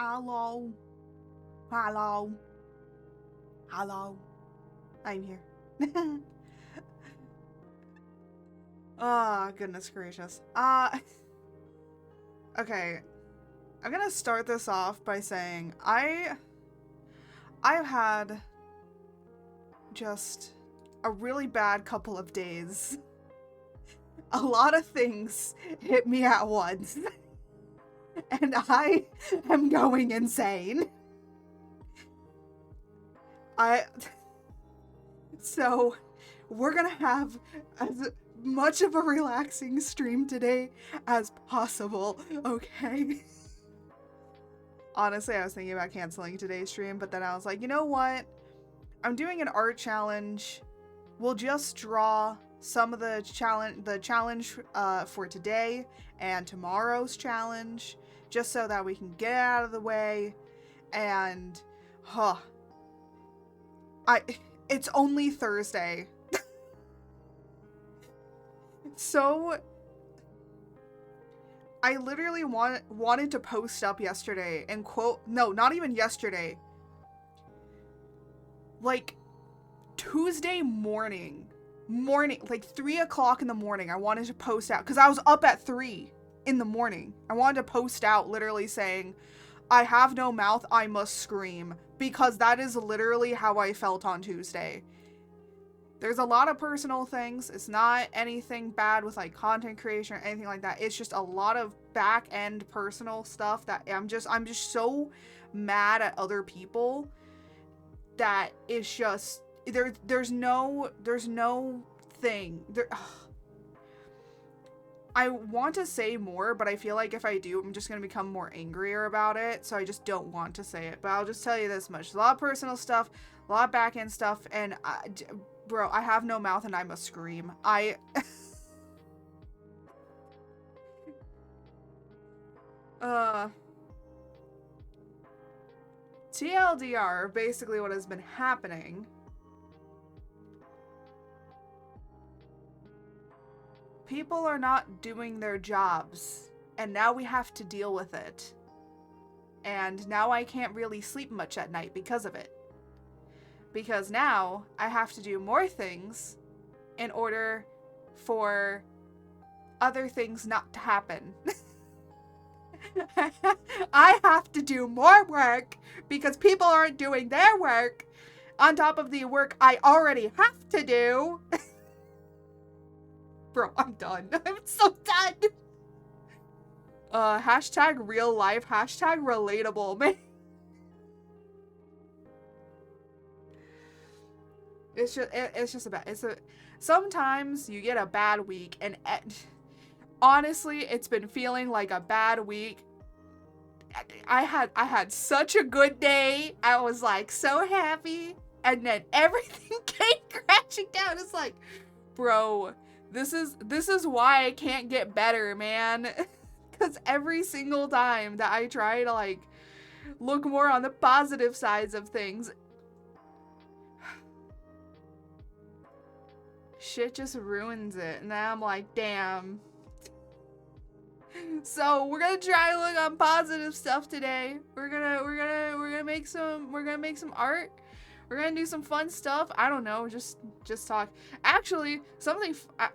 Hello. Hello. Hello. I'm here. Oh, goodness gracious. Okay. I'm gonna start this off by saying I've had just a really bad couple of days. A lot of things hit me at once. And I am going insane. So, we're gonna have as much of a relaxing stream today as possible, okay? Honestly, I was thinking about canceling today's stream, but then I was like, you know what? I'm doing an art challenge. We'll just draw some of the challenge for today and tomorrow's challenge, just so that we can get it out of the way. And, it's only Thursday. So, I literally wanted to post up yesterday and no, not even yesterday. Like, Tuesday morning, like 3 o'clock in the morning, I wanted to post out, because I was up at 3 in the morning. I wanted to post out literally saying, I have no mouth, I must scream, because that is literally how I felt on Tuesday. There's a lot of personal things. It's not anything bad with like content creation or anything like that. It's just a lot of back end personal stuff that I'm just so mad at other people that it's just there's no thing there. I want to say more, but I feel like if I do, I'm just going to become more angrier about it, so I just don't want to say it. But I'll just tell you this much. A lot of personal stuff, a lot of back-end stuff, and bro, I have no mouth and I must scream. TLDR, basically what has been happening. People are not doing their jobs, and now we have to deal with it. And now I can't really sleep much at night because of it. Because now I have to do more things in order for other things not to happen. I have to do more work because people aren't doing their work on top of the work I already have to do. Bro, I'm done. I'm so done. Hashtag real life, hashtag relatable, man. It's just sometimes you get a bad week, and honestly, it's been feeling like a bad week. I had such a good day. I was like so happy, and then everything came crashing down. It's like, bro, this is why I can't get better, man. Because every single time that I try to like look more on the positive sides of things, shit just ruins it. And now I'm like, damn. So we're gonna try to look on positive stuff today. We're gonna make some art. We're gonna do some fun stuff. I don't know, just talk. Actually,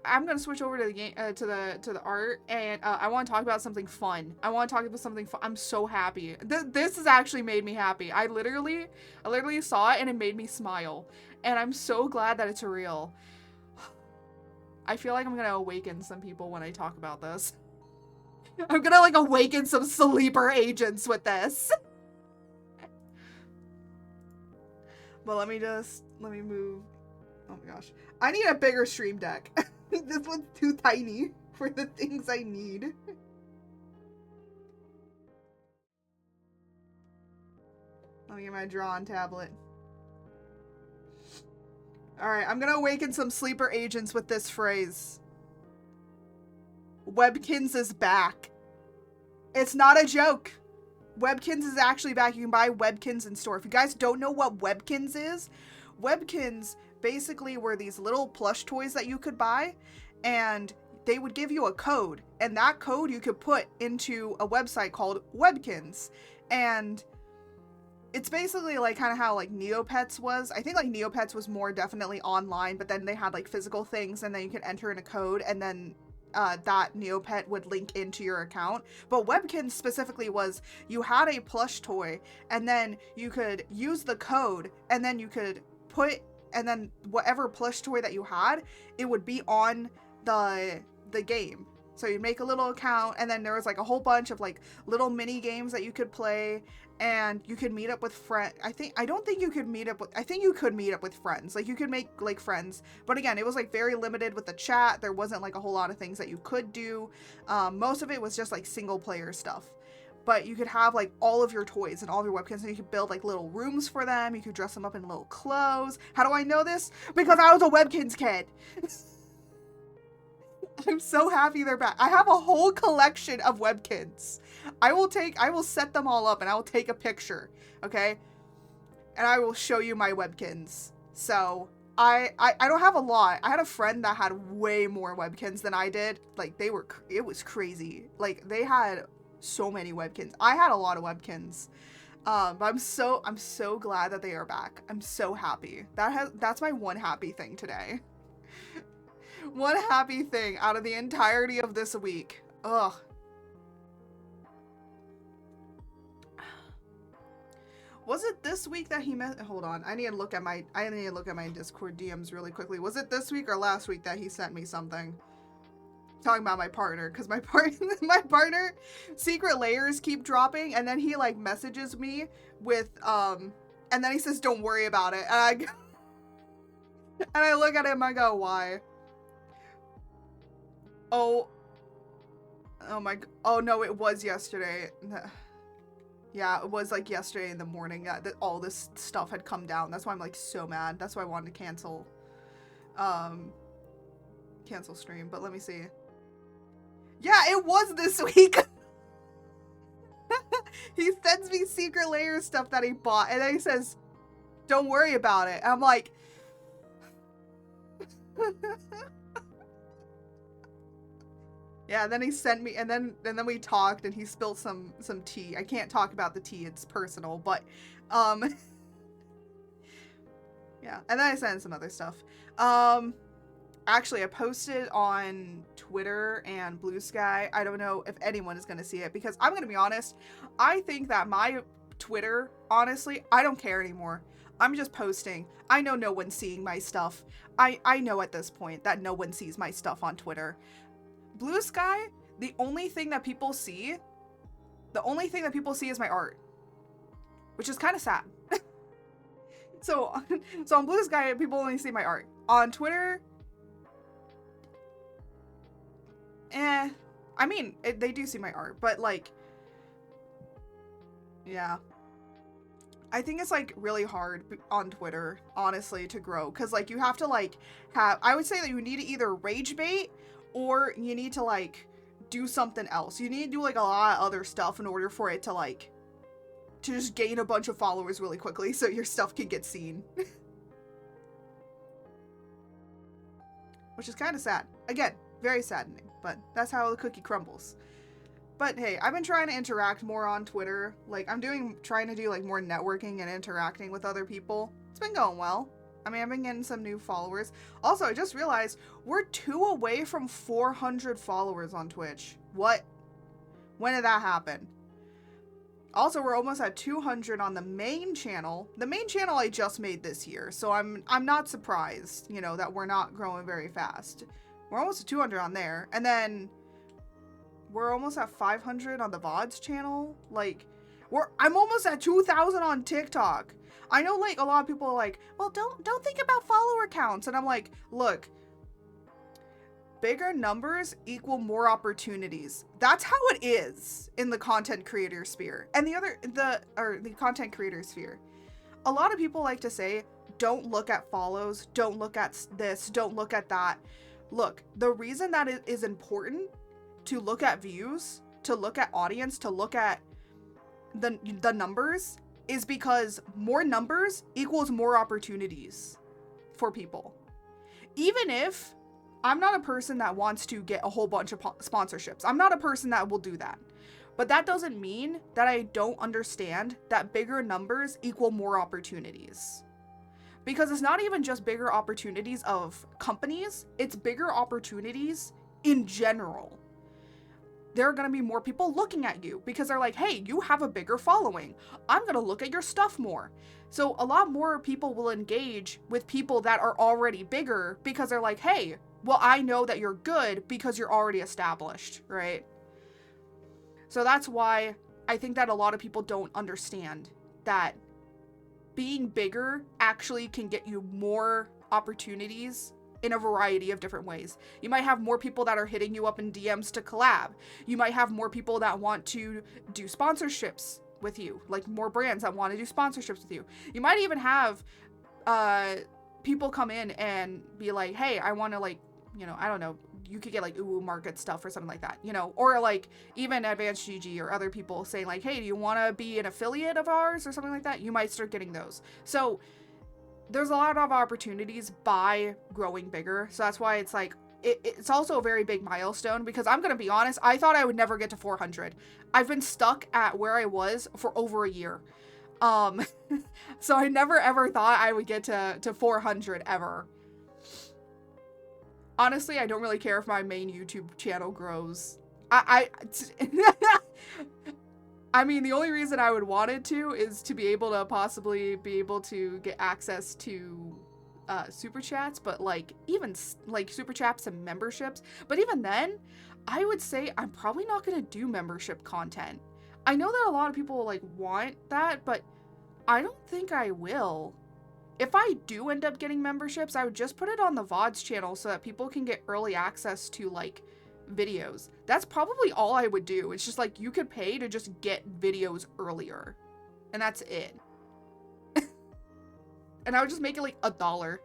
I'm gonna switch over to the game, to the art, and I want to talk about something fun. I'm so happy. This has actually made me happy. I literally saw it and it made me smile, and I'm so glad that it's real. I feel like I'm gonna awaken some people when I talk about this. I'm gonna like awaken some sleeper agents with this. But let me move. Oh my gosh. I need a bigger stream deck. This one's too tiny for the things I need. Let me get my draw-on tablet. Alright, I'm gonna awaken some sleeper agents with this phrase. Webkins is back. It's not a joke. Webkins is actually back. You can buy Webkins in store. If you guys don't know what Webkins is, Webkins basically were these little plush toys that you could buy, and they would give you a code, and that code you could put into a website called Webkins. And it's basically like kind of how like Neopets was. I think like Neopets was more definitely online, but then they had like physical things, and then you could enter in a code, and then that Neopet would link into your account. But Webkinz specifically was you had a plush toy, and then you could use the code, and then you could put, and then whatever plush toy that you had, it would be on the game. So you make a little account, and then there was like a whole bunch of like little mini games that you could play, and you could meet up with friends. I think you could meet up with friends. Like you could make like friends, but again, it was like very limited with the chat. There wasn't like a whole lot of things that you could do. Most of it was just like single player stuff. But you could have like all of your toys and all of your Webkinz, and you could build like little rooms for them. You could dress them up in little clothes. How do I know this? Because I was a Webkinz kid. I'm so happy they're back. I have a whole collection of Webkinz. I will set them all up, and I will take a picture, okay? And I will show you my Webkinz. So, I don't have a lot. I had a friend that had way more Webkinz than I did. Like, it was crazy. Like, they had so many Webkinz. I had a lot of Webkinz. But I'm so glad that they are back. I'm so happy. That's my one happy thing today. One happy thing out of the entirety of this week. Ugh. Was it this week that he met? Hold on. I need to look at my Discord DMs really quickly. Was it this week or last week that he sent me something? Talking about my partner, because my partner secret layers keep dropping, and then he like messages me with and then he says, "Don't worry about it." And I look at him, I go, "Why?" Oh no, it was yesterday. Yeah, it was like yesterday in the morning that all this stuff had come down. That's why I'm like so mad. That's why I wanted to cancel stream. But let me see. Yeah, it was this week. He sends me secret layer stuff that he bought, and then he says, "Don't worry about it." And I'm like, yeah, and then he sent me, and then we talked, and he spilled some tea. I can't talk about the tea, it's personal, but yeah, and then I sent some other stuff. Actually, I posted on Twitter and Blue Sky. I don't know if anyone is going to see it, because I'm going to be honest, I think that my Twitter, honestly, I don't care anymore. I'm just posting. I know no one's seeing my stuff. I know at this point that no one sees my stuff on Twitter. Blue Sky, the only thing that people see is my art, which is kind of sad. So on Blue Sky, people only see my art. On Twitter, I mean, they do see my art, but like, yeah. I think it's like really hard on Twitter, honestly, to grow, because like you have to like I would say that you need to either rage bait, or you need to like do something else. You need to do like a lot of other stuff in order for it to like to just gain a bunch of followers really quickly so your stuff can get seen. Which is kind of sad. Again, very saddening, but that's how the cookie crumbles. But hey, I've been trying to interact more on Twitter. Like, trying to do like more networking and interacting with other people. It's been going well. I mean, I've been getting some new followers. Also, I just realized we're 2 away from 400 followers on Twitch. What? When did that happen? Also, we're almost at 200 on the main channel. The main channel I just made this year, so I'm not surprised, you know, that we're not growing very fast. We're almost at 200 on there, and then we're almost at 500 on the VODs channel. Like, I'm almost at 2,000 on TikTok. I know, like, a lot of people are like, well, don't think about follower counts. And I'm like, look, bigger numbers equal more opportunities. That's how it is in the content creator sphere. And the content creator sphere. A lot of people like to say, don't look at follows, don't look at this, don't look at that. Look, the reason that it is important to look at views, to look at audience, to look at the numbers is because more numbers equals more opportunities for people. Even if I'm not a person that wants to get a whole bunch of sponsorships. I'm not a person that will do that. But that doesn't mean that I don't understand that bigger numbers equal more opportunities. Because it's not even just bigger opportunities of companies, it's bigger opportunities in general. There are going to be more people looking at you because they're like, hey, you have a bigger following. I'm going to look at your stuff more. So a lot more people will engage with people that are already bigger because they're like, hey, well, I know that you're good because you're already established, right? So that's why I think that a lot of people don't understand that being bigger actually can get you more opportunities in a variety of different ways. You might have more people that are hitting you up in DMs to collab. You might have more people that want to do sponsorships with you, like more brands that want to do sponsorships with you. You might even have people come in and be like, hey, I want to, like, you know, I don't know, you could get like Uwu Market stuff or something like that, you know, or like even Advanced GG or other people saying like, hey, do you want to be an affiliate of ours or something like that? You might start getting those. So there's a lot of opportunities by growing bigger. So that's why it's like, it's also a very big milestone because I'm going to be honest, I thought I would never get to 400. I've been stuck at where I was for over a year. So I never ever thought I would get to 400 ever. Honestly, I don't really care if my main YouTube channel grows. I mean, the only reason I would want it to is to be able to possibly be able to get access to super chats, but like even like super chats and memberships. But even then, I would say I'm probably not going to do membership content. I know that a lot of people like want that, but I don't think I will. If I do end up getting memberships, I would just put it on the VODs channel so that people can get early access to like videos. That's probably all I would do. It's just like you could pay to just get videos earlier. And that's it. And I would just make it like $1.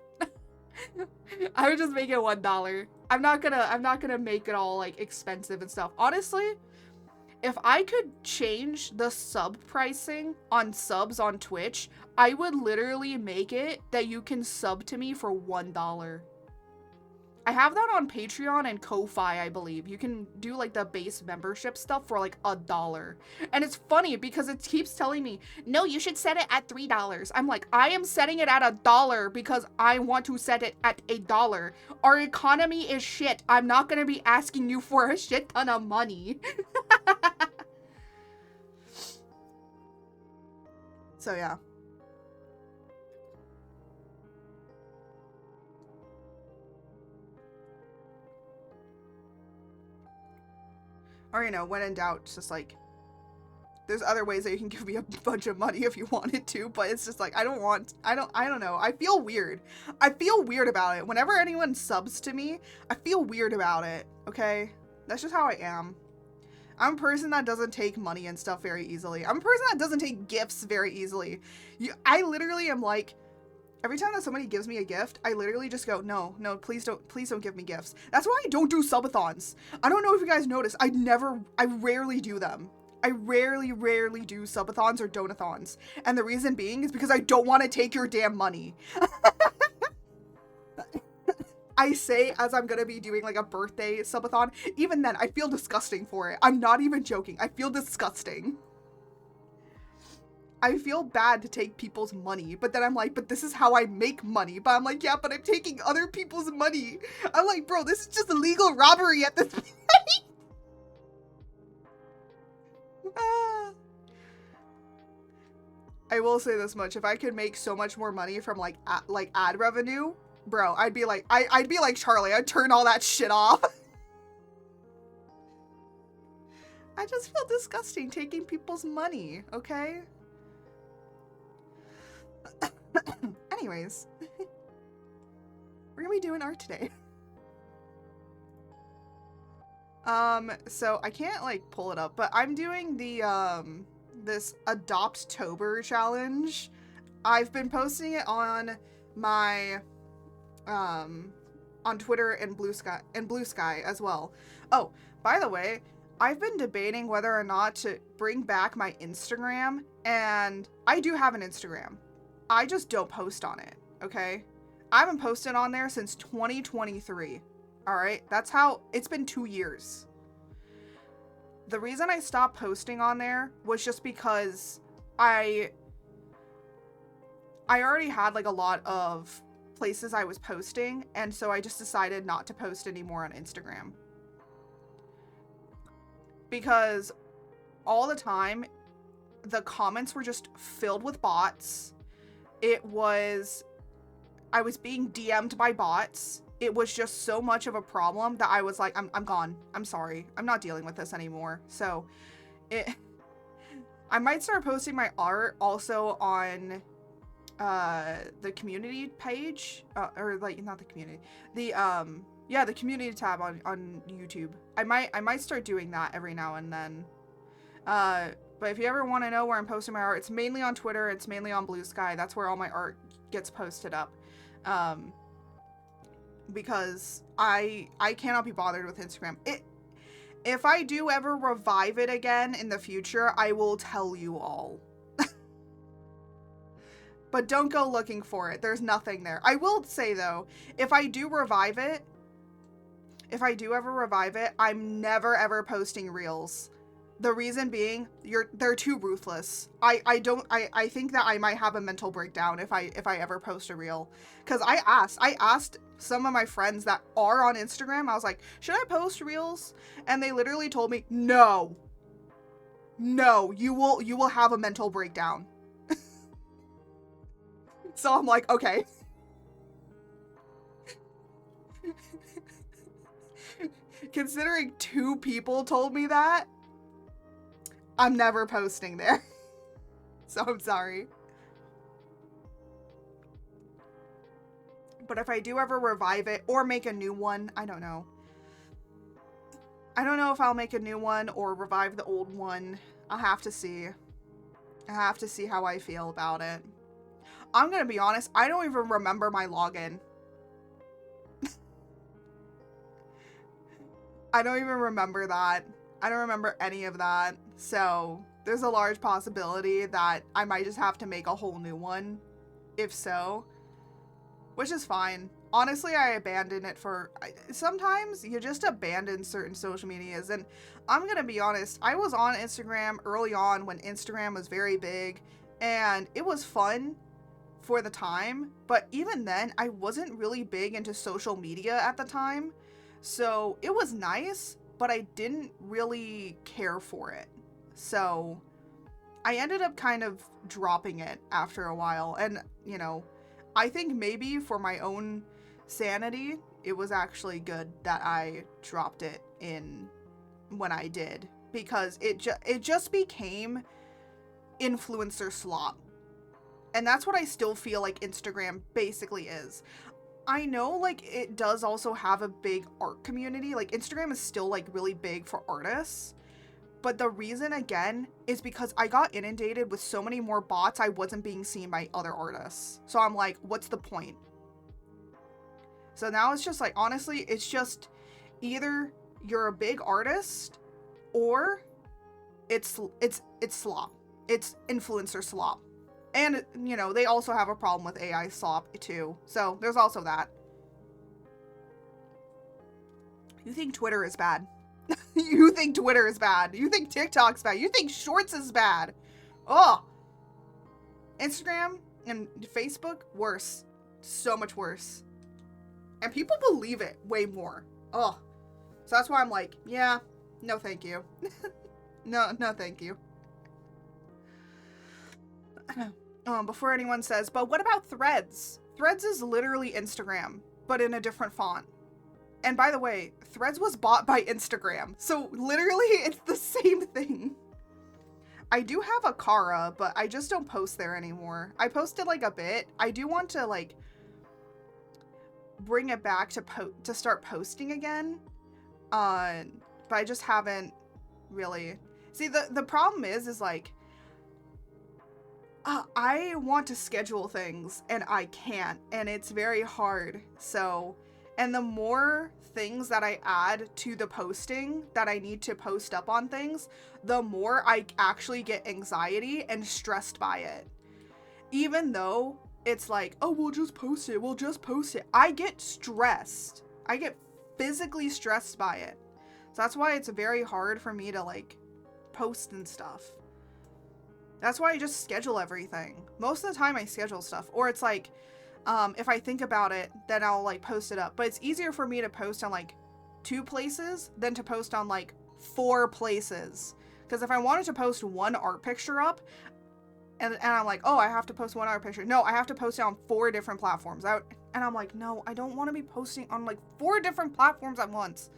I would just make it $1. I'm not gonna make it all like expensive and stuff. Honestly, if I could change the sub pricing on subs on Twitch, I would literally make it that you can sub to me for $1. I have that on Patreon and Ko-Fi, I believe. You can do like the base membership stuff for like $1. And it's funny because it keeps telling me, no, you should set it at $3. I'm like, I am setting it at $1 because I want to set it at $1. Our economy is shit. I'm not going to be asking you for a shit ton of money. So yeah. Or, you know, when in doubt, it's just like, there's other ways that you can give me a bunch of money if you wanted to, but it's just like, I don't know. I feel weird. I feel weird about it. Whenever anyone subs to me, I feel weird about it, okay? That's just how I am. I'm a person that doesn't take money and stuff very easily. I'm a person that doesn't take gifts very easily. I literally am like, every time that somebody gives me a gift, I literally just go, no, please don't give me gifts. That's why I don't do subathons. I don't know if you guys notice, I rarely do them. I rarely do subathons or donathons. And the reason being is because I don't want to take your damn money. I say as I'm gonna be doing like a birthday subathon, even then I feel disgusting for it. I'm not even joking. I feel disgusting. I feel bad to take people's money, but then I'm like, but this is how I make money. But I'm like, yeah, but I'm taking other people's money. I'm like, bro, this is just illegal robbery at this point. I will say this much. If I could make so much more money from like ad revenue, bro, I'd be like Charlie. I'd turn all that shit off. I just feel disgusting taking people's money, okay? Anyways, we're gonna be doing art today. So I can't like pull it up, but I'm doing the this Adopt-tober challenge. I've been posting it on my on Twitter and Blue Sky as well. Oh, by the way, I've been debating whether or not to bring back my Instagram, and I do have an Instagram. I just don't post on it, okay? I haven't posted on there since 2023, all right? That's how, it's been 2 years. The reason I stopped posting on there was just because I already had like a lot of places I was posting, and so I just decided not to post anymore on Instagram. Because all the time, the comments were just filled with bots. I was being DM'd by bots. It was just so much of a problem that I was like, I'm gone. I'm sorry. I'm not dealing with this anymore. So I might start posting my art also on the community page, or like, not the community, the community tab on YouTube. I might start doing that every now and then. But if you ever want to know where I'm posting my art, it's mainly on Twitter. It's mainly on Blue Sky. That's where all my art gets posted up. Because I cannot be bothered with Instagram. If I do ever revive it again in the future, I will tell you all. But don't go looking for it. There's nothing there. I will say though, if I do ever revive it, I'm never ever posting reels. The reason being, they're too ruthless. I think that I might have a mental breakdown if I ever post a reel. Cause I asked some of my friends that are on Instagram, I was like, should I post reels? And they literally told me, no, you will have a mental breakdown. So I'm like, okay. Considering 2 people told me that, I'm never posting there. So I'm sorry. But if I do ever revive it or make a new one, I don't know. I don't know if I'll make a new one or revive the old one. I'll have to see. I have to see how I feel about it. I'm gonna be honest, I don't even remember my login. I don't even remember that. I don't remember any of that. So there's a large possibility that I might just have to make a whole new one. If so. Which is fine. Honestly, I abandon it sometimes you just abandon certain social medias. And I'm gonna be honest, I was on Instagram early on when Instagram was very big. And it was fun for the time. But even then, I wasn't really big into social media at the time. So it was nice, but I didn't really care for it. So I ended up kind of dropping it after a while. And, you know, I think maybe for my own sanity, it was actually good that I dropped it in when I did. Because it just became influencer slop. And that's what I still feel like Instagram basically is. I know, like, it does also have a big art community. Like, Instagram is still, like, really big for artists. But the reason, again, is because I got inundated with so many more bots, I wasn't being seen by other artists. So I'm like, what's the point? So now it's just, like, honestly, it's just either you're a big artist or it's slop. It's influencer slop. And, you know, they also have a problem with AI slop, too. So, there's also that. You think Twitter is bad. You think Twitter is bad. You think TikTok's bad. You think Shorts is bad. Oh! Instagram and Facebook, worse. So much worse. And people believe it way more. Oh. So that's why I'm like, yeah, no thank you. No thank you. Before anyone says, but what about Threads? Threads is literally Instagram, but in a different font. And by the way, Threads was bought by Instagram, so literally it's the same thing. I do have a Kara, but I just don't post there anymore. I posted like a bit. I do want to like bring it back to start posting again, but I just haven't really. See, the problem is like, I want to schedule things and I can't, and it's very hard. So, and the more things that I add to the posting that I need to post up on things, the more I actually get anxiety and stressed by it. Even though it's like, oh, we'll just post it. I get stressed. I get physically stressed by it. So that's why it's very hard for me to like post and stuff. That's why I just schedule everything. Most of the time I schedule stuff, or it's like, if I think about it, then I'll like post it up. But it's easier for me to post on like 2 places than to post on like 4 places. Because if I wanted to post one art picture up, and I'm like, oh, I have to post one art picture. No, I have to post it on 4 different platforms. And I'm like, no, I don't want to be posting on like 4 different platforms at once.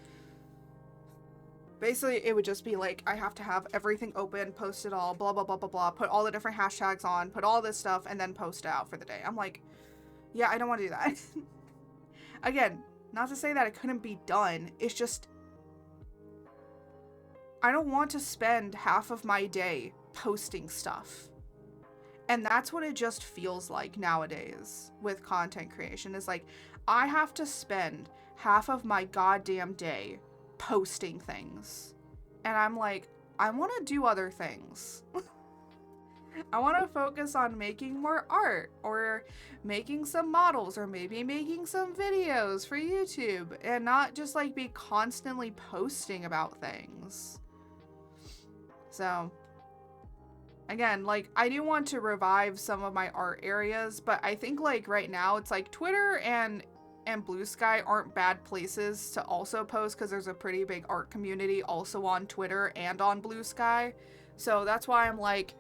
Basically, it would just be like, I have to have everything open, post it all, blah, blah, blah, blah, blah, put all the different hashtags on, put all this stuff, and then post it out for the day. I'm like, yeah, I don't want to do that. Again, not to say that it couldn't be done. It's just, I don't want to spend half of my day posting stuff. And that's what it just feels like nowadays with content creation, is like, I have to spend half of my goddamn day posting things. And I'm like, I want to do other things. I want to focus on making more art, or making some models, or maybe making some videos for YouTube, and not just like be constantly posting about things. So again, like, I do want to revive some of my art areas, but I think like right now it's like Twitter and Blue Sky aren't bad places to also post, because there's a pretty big art community also on Twitter and on Blue Sky. So that's why I'm like,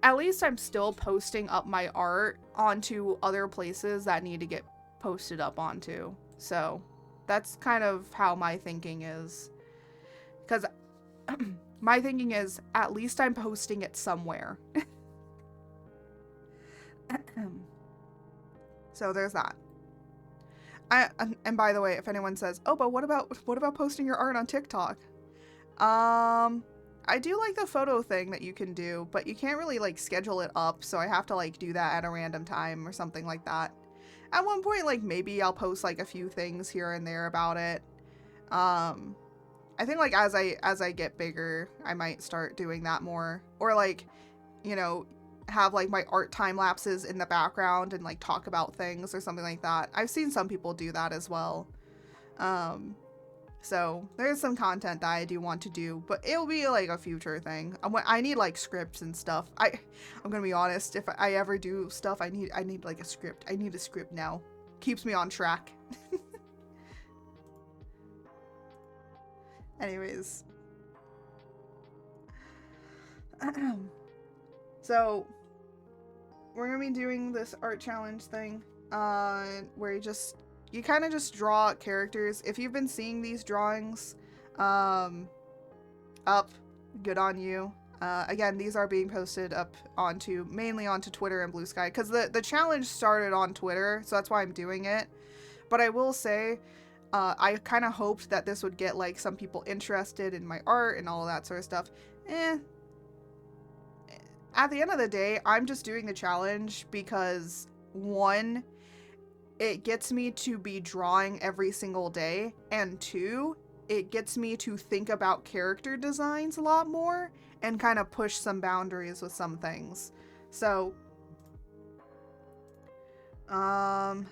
at least I'm still posting up my art onto other places that need to get posted up onto. So that's kind of how my thinking is. Because my thinking is, at least I'm posting it somewhere. So there's that. And by the way, if anyone says, oh, but what about posting your art on TikTok? I do like the photo thing that you can do, but you can't really like schedule it up, so I have to like do that at a random time or something like that. At one point, like, maybe I'll post like a few things here and there about it. I think like as I get bigger, I might start doing that more, or like, you know, have like my art time lapses in the background and like talk about things or something like that. I've seen some people do that as well. So there's some content that I do want to do, but it'll be like a future thing. I need like scripts and stuff. I'm gonna be honest, if I ever do stuff, I need like a script. I need a script now. Keeps me on track. Anyways. So we're gonna be doing this art challenge thing, where you kind of just draw characters. If you've been seeing these drawings up, good on you. Again, these are being posted up mainly onto Twitter and Blue Sky, because the challenge started on Twitter, so that's why I'm doing it. But I will say, I kind of hoped that this would get like some people interested in my art and all of that sort of stuff. At the end of the day, I'm just doing the challenge because, 1, it gets me to be drawing every single day, and 2, it gets me to think about character designs a lot more and kind of push some boundaries with some things. So, trying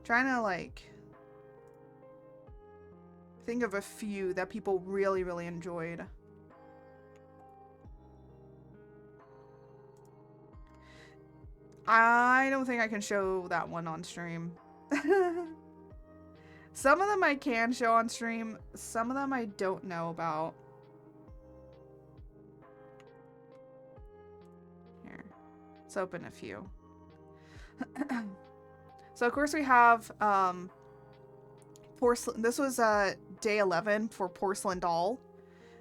to like think of a few that people really, really enjoyed. I don't think I can show that one on stream. Some of them I can show on stream, some of them I don't know about. Here, let's open a few. So of course we have porcelain. This was day 11 for porcelain doll,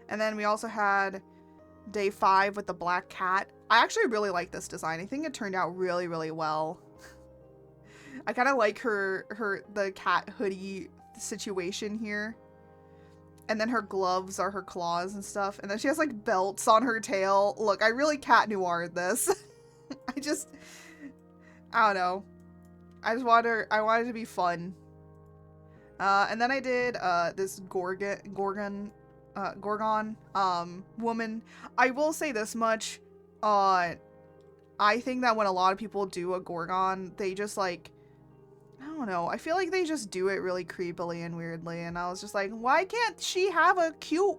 and then we also had day 5 with the black cat. I actually really like this design. I think it turned out really, really well. I kind of like the cat hoodie situation here. And then her gloves are her claws and stuff. And then she has like belts on her tail. Look, I really cat noired this. I don't know. I wanted it to be fun. And then I did this Gorgon woman. I will say this much. I think that when a lot of people do a Gorgon, they just like I don't know. I feel like they just do it really creepily and weirdly, and I was just like, why can't she have a cute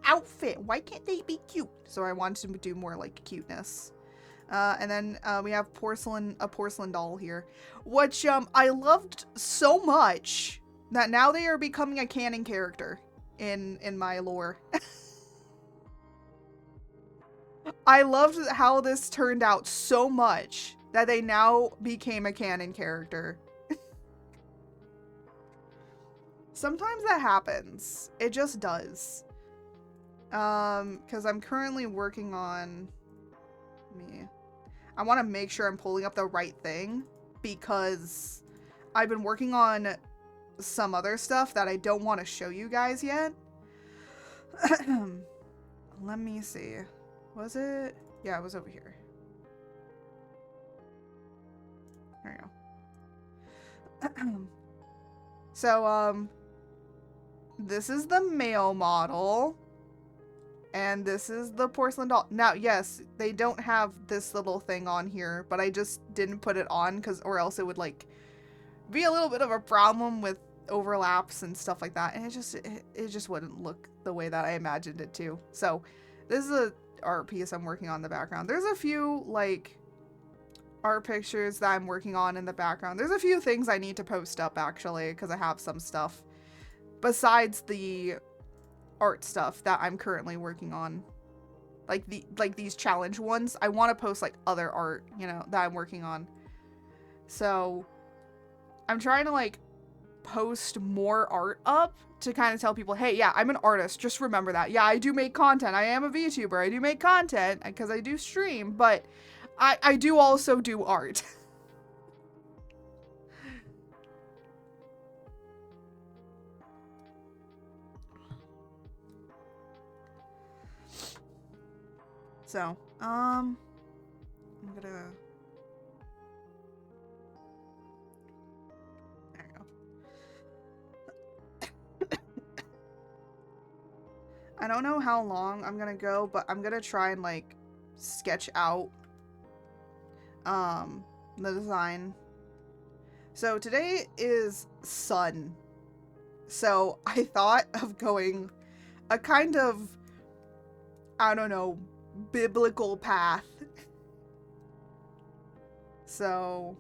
outfit? Why can't they be cute? So I wanted to do more like cuteness. And then we have a porcelain doll here, which I loved so much that now they are becoming a canon character in my lore. I loved how this turned out so much that they now became a canon character. Sometimes that happens. It just does. Because I'm currently working on I want to make sure I'm pulling up the right thing because I've been working on some other stuff that I don't want to show you guys yet. Let me see. Was it? Yeah, it was over here. There you go. So, this is the male model. And this is the porcelain doll. Now, yes, they don't have this little thing on here, but I just didn't put it on or else it would like be a little bit of a problem with overlaps and stuff like that. And it just wouldn't look the way that I imagined it to. So this is a art piece I'm working on in the background. There's a few like art pictures that I'm working on in the background. There's a few things I need to post up actually, because I have some stuff besides the art stuff that I'm currently working on, like these challenge ones. I want to post like other art, you know, that I'm working on. So I'm trying to like post more art up to kind of tell people, hey, yeah, I'm an artist, just remember that. Yeah, I do make content. I am a VTuber. I do make content because I do stream, but I do also do art. So, I'm gonna... There you go. I don't know how long I'm gonna go, but I'm gonna try and, like, sketch out, the design. So today is sun. So I thought of going a kind of, I don't know, biblical path. So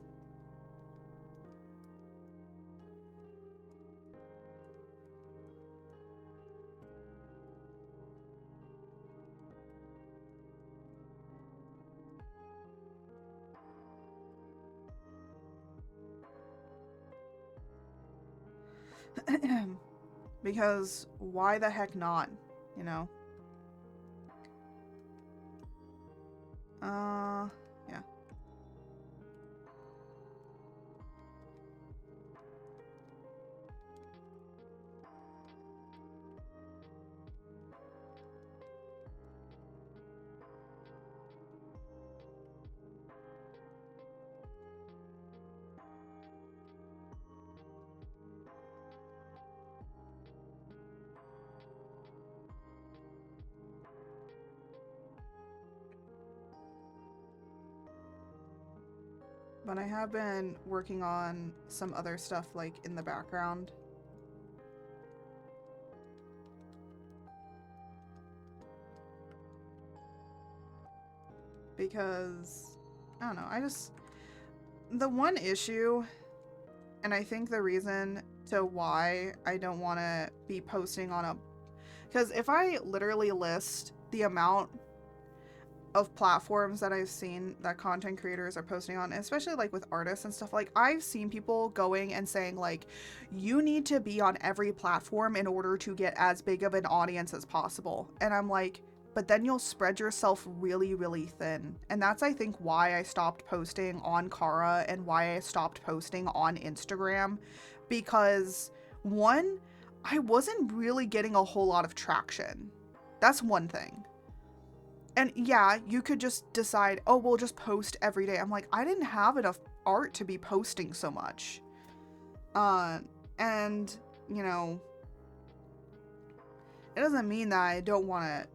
because why the heck not, you know? Yeah. But I have been working on some other stuff, like, in the background. Because, I don't know, the one issue, and I think the reason to why I don't want to be posting on because if I literally list the amount of platforms that I've seen that content creators are posting on, especially like with artists and stuff, like I've seen people going and saying like, you need to be on every platform in order to get as big of an audience as possible. And I'm like, but then you'll spread yourself really, really thin. And that's, I think, why I stopped posting on Kara and why I stopped posting on Instagram, because one, I wasn't really getting a whole lot of traction. That's one thing. And yeah, you could just decide, oh, we'll just post every day. I'm like, I didn't have enough art to be posting so much. And, you know, it doesn't mean that I don't want to,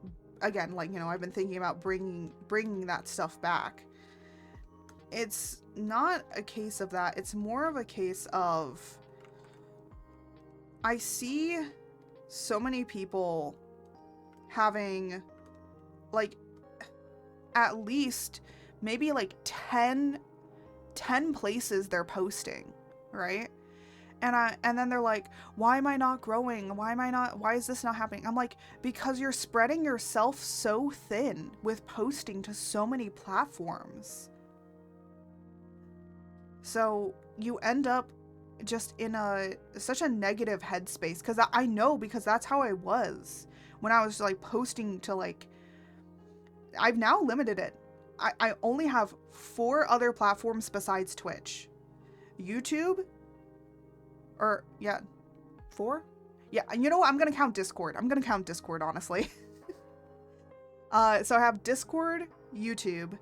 again, like, you know, I've been thinking about bringing that stuff back. it's not a case of that. It's more of a case of I see so many people having like at least maybe like 10 places they're posting, right? And then they're like, why am I not growing? Why is this not happening? I'm like, because you're spreading yourself so thin with posting to so many platforms. So you end up just in such a negative headspace, because I know, because that's how I was when I was like posting to like, I've now limited it. I only have 4 other platforms besides Twitch. YouTube, or yeah, 4? Yeah, you know what? I'm gonna count Discord. Honestly. So I have Discord, YouTube,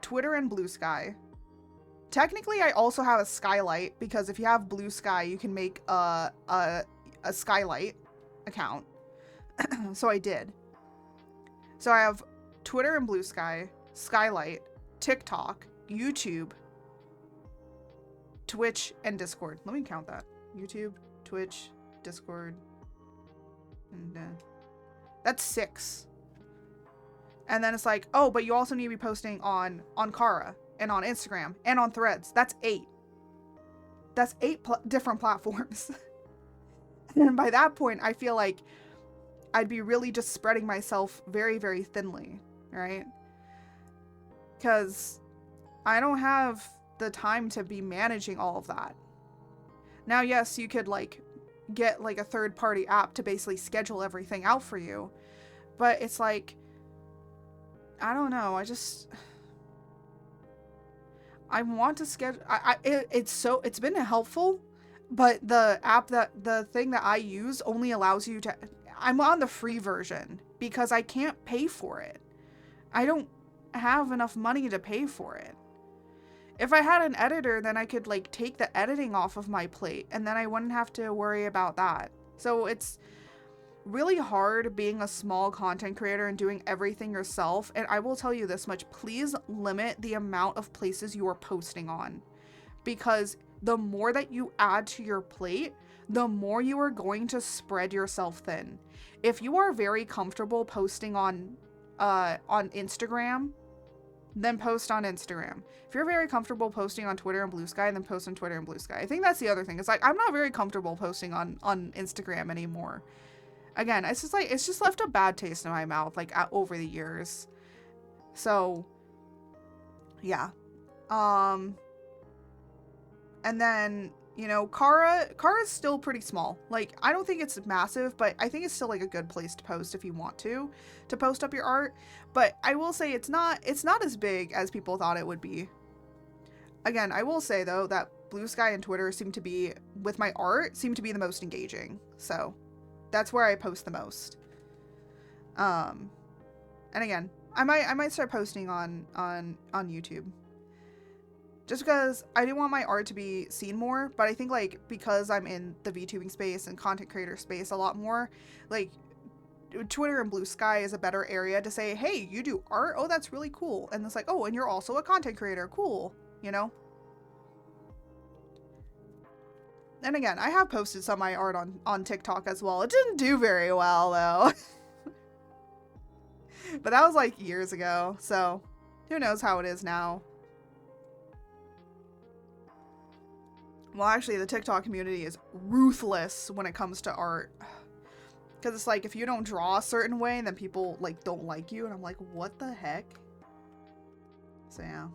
Twitter, and Blue Sky. Technically, I also have a Skylight, because if you have Blue Sky, you can make a Skylight account. So I did. So I have Twitter and Blue Sky, Skylight, TikTok, YouTube, Twitch, and Discord. Let me count that. YouTube, Twitch, Discord, and that's 6. And then it's like, oh, but you also need to be posting on Kara and on Instagram and on Threads. That's 8. That's 8 different platforms. And by that point, I feel like I'd be really just spreading myself very, very thinly, right? Because I don't have the time to be managing all of that. Now, yes, you could like get like a third-party app to basically schedule everything out for you, but it's like, I don't know. I want to schedule. It's been helpful, but the thing that I use only allows you to. I'm on the free version because I can't pay for it. I don't have enough money to pay for it. If I had an editor, then I could like take the editing off of my plate, and then I wouldn't have to worry about that. So it's really hard being a small content creator and doing everything yourself. And I will tell you this much, please limit the amount of places you are posting on, because the more that you add to your plate, the more you are going to spread yourself thin. If you are very comfortable posting on Instagram, then post on Instagram. If you're very comfortable posting on Twitter and Blue Sky, then post on Twitter and Blue Sky. I think that's the other thing. It's like, I'm not very comfortable posting on Instagram anymore. Again, it's just left a bad taste in my mouth, like, over the years. So, yeah. And then, you know, Kara's still pretty small. Like, I don't think it's massive, but I think it's still, like, a good place to post if you want to post up your art. But I will say it's not as big as people thought it would be. Again, I will say, though, that Blue Sky and Twitter with my art, seem to be the most engaging. So that's where I post the most. And again, I might start posting on YouTube. Just because I do want my art to be seen more, but I think, like, because I'm in the VTubing space and content creator space a lot more, like, Twitter and Blue Sky is a better area to say, hey, you do art? Oh, that's really cool. And it's like, oh, and you're also a content creator. Cool. You know? And again, I have posted some of my art on TikTok as well. It didn't do very well, though. But that was, like, years ago. So, who knows how it is now. Well, actually, the TikTok community is ruthless when it comes to art. Because it's like, if you don't draw a certain way, then people, like, don't like you. And I'm like, what the heck? So, yeah.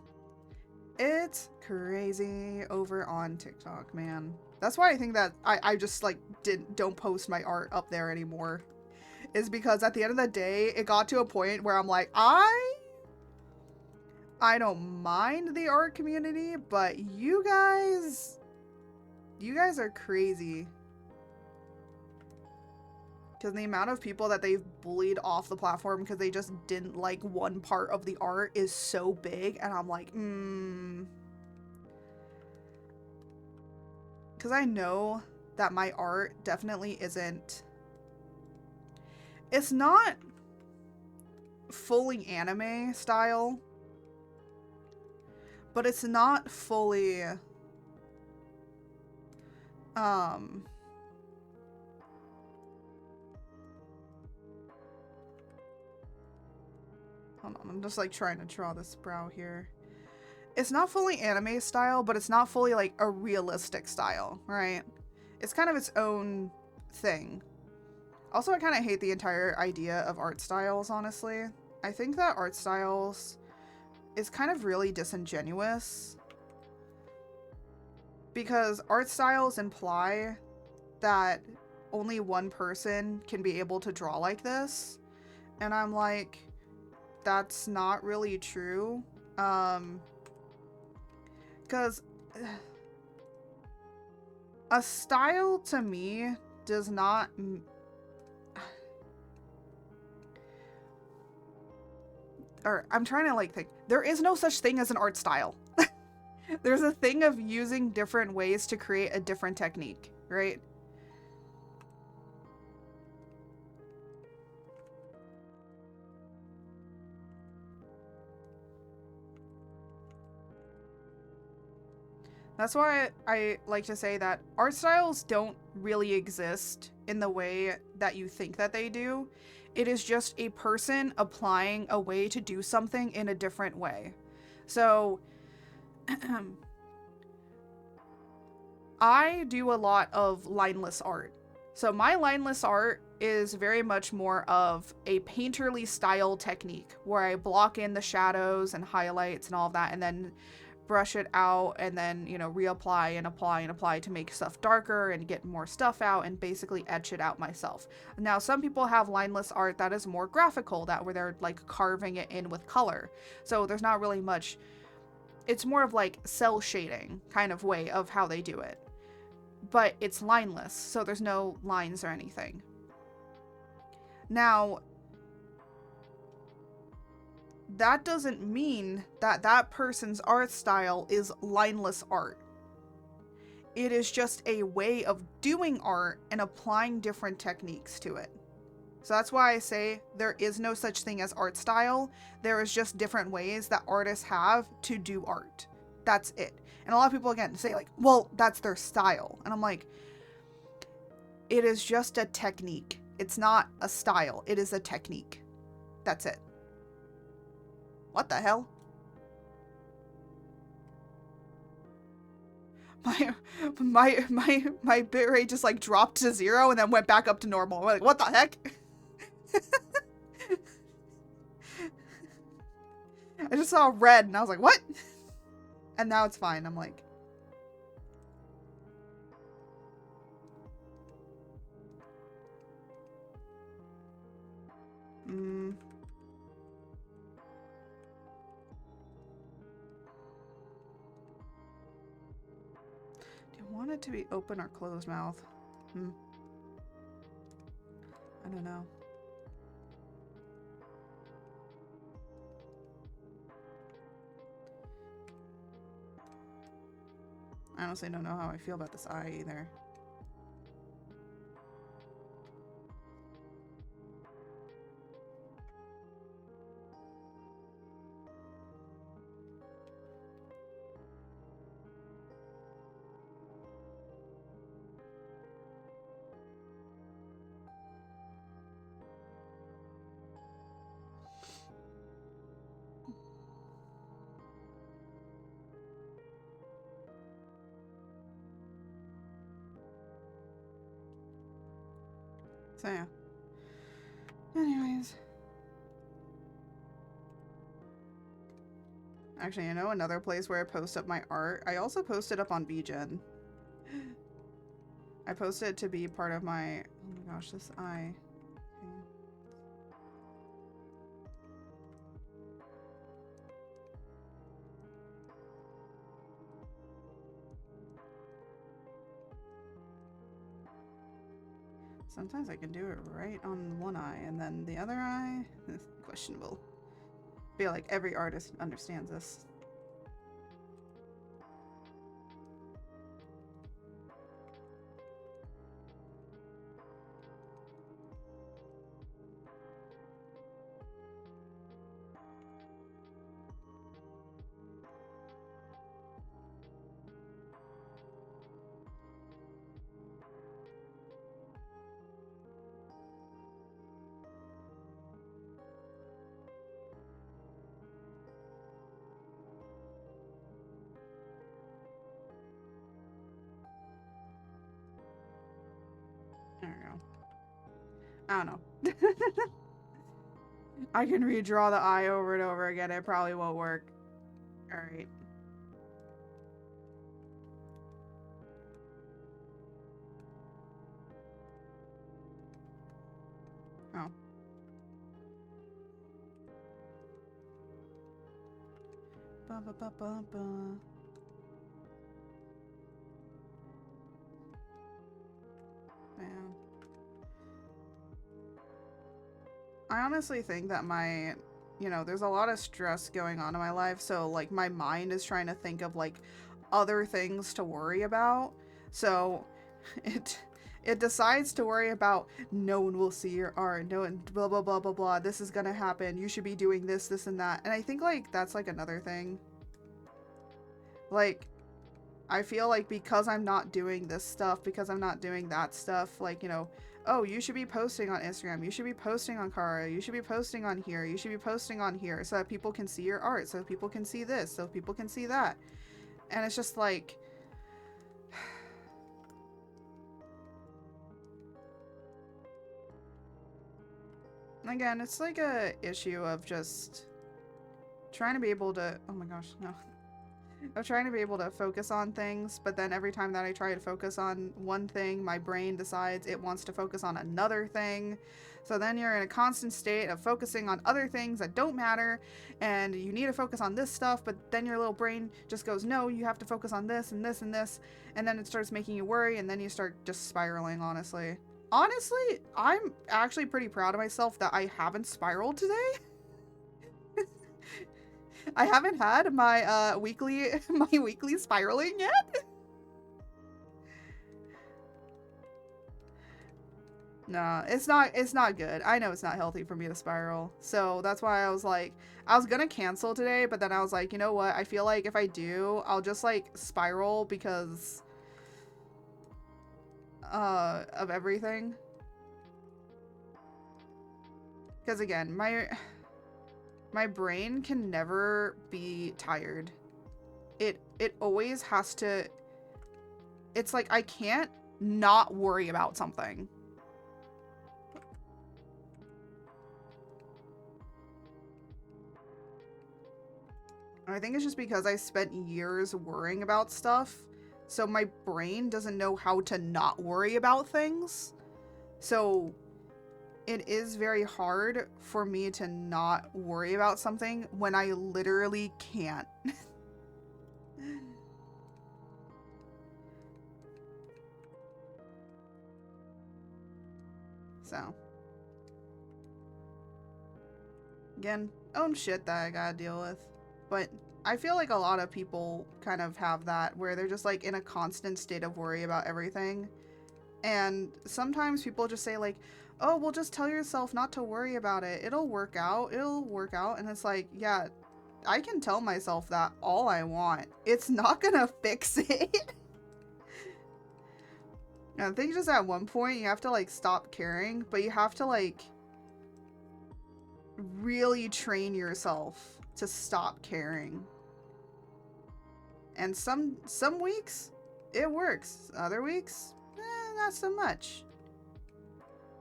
It's crazy over on TikTok, man. That's why I think that I just, like, don't post my art up there anymore. Is because at the end of the day, it got to a point where I'm like, I don't mind the art community, but you guys are crazy. Because the amount of people that they've bullied off the platform because they just didn't like one part of the art is so big. And I'm like, Because I know that my art definitely isn't... It's not fully anime style, but it's not fully hold on, I'm just like trying to draw this brow here. It's not fully anime style, but it's not fully like a realistic style, right? It's kind of its own thing. Also, I kind of hate the entire idea of art styles, honestly. I think that art styles is kind of really disingenuous, because art styles imply that only one person can be able to draw like this. And I'm like, that's not really true. Because a style to me does not... Or I'm trying to like think. There is no such thing as an art style. There's a thing of using different ways to create a different technique, right? That's why I like to say that art styles don't really exist in the way that you think that they do. It is just a person applying a way to do something in a different way. So, I do a lot of lineless art. So my lineless art is very much more of a painterly style technique where I block in the shadows and highlights and all of that, and then brush it out, and then, you know, reapply and apply and apply to make stuff darker and get more stuff out and basically etch it out myself. Now, some people have lineless art that is more graphical, that where they're like carving it in with color. So there's not really much, it's more of like cell shading kind of way of how they do it. But it's lineless, so there's no lines or anything. Now, that doesn't mean that that person's art style is lineless art. It is just a way of doing art and applying different techniques to it. So that's why I say there is no such thing as art style. There is just different ways that artists have to do art. That's it. And a lot of people, again, say like, well, that's their style. And I'm like, it is just a technique. It's not a style. It is a technique. That's it. What the hell? My bitrate just like dropped to 0 and then went back up to normal. I'm like, what the heck? I just saw red and I was like, what? And now it's fine. I'm like, Do you want it to be open or closed mouth? I don't know. I honestly don't know how I feel about this eye either. So yeah. Anyways. Actually, you know, another place where I post up my art, I also post it up on VGen. I post it to be part of my, oh my gosh, this eye. Okay. Sometimes I can do it right on one eye, and then the other eye is questionable. I feel like every artist understands this. I don't know. I don't know. I can redraw the eye over and over again. It probably won't work. Alright. Oh. Ba ba ba ba ba. Man. I honestly think that there's a lot of stress going on in my life, so, like, my mind is trying to think of, like, other things to worry about. So, it decides to worry about, no one will see your art, no one, blah, blah, blah, blah, blah, this is gonna happen, you should be doing this, this, and that. And I think, like, that's, like, another thing. Like, I feel like because I'm not doing this stuff, because I'm not doing that stuff, like, oh, you should be posting on Instagram, you should be posting on Kara, you should be posting on here, you should be posting on here, so that people can see your art, so people can see this, so people can see that. And it's just like... Again, it's like a issue of just trying to be able to... Oh my gosh, no. Of trying to be able to focus on things, but then every time that I try to focus on one thing, my brain decides it wants to focus on another thing. So then you're in a constant state of focusing on other things that don't matter, and you need to focus on this stuff, but then your little brain just goes, no, you have to focus on this and this and this, and then it starts making you worry, and then you start just spiraling, honestly. Honestly, I'm actually pretty proud of myself that I haven't spiraled today. I haven't had my weekly spiraling yet. No, it's not good. I know it's not healthy for me to spiral. So that's why I was like, I was gonna cancel today, but then I was like, you know what? I feel like if I do, I'll just like spiral because of everything. Because again, my brain can never be tired. It always has to... It's like I can't not worry about something. I think it's just because I spent years worrying about stuff, so my brain doesn't know how to not worry about things. So it is very hard for me to not worry about something when I literally can't. So. Again, own shit that I gotta deal with. But I feel like a lot of people kind of have that, where they're just like in a constant state of worry about everything. And sometimes people just say like, oh, well, just tell yourself not to worry about it. It'll work out. It'll work out. And it's like, yeah, I can tell myself that all I want. It's not gonna fix it. I think just at one point you have to like stop caring, but you have to like really train yourself to stop caring. And some weeks it works. Other weeks, not so much.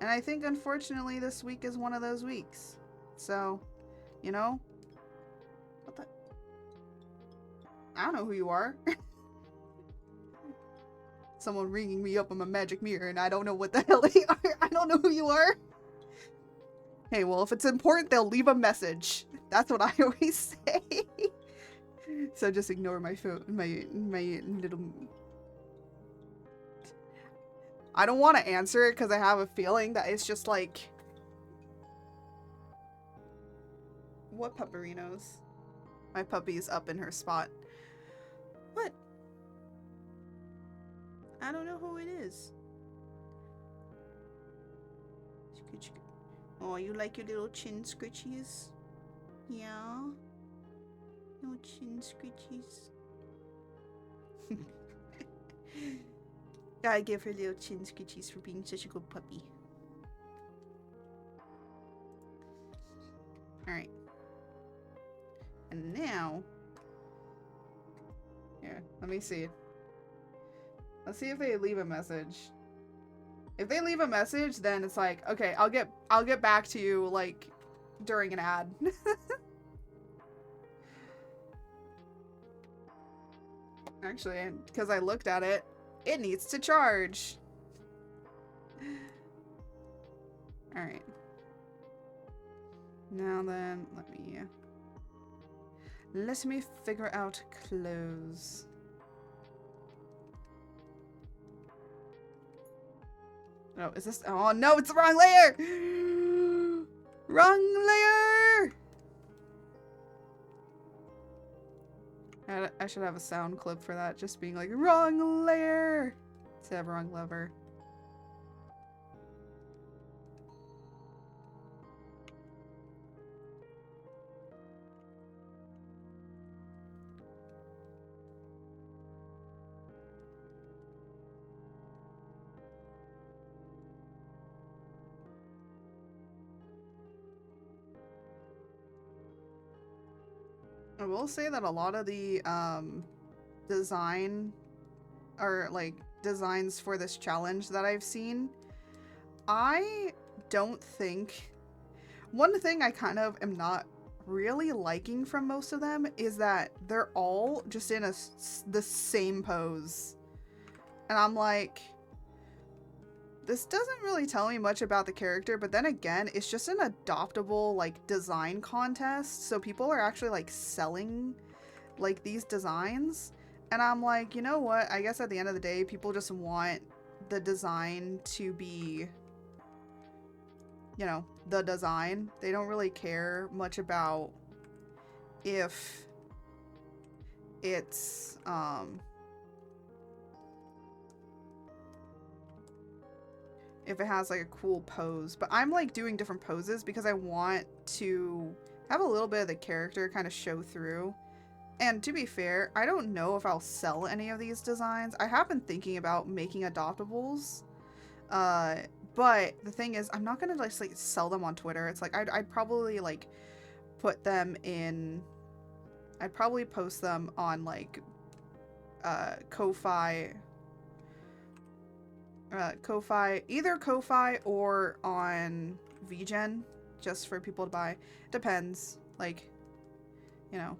And I think unfortunately this week is one of those weeks. So, you know, what the... I don't know who you are. Someone ringing me up on my magic mirror and I don't know what the hell they are. I don't know who you are. Hey, well, if it's important, they'll leave a message. That's what I always say. So just ignore my phone, my little... I don't want to answer it because I have a feeling that it's just like... What pupperinos? My puppy's up in her spot. What? I don't know who it is. Oh, you like your little chin scritchies? Yeah? Little chin scritchies. Gotta give her little chin scritchies for being such a good puppy. Alright. And now... Here, let me see. Let's see if they leave a message. If they leave a message, then it's like, okay, I'll get back to you like during an ad. Actually, because I looked at it, it needs to charge. Alright. Now then, let me figure out clothes. Oh, is this? Oh no, it's the wrong layer! Wrong layer! I should have a sound clip for that, just being like, wrong layer! Instead of wrong lever. I will say that a lot of the designs for this challenge that I've seen, I don't think... One thing I kind of am not really liking from most of them is that they're all just in the same pose. And I'm like, this doesn't really tell me much about the character, but then again, it's just an adoptable, like, design contest, so people are actually, like, selling, like, these designs, and I'm like, you know what, I guess at the end of the day, people just want the design to be, you know, the design. They don't really care much about if it's, if it has like a cool pose, but I'm like doing different poses because I want to have a little bit of the character kind of show through. And to be fair, I don't know if I'll sell any of these designs. I have been thinking about making adoptables, but the thing is, I'm not gonna just like sell them on Twitter. It's like I'd probably like put them in. I'd probably post them on like Ko-Fi. Either Ko-Fi or on VGen, just for people to buy. Depends, like, you know.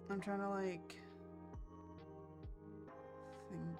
I'm trying to like think.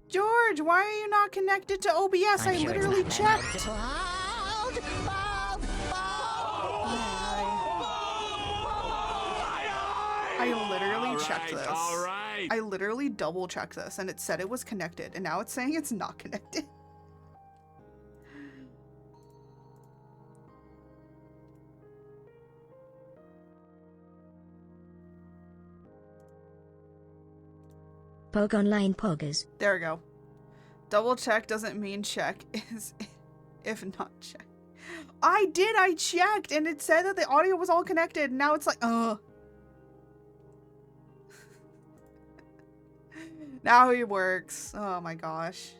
George, why are you not connected to OBS? I literally checked. I literally checked this. All right. I literally double checked this and it said it was connected and now it's saying it's not connected. Pog online poggers. There we go. Double check doesn't mean check is if not check. I checked and it said that the audio was all connected and now it's like, Now it works. Oh my gosh.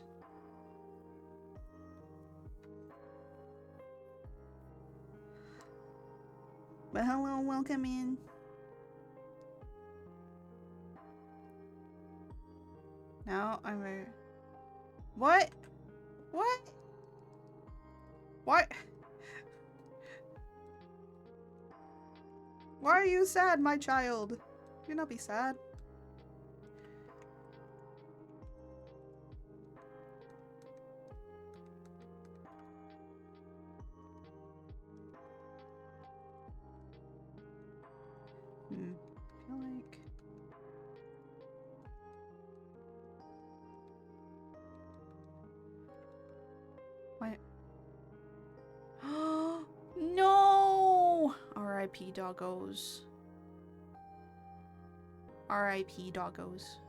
But hello, welcome in. Now I'm a... What? What? What? Why are you sad, my child? Do not be sad. I feel like... What? No! R.I.P. doggos. R.I.P. doggos.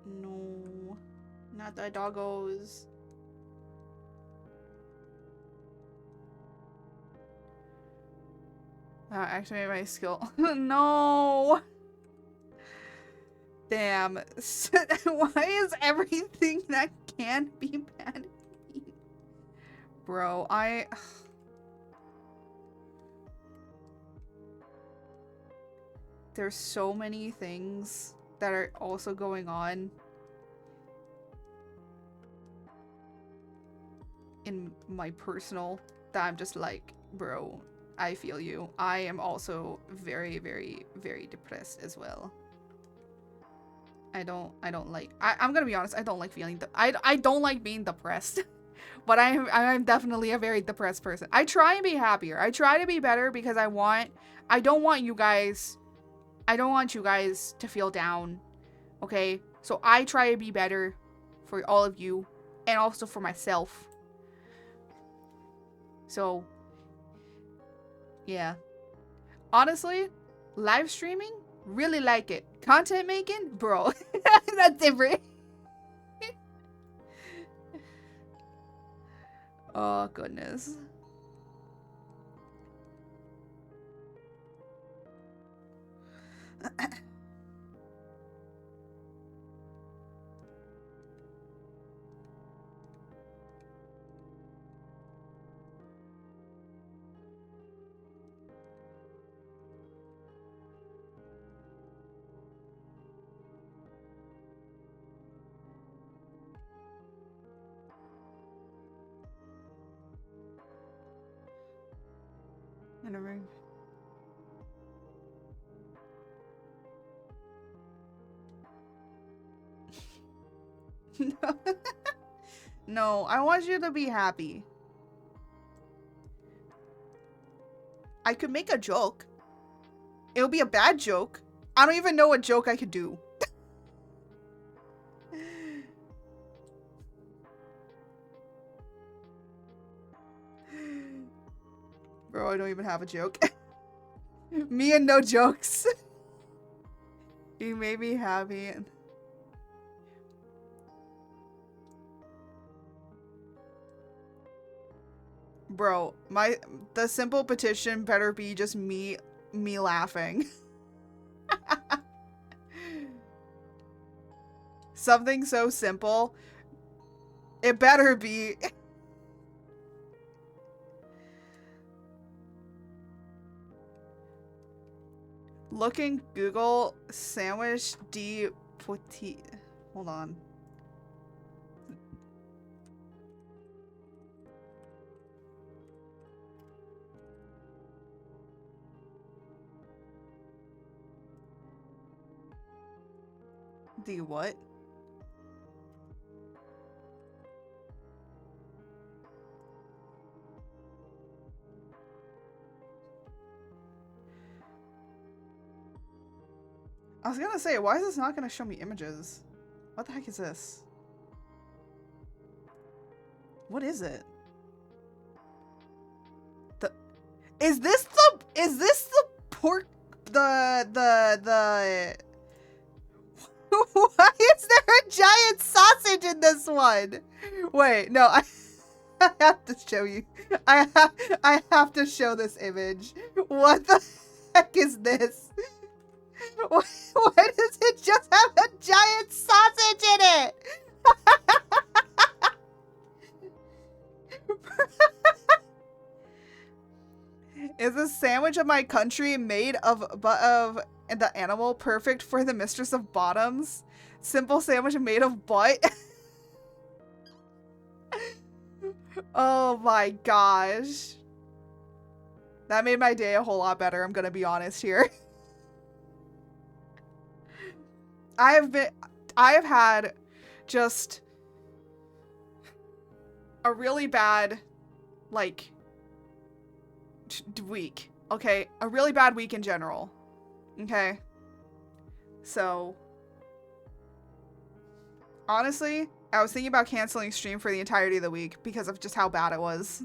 No. Not the doggos. Activate my skill. No! Damn. Why is everything that can be bad? Bro, there's so many things that are also going on in my personal that I'm just like, bro, I feel you. I am also very, very, very depressed as well. I don't like, I'm gonna be honest, I don't like feeling, I don't like being depressed. But I'm definitely a very depressed person. I try and be happier. I try to be better because I don't want you guys to feel down. Okay? So I try to be better for all of you and also for myself. So, yeah. Honestly, live streaming, really like it. Content making, bro, that's different. Oh, goodness. Whatever. No. No, I want you to be happy. I could make a joke. It'll be a bad joke. I don't even know what joke I could do. Bro, I don't even have a joke. Me and no jokes. You made me happy. Bro, the simple petition better be just me laughing. Something so simple. It better be. Look in Google sandwich de petit. Hold on. The what? I was gonna say, why is this not gonna show me images? What the heck is this? What is it? Is this the pork, the why is there a giant sausage in this one? Wait, no, I have to show you. I have to show this image. What the heck is this? Why does it just have a giant sausage in it? Is the sandwich of my country made of the animal perfect for the mistress of bottoms? Simple sandwich made of butt? Oh my gosh. That made my day a whole lot better, I'm gonna be honest here. I have had just a really bad, like, week, okay? A really bad week in general, okay? So, honestly, I was thinking about canceling stream for the entirety of the week because of just how bad it was.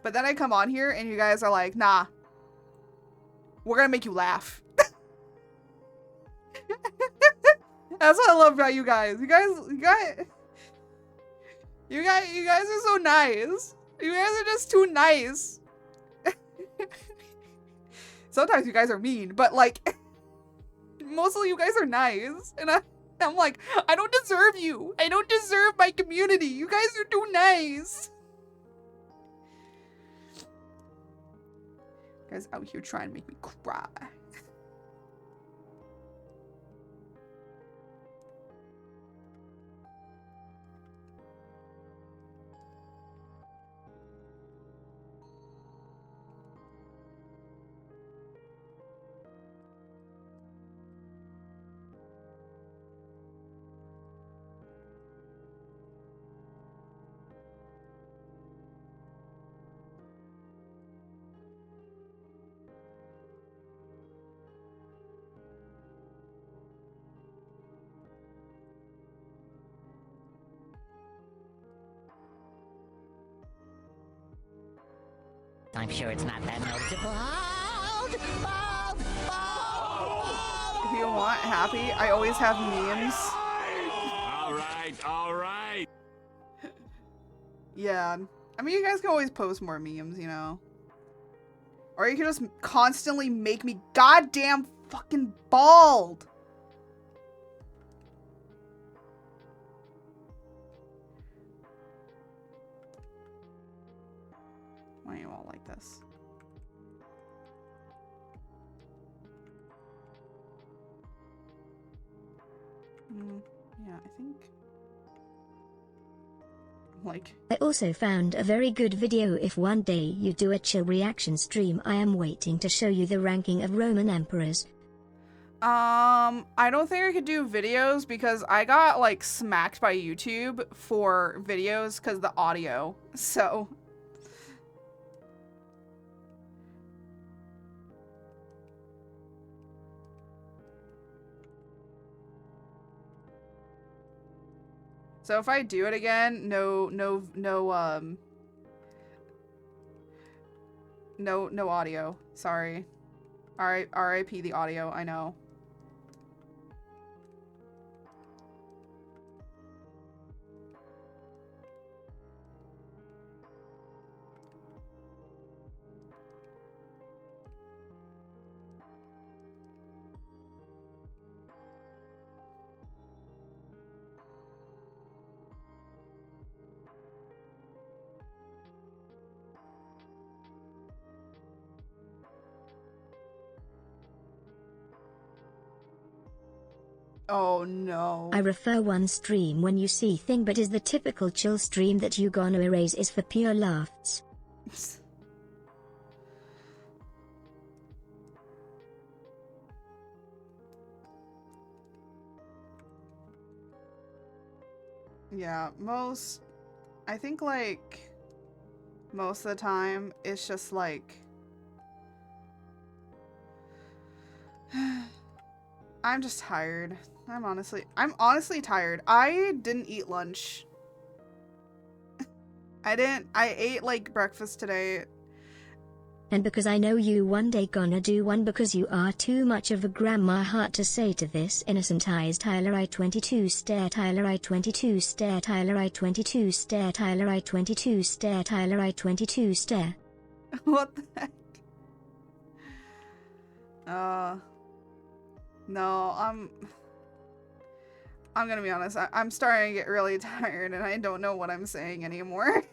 But then I come on here and you guys are like, nah, we're gonna make you laugh. That's what I love about you guys. You guys are so nice. You guys are just too nice. Sometimes you guys are mean, but like, mostly you guys are nice. And I'm like, I don't deserve you. I don't deserve my community. You guys are too nice. You guys out here trying to make me cry. I'm sure it's not that noticeable. If you want happy, I always have memes. All right. Yeah. I mean, you guys can always post more memes, you know? Or you can just constantly make me goddamn fucking bald. Why are you all like this? Yeah, I think... like... I also found a very good video. If one day you do a chill reaction stream, I am waiting to show you the ranking of Roman emperors. I don't think I could do videos because I got, like, smacked by YouTube for videos because the audio, so... So if I do it again, no audio. Sorry. RIP the audio, I know. Oh no. I refer one stream when you see thing, but is the typical chill stream that you gonna erase is for pure laughs. Yeah, I think like most of the time it's just like I'm just tired. I'm honestly tired. I didn't eat lunch. I ate like breakfast today. And because I know you one day gonna do one because you are too much of a grandma heart to say to this innocent eyes Tyler I 22 stare Tyler I 22 stare Tyler I 22 stare Tyler I 22 stare Tyler I 22 stare. What the heck? No, I'm gonna be honest. I'm starting to get really tired and I don't know what I'm saying anymore.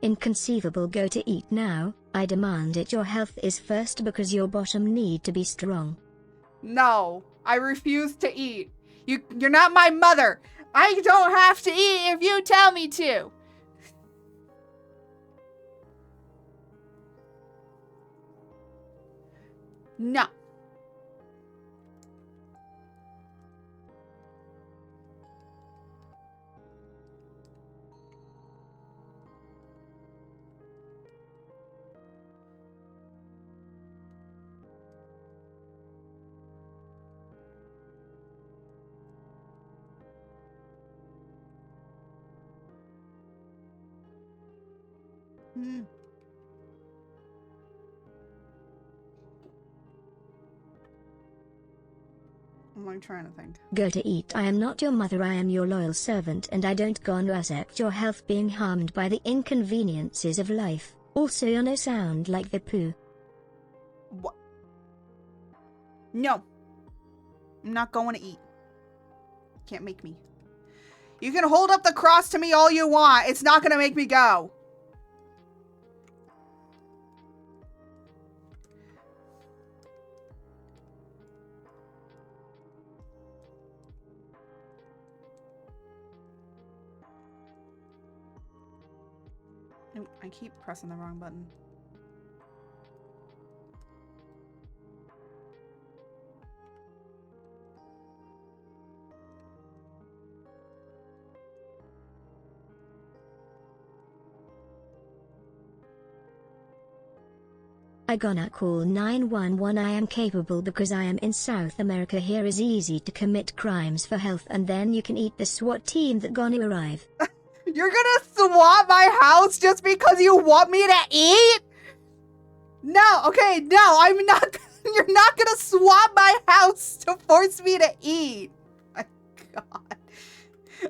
Inconceivable, go to eat now. I demand it. Your health is first because your bottom need to be strong. No, I refuse to eat. You're not my mother. I don't have to eat if you tell me to. No. I'm trying to think. Go to eat. I am not your mother. I am your loyal servant and I don't gonna accept your health being harmed by the inconveniences of life. Also you no sound like the poo. What? No. I'm not going to eat. Can't make me. You can hold up the cross to me all you want. It's not gonna make me go. I keep pressing the wrong button. I gonna call 911. I am capable because I am in South America. Here is easy to commit crimes for health and then you can eat the SWAT team that gonna arrive. You're gonna swap my house just because you want me to eat? No, okay, no, I'm not. You're not gonna swap my house to force me to eat. My God.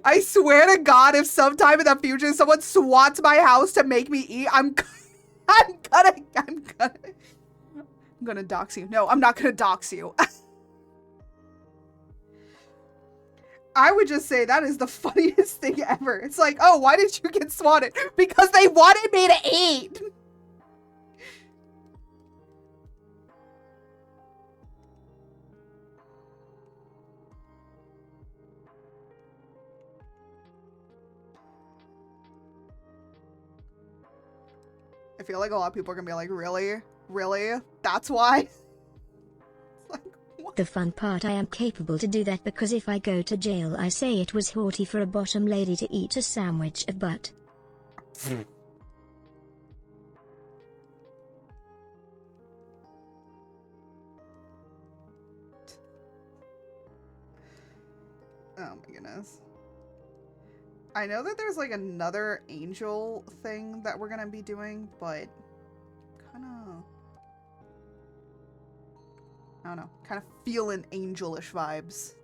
I swear to God, if sometime in the future someone swats my house to make me eat, I'm gonna dox you. No, I'm not gonna dox you. I would just say that is the funniest thing ever. It's like, oh, why did you get swatted? Because they wanted me to eat. I feel like a lot of people are gonna be like, really? Really? That's why? It's like, what? The fun part, I am capable to do that because if I go to jail I say it was haughty for a bottom lady to eat a sandwich of butt. Oh my goodness. I know that there's like another angel thing that we're gonna be doing, but kind of, I don't know, kind of feeling angelish vibes.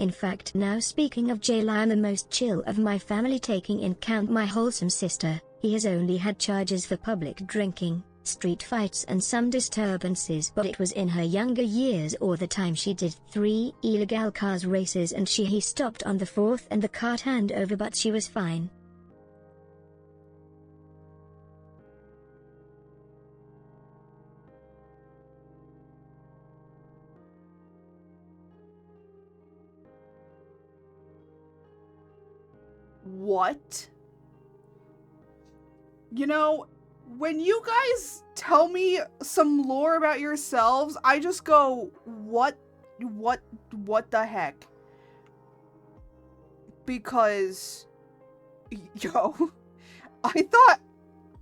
In fact, now speaking of jail, I am the most chill of my family, taking in count my wholesome sister. He has only had charges for public drinking, street fights and some disturbances, but it was in her younger years or the time she did 3 illegal cars races and he stopped on the 4th and the car turned over, but she was fine. What? You know, when you guys tell me some lore about yourselves, I just go, what the heck? Because, yo, I thought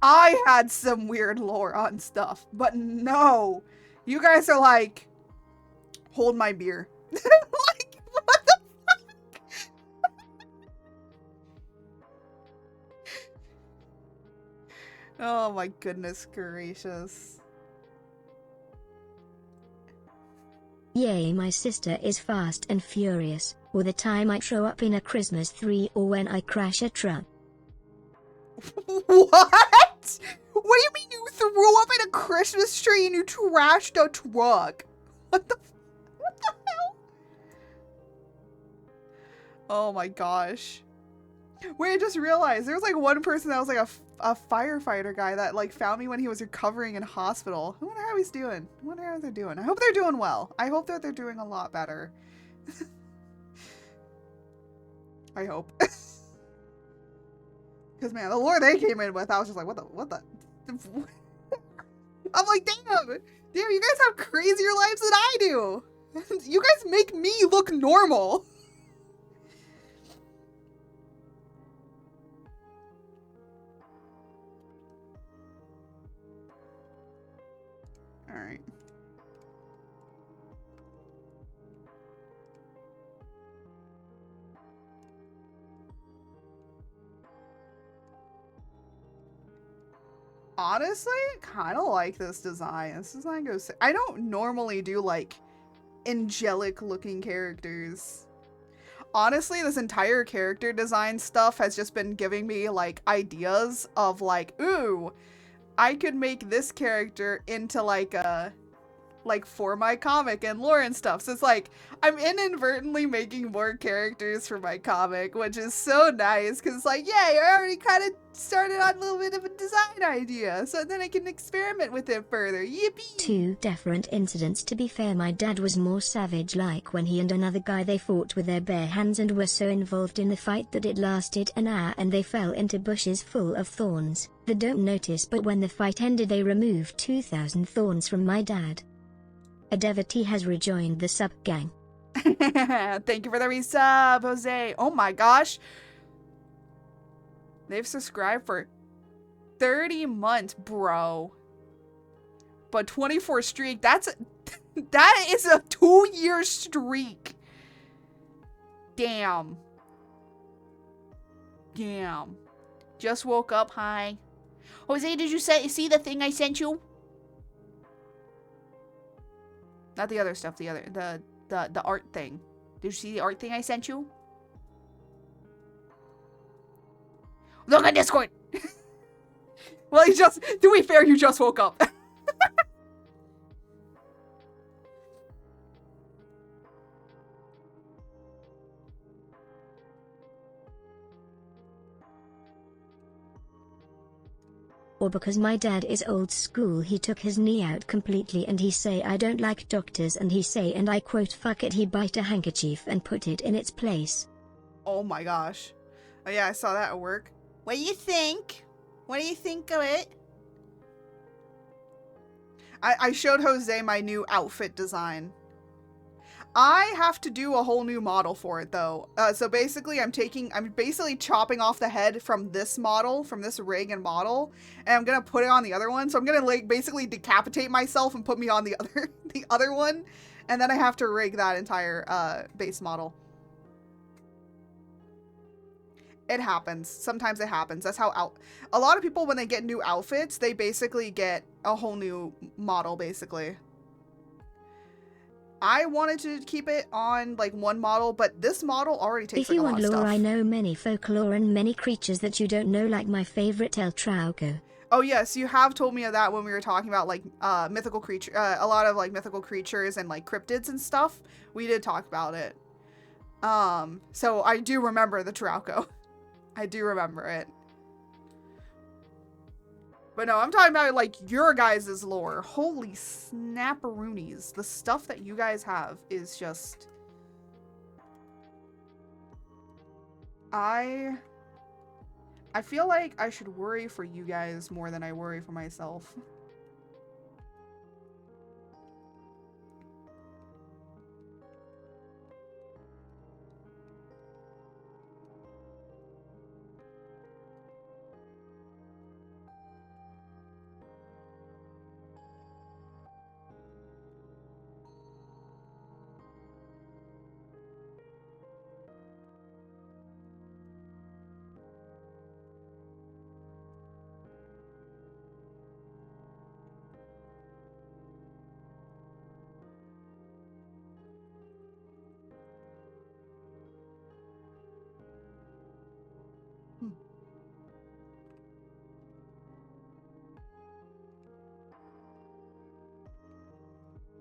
I had some weird lore on stuff, but no, you guys are like, hold my beer. Like, what the fuck? Oh my goodness gracious. Yay, my sister is fast and furious, or the time I throw up in a Christmas tree, or when I crash a truck. What? What do you mean you threw up in a Christmas tree and you trashed a truck? What the hell? Oh my gosh. Wait, I just realized there was like one person that was like a firefighter guy that like found me when he was recovering in hospital. I wonder how he's doing. I wonder how they're doing. I hope they're doing well. I hope that they're doing a lot better. I hope. Because man, the lore they came in with, I was just like, what the? I'm like, damn, you guys have crazier lives than I do. You guys make me look normal. All right. Honestly, kind of like this design. This design goes... I don't normally do, like, angelic looking characters. Honestly, this entire character design stuff has just been giving me, like, ideas of, like, ooh, I could make this character into, like, a... like, for my comic and lore and stuff. So it's like, I'm inadvertently making more characters for my comic, which is so nice, because it's like, yay, I already kind of started on a little bit of a design idea, so then I can experiment with it further. Yippee! 2 different incidents. To be fair, my dad was more savage, like when he and another guy, they fought with their bare hands and were so involved in the fight that it lasted an hour and they fell into bushes full of thorns. They don't notice, but when the fight ended they removed 2,000 thorns from my dad. A devotee has rejoined the sub gang. Thank you for the resub, Jose. Oh my gosh. They've subscribed for 30 months, bro. But 24 streak, that is a 2-year streak. Damn. Damn. Just woke up, hi. Jose, did you see the thing I sent you? Not the other stuff, the art thing. Did you see the art thing I sent you? Look at Discord! Well, to be fair, you just woke up. Or because my dad is old school, he took his knee out completely and he say I don't like doctors, and he say, and I quote, fuck it, he bite a handkerchief and put it in its place. Oh my gosh. Oh yeah, I saw that at work. What do you think? What do you think of it? I showed Jose my new outfit design. I have to do a whole new model for it though. So basically I'm basically chopping off the head from this model, from this rig and model, and I'm gonna put it on the other one. So I'm gonna like basically decapitate myself and put me on the other one, and then I have to rig that entire base model. It happens. Sometimes it happens. That's how a lot of people, when they get new outfits, they basically get a whole new model basically. I wanted to keep it on like one model, but this model already takes If like you a lot want of lore, stuff. I know many folklore and many creatures that you don't know, like my favorite El Trauco. Oh yes, you have told me of that when we were talking about like mythical creature, a lot of like mythical creatures and like cryptids and stuff. We did talk about it. So I do remember the Trauco. I do remember it. But no, I'm talking about like your guys' lore. Holy snapperoonies. The stuff that you guys have is just... I feel like I should worry for you guys more than I worry for myself.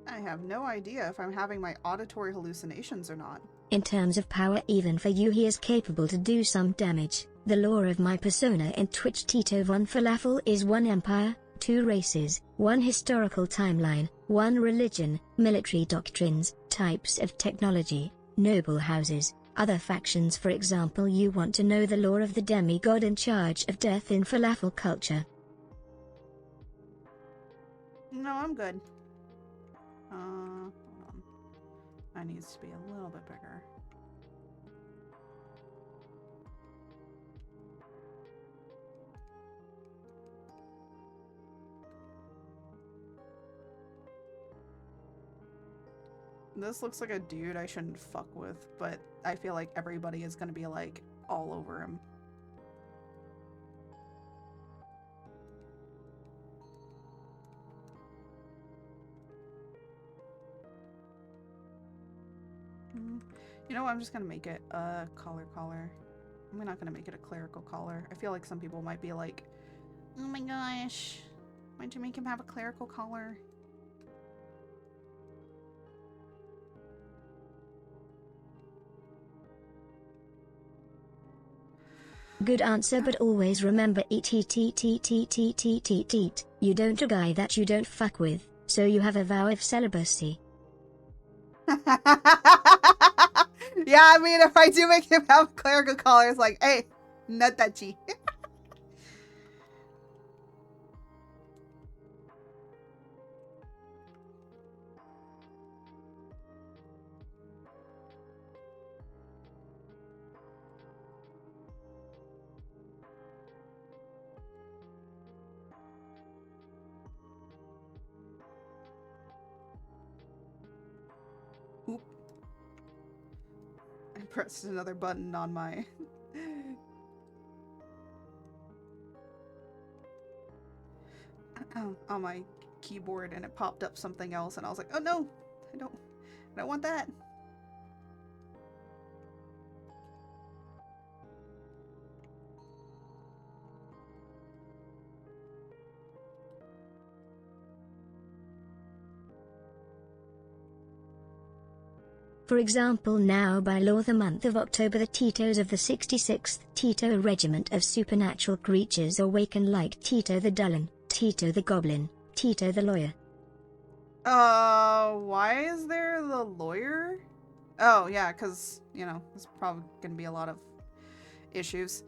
I have no idea if I'm having my auditory hallucinations or not. In terms of power, even for you, he is capable to do some damage. The lore of my persona in Twitch Tito Von Falafel is 1 empire, 2 races, 1 historical timeline, 1 religion, military doctrines, types of technology, noble houses, other factions. For example, you want to know the lore of the demigod in charge of death in falafel culture. No, I'm good. Hold on. That needs to be a little bit bigger. This looks like a dude I shouldn't fuck with, but I feel like everybody is gonna be like all over him. You know what? I'm just gonna make it a collar. I'm not gonna make it a clerical collar. I feel like some people might be like, oh my gosh, why'd you make him have a clerical collar? Good answer, but always remember eat. You don't a guy that you don't fuck with, so you have a vow of celibacy. Yeah, I mean, if I do make him have a clerical collar, it's like, hey, not touchy. Oop. I pressed another button on my... on my keyboard, and it popped up something else, and I was like, oh no, I don't want that. For example, now by law the month of October, the Titos of the 66th Tito Regiment of Supernatural Creatures awaken like Tito the Dullen, Tito the Goblin, Tito the Lawyer. Why is there the lawyer? Oh, yeah, because, you know, there's probably going to be a lot of issues.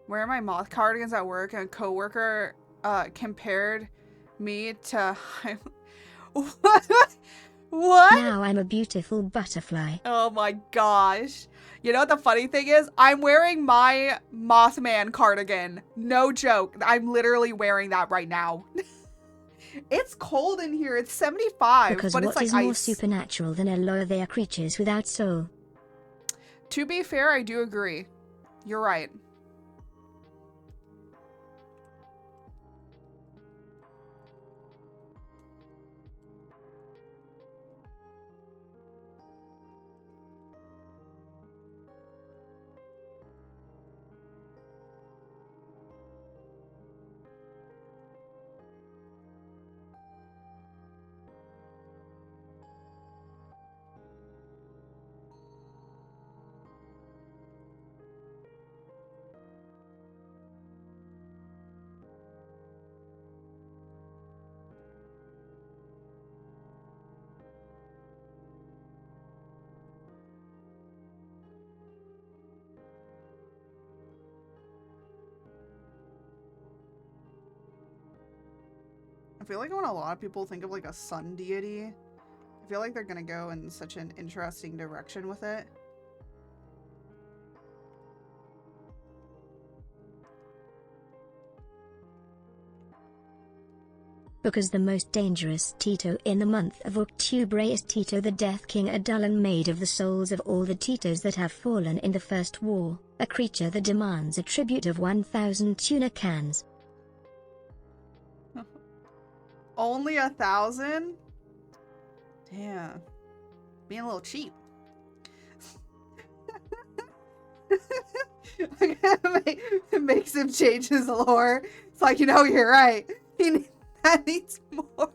Wearing my moth cardigans at work, and a coworker compared me to... What? Now I'm a beautiful butterfly. Oh my gosh. You know what the funny thing is? I'm wearing my Mothman cardigan. No joke. I'm literally wearing that right now. It's cold in here. It's 75, Because but what it's like is more ice. supernatural than a lawyer? They are creatures without soul. To be fair, I do agree. You're right. I feel like when a lot of people think of like a sun deity, I feel like they're gonna go in such an interesting direction with it. Because the most dangerous Tito in the month of October is Tito the Death King, a Dullen made of the souls of all the Titos that have fallen in the First War, a creature that demands a tribute of 1,000 tuna cans. Only 1,000? Damn. Being a little cheap. Make some changes, lore. It's like, you know, you're right. That needs more.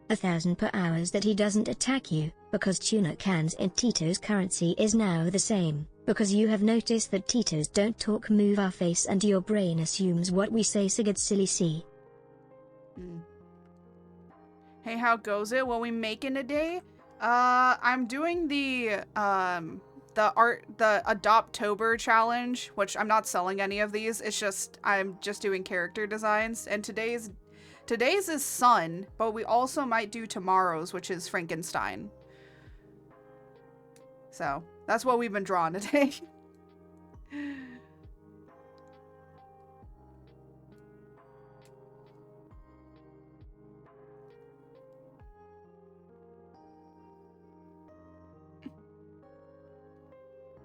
1,000 per hours that he doesn't attack you, because tuna cans in Tito's currency is now the same, because you have noticed that Titos don't talk, move our face, and your brain assumes what we say. Sigurd silly C. Hey, how goes it? What we making today? I'm doing the Adoptober challenge, which I'm not selling any of these. It's just I'm just doing character designs, and today's is Sun, but we also might do tomorrow's, which is Frankenstein. So that's what we've been drawing today.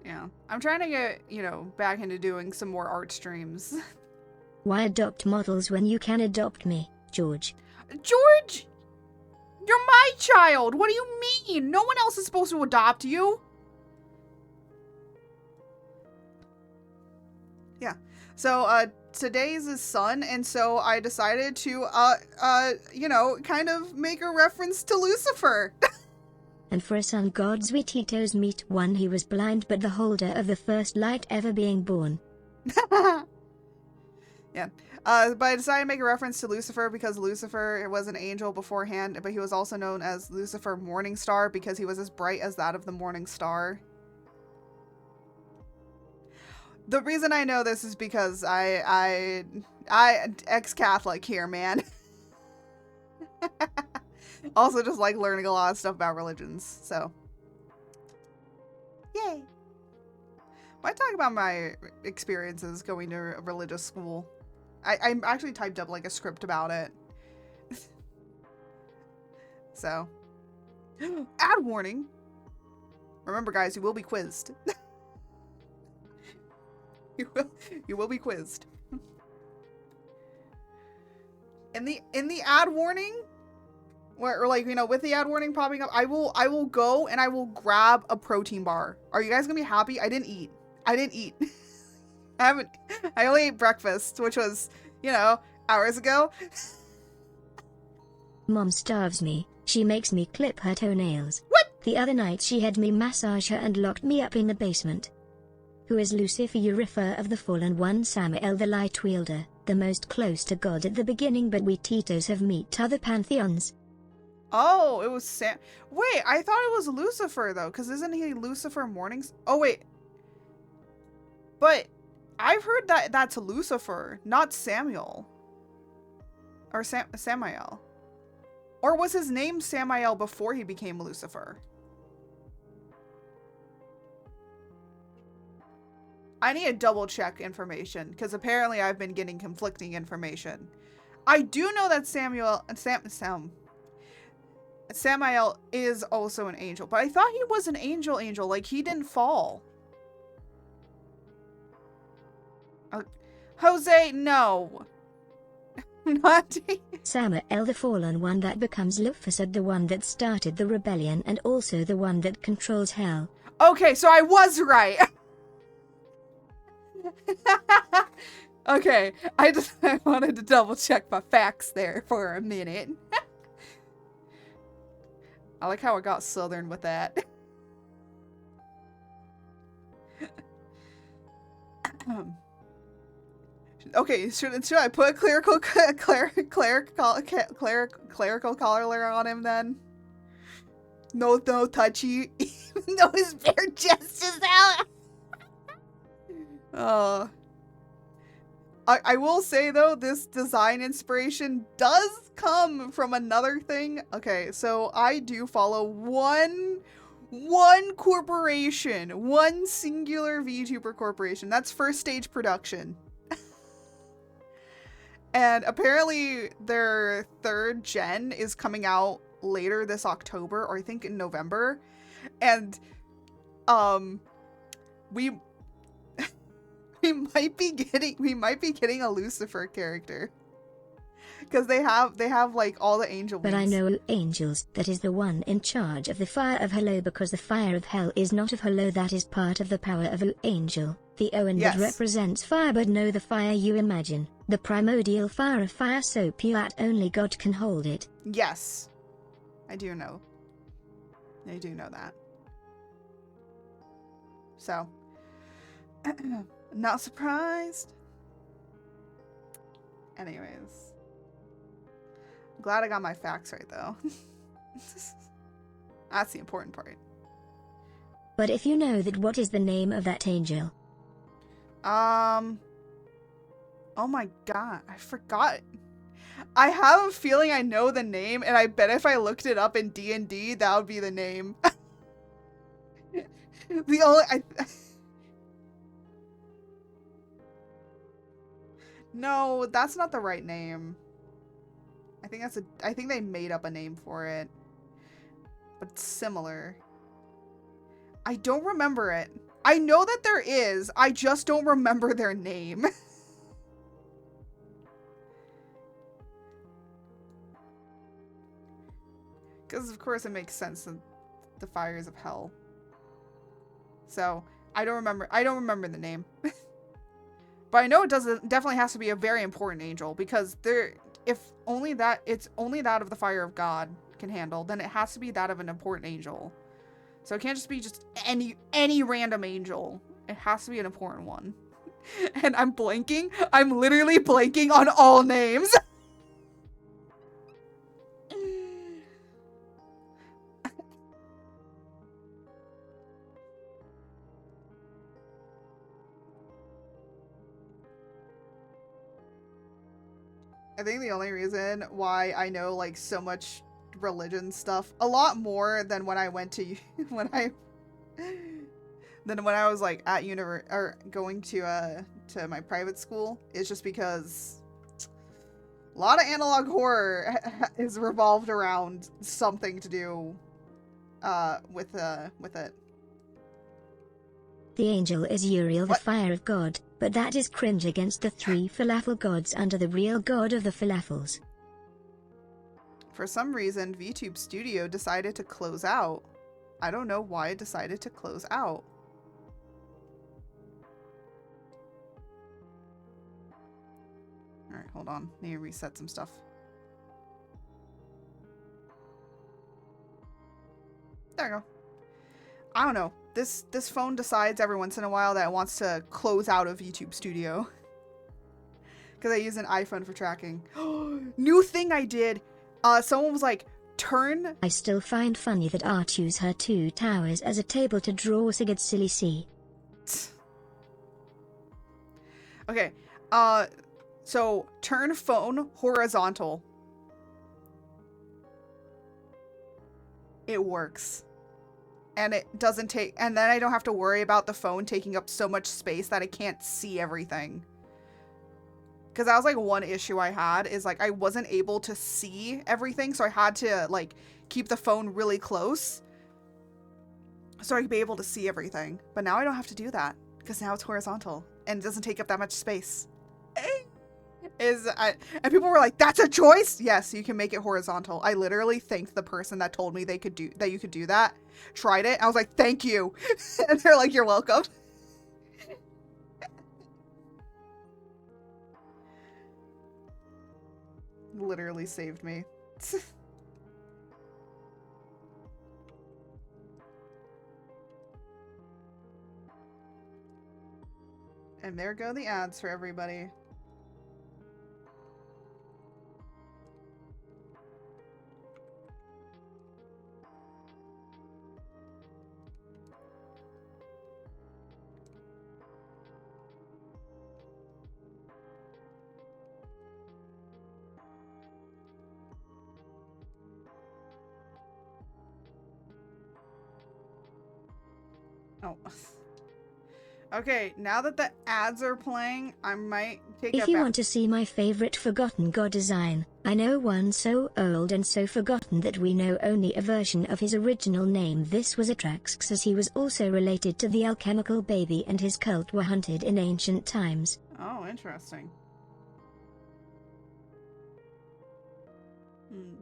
Yeah, I'm trying to get, you know, back into doing some more art streams. Why adopt models when you can adopt me, George? George! You're my child! What do you mean? No one else is supposed to adopt you! Yeah. So, today's is Sun, and so I decided to, you know, kind of make a reference to Lucifer. And for a sun gods we Titos meet one who was blind but the holder of the first light ever being born. Yeah. But I decided to make a reference to Lucifer because Lucifer was an angel beforehand, but he was also known as Lucifer Morning Star because he was as bright as that of the morning star. The reason I know this is because I ex-Catholic here, man. Also just like learning a lot of stuff about religions, so. Yay. I talk about my experiences going to a religious school. I actually typed up like a script about it. So. Ad warning. Remember guys, you will be quizzed. You will be quizzed. In the ad warning, or like, you know, with the ad warning popping up, I will go and I will grab a protein bar. Are you guys gonna be happy? I didn't eat. I only ate breakfast, which was, you know, hours ago. Mom starves me. She makes me clip her toenails. What? The other night she had me massage her and locked me up in the basement. Who is Lucifer, Urifer of the Fallen One? Samael the Light Wielder, the most close to God at the beginning, but we Titos have meet other pantheons. Oh, it was Sam. Wait, I thought it was Lucifer though, because isn't he Lucifer Mornings? Oh wait. But I've heard that that's Lucifer, not Samuel. Or Samael. Or was his name Samael before he became Lucifer? I need to double check information, because apparently I've been getting conflicting information. I do know that Samael is also an angel, but I thought he was an angel, like he didn't fall. Jose, no. Not Samael the Fallen One that becomes Lucifer, the one that started the rebellion and also the one that controls hell. Okay, so I was right. Okay, I wanted to double check my facts there for a minute. I like how I got southern with that. Okay, should I put clerical collar on him then? No touchy, even though his bare chest is out. I will say though, this design inspiration does come from another thing. Okay, so I do follow one corporation, one singular VTuber corporation. That's First Stage Production. And apparently their 3rd gen is coming out later this October, or I think in November. And we might be getting a Lucifer character. Because they have like all the angel wings. But I know angels, that is the one in charge of the fire of Hello, because the fire of hell is not of Hello, that is part of the power of an angel. The Owen that represents fire, but no, the fire you imagine, the primordial fire of fire, so pure that only God can hold it. Yes, I do know. I do know that. So, not surprised. Anyways, I'm glad I got my facts right though. That's the important part. But if you know that, what is the name of that angel? Oh my god, I forgot. I have a feeling I know the name, and I bet if I looked it up in D&D, that would be the name. The only No, that's not the right name. I think they made up a name for it. But it's similar. I don't remember it. I know that there is. I just don't remember their name. Because of course it makes sense that the fires of hell. So I don't remember the name. But I know it definitely has to be a very important angel, because if only that it's only that of the fire of God can handle, then it has to be that of an important angel. So it can't just be just any random angel. It has to be an important one. And I'm blanking. I'm literally blanking on all names. I think the only reason why I know like so much religion stuff, a lot more than when I went to when I was like at or going to my private school, is just because a lot of analog horror is revolved around something to do with it. The angel is Uriel, the fire of God, but that is cringe against the 3 falafel gods under the real god of the falafels. For some reason, VTube Studio decided to close out. I don't know why it decided to close out. Alright, hold on. Need to reset some stuff. There we go. I don't know. This phone decides every once in a while that it wants to close out of VTube Studio. Because I use an iPhone for tracking. New thing I did. Someone was like, turn... I still find funny that Art use her 2 towers as a table to draw Sigurd silly C. Okay. So turn phone horizontal. It works. And it doesn't take, and then I don't have to worry about the phone taking up so much space that I can't see everything. Because that was like one issue I had, is like I wasn't able to see everything, so I had to like keep the phone really close so I could be able to see everything. But now I don't have to do that, because now it's horizontal and it doesn't take up that much space. And people were like, "That's a choice." Yes, you can make it horizontal. I literally thanked the person that told me you could do that. Tried it. I was like, "Thank you," and they're like, "You're welcome." Literally saved me. And there go the ads for everybody. Oh. Okay, now that the ads are playing, I might take If you want to see my favorite forgotten god design, I know one so old and so forgotten that we know only a version of his original name. This was Atraxx, as he was also related to the alchemical baby and his cult were hunted in ancient times. Oh, interesting. Hmm.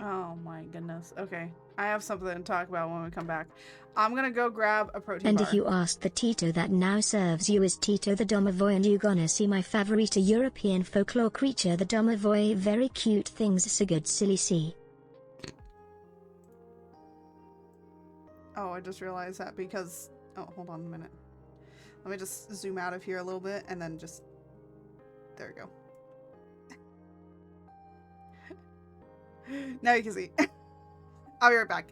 Oh my goodness. Okay. I have something to talk about when we come back. I'm gonna go grab a protein And bar. if you asked the Tito that now serves you as Tito the Domovoy, and you gonna see my favorite European folklore creature, the Domovoy. Very cute things, so good silly see. Oh, I just realized that because... Oh, hold on a minute. Let me just zoom out of here a little bit and then just... There we go. Now you can see. I'll be right back.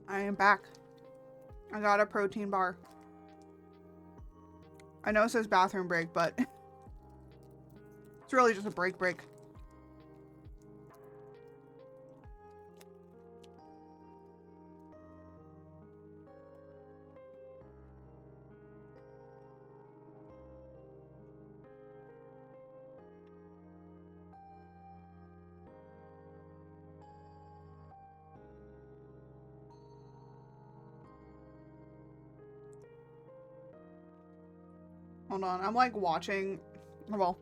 I am back. I got a protein bar. I know it says bathroom break, but it's really just a break. Hold on, I'm like watching, well,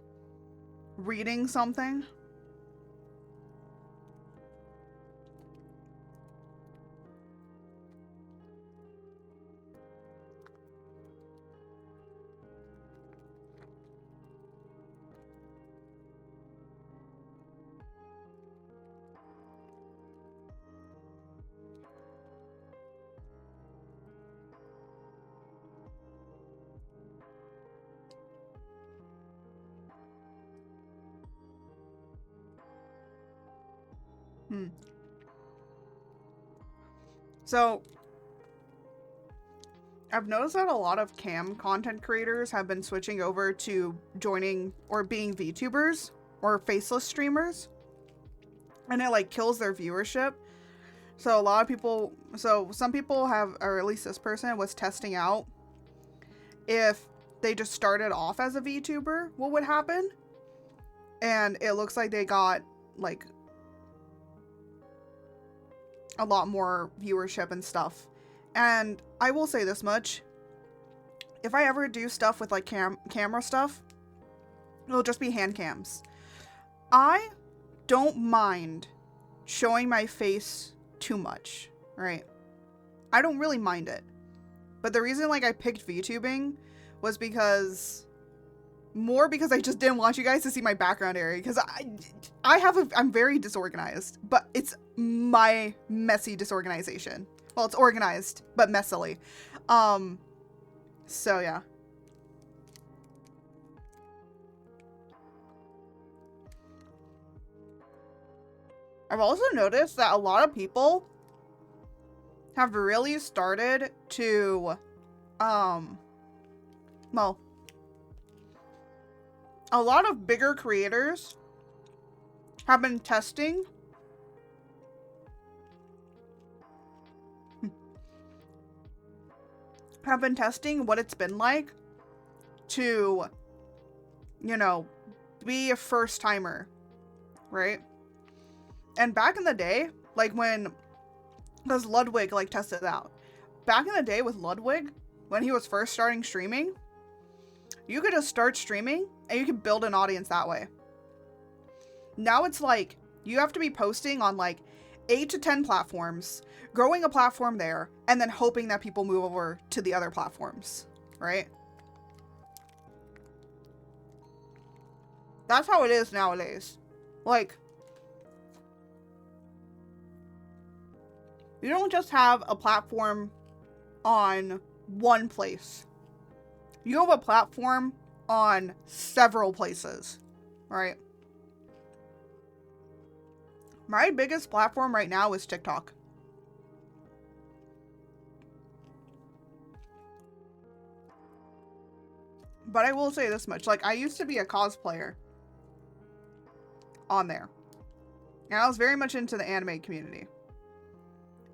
reading something. So, I've noticed that a lot of cam content creators have been switching over to joining or being VTubers. or faceless streamers, and it like kills their viewership. So a lot of people, so some people have, or at least this person was testing out if they just started off as a VTuber, what would happen? And it looks like they got like a lot more viewership and stuff. And I will say this much. If I ever do stuff with like camera stuff, it'll just be hand cams. I don't mind showing my face too much, right? I don't really mind it. But the reason like I picked VTubing was because I just didn't want you guys to see my background area, because I'm very disorganized, but it's my messy disorganization. Well, it's organized, but messily. So yeah. I've also noticed that a lot of people have really started to, well, a lot of bigger creators have been testing what it's been like to, you know, be a first timer, right? And back in the day, like when, because Ludwig like tested it out. Back in the day with Ludwig, when he was first starting streaming, you could just start streaming and you could build an audience that way. Now it's like, you have to be posting on like 8 to 10 platforms, growing a platform there, and then hoping that people move over to the other platforms, right? That's how it is nowadays. Like, you don't just have a platform on one place. You have a platform on several places, right? My biggest platform right now is TikTok. But I will say this much, like I used to be a cosplayer on there. And I was very much into the anime community.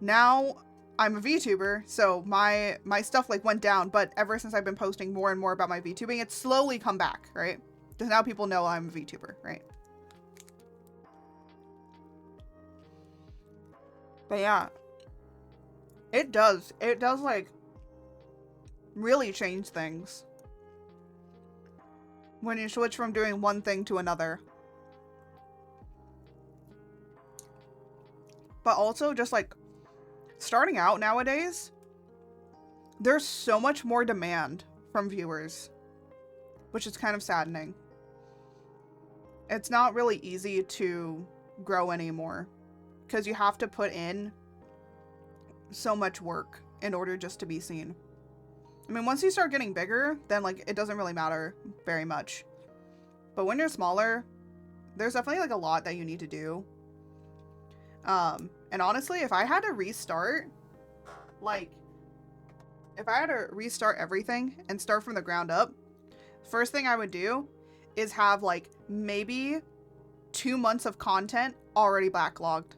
Now I'm a VTuber, so my stuff like went down, but ever since I've been posting more and more about my VTubing, it's slowly come back, right? Because now people know I'm a VTuber, right? But yeah, it does like really change things when you switch from doing one thing to another. But also just like starting out nowadays, there's so much more demand from viewers, which is kind of saddening. It's not really easy to grow anymore because you have to put in so much work in order just to be seen. I mean, once you start getting bigger, then like it doesn't really matter very much. But when you're smaller, there's definitely like a lot that you need to do. And honestly, if I had to restart, like, if I had to restart everything and start from the ground up, first thing I would do is have like maybe 2 months of content already backlogged.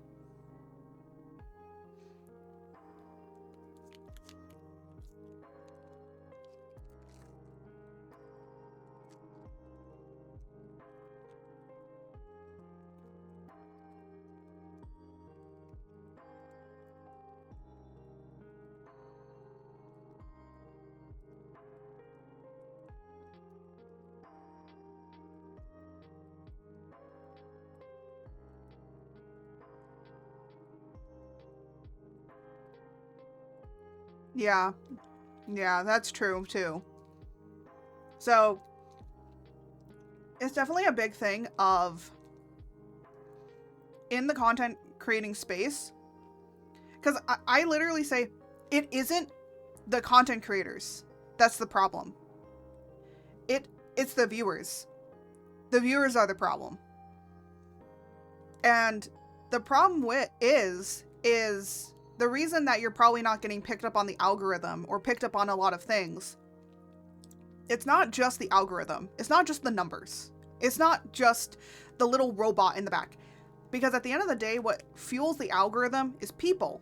Yeah. Yeah, that's true too. So it's definitely a big thing of in the content creating space, because I literally say it isn't the content creators that's the problem. It's the viewers. The viewers are the problem. And the problem with is the reason that you're probably not getting picked up on the algorithm or picked up on a lot of things, it's not just the algorithm. It's not just the numbers. It's not just the little robot in the back. Because at the end of the day, what fuels the algorithm is people.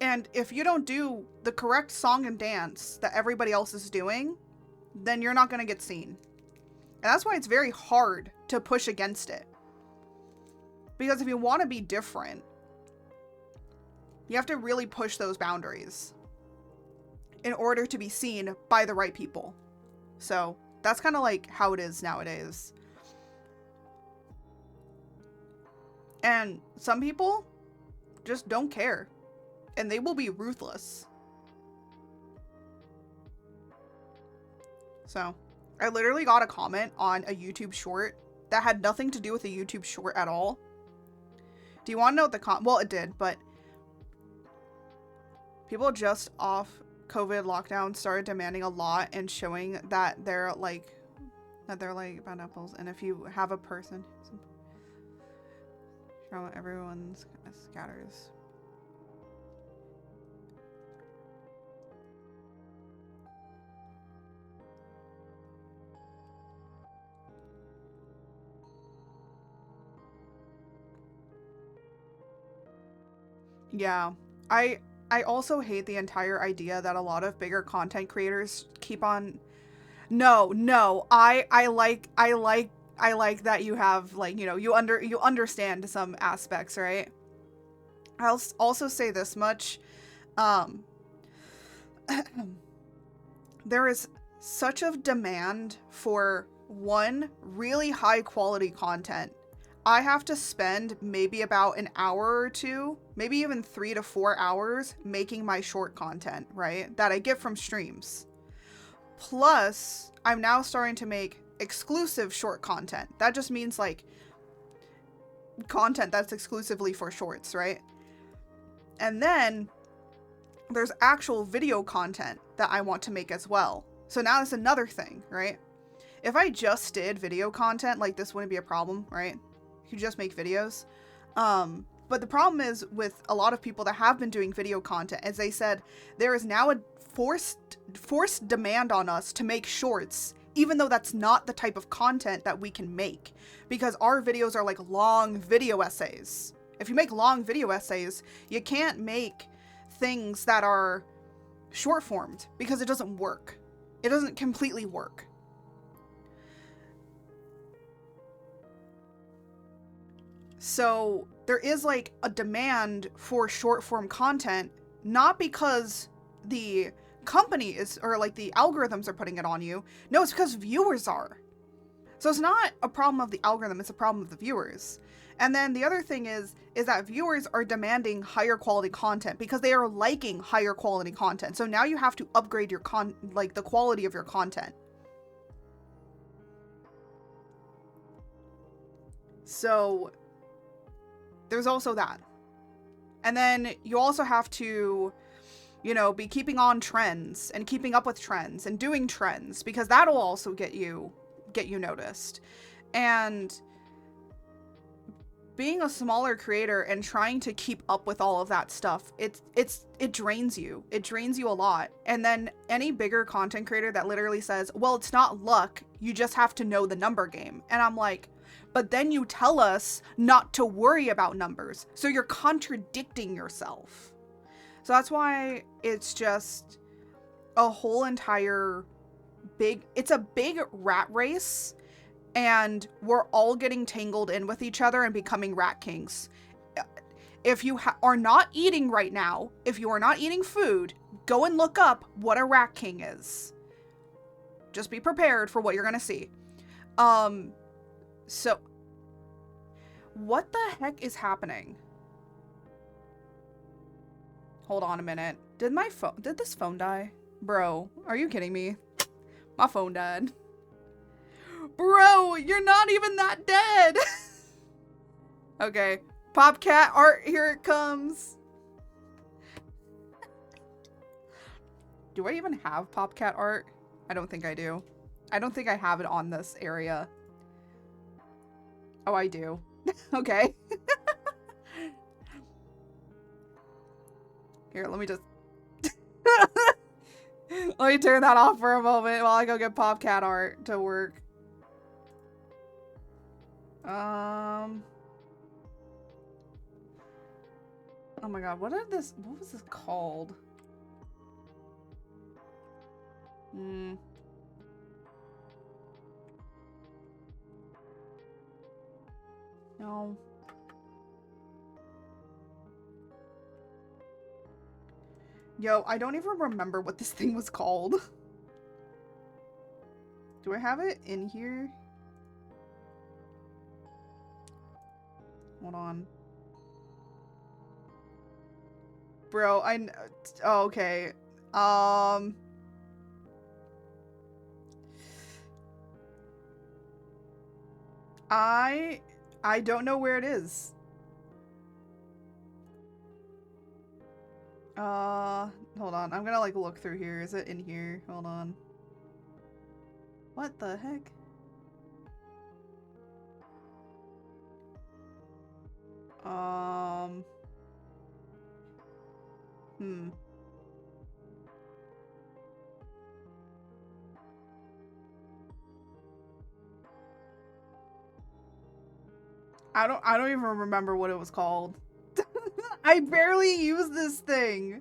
And if you don't do the correct song and dance that everybody else is doing, then you're not going to get seen. And that's why it's very hard to push against it. Because if you want to be different, you have to really push those boundaries in order to be seen by the right people. So that's kind of like how it is nowadays. And some people just don't care. And they will be ruthless. So, I literally got a comment on a YouTube short that had nothing to do with a YouTube short at all. Do you want to know what the well, it did, but people just off COVID lockdown started demanding a lot and showing that they're like bad apples. And if you have a person, everyone scatters. Yeah, I also hate the entire idea that a lot of bigger content creators keep on. No, I like that you have, like, you know, you understand some aspects, right? I'll also say this much. There is such a demand for one really high quality content. I have to spend maybe about an hour or two, maybe even 3 to 4 hours making my short content, right? That I get from streams. Plus, I'm now starting to make exclusive short content. That just means like content that's exclusively for shorts, right? And then there's actual video content that I want to make as well. So now that's another thing, right? If I just did video content, like, this wouldn't be a problem, right? You just make videos. But the problem is with a lot of people that have been doing video content, as they said, there is now a forced demand on us to make shorts, even though that's not the type of content that we can make, because our videos are like long video essays. If you make long video essays, you can't make things that are short formed because it doesn't work. It doesn't completely work. So there is like a demand for short form content, not because the company is, or like the algorithms are putting it on you. No, it's because viewers are. So it's not a problem of the algorithm, it's a problem of the viewers. And then the other thing is that viewers are demanding higher quality content because they are liking higher quality content. So now you have to upgrade your the quality of your content. So there's also that. And then you also have to, you know, be keeping on trends and keeping up with trends and doing trends, because that'll also get you noticed. And being a smaller creator and trying to keep up with all of that stuff, it drains you. It drains you a lot. And then any bigger content creator that literally says, well, it's not luck, you just have to know the number game. And I'm like, but then you tell us not to worry about numbers. So you're contradicting yourself. So that's why it's just a whole entire it's a big rat race, and we're all getting tangled in with each other and becoming rat kings. If you are not eating right now, if you are not eating food, go and look up what a rat king is. Just be prepared for what you're gonna see. So, what the heck is happening? Hold on a minute. Did this phone die? Bro, are you kidding me? My phone died. Bro, you're not even that dead. Okay, Popcat art, here it comes. Do I even have Popcat art? I don't think I do. I don't think I have it on this area. Oh, I do. Okay. Here, let me just... Let me turn that off for a moment while I go get Popcat art to work. Oh my god, what was this called? No. Yo, I don't even remember what this thing was called. Do I have it in here? Hold on. Bro, oh, okay. I don't know where it is. Hold on. I'm gonna like look through here. Is it in here? Hold on. What the heck? I don't even remember what it was called. I barely use this thing.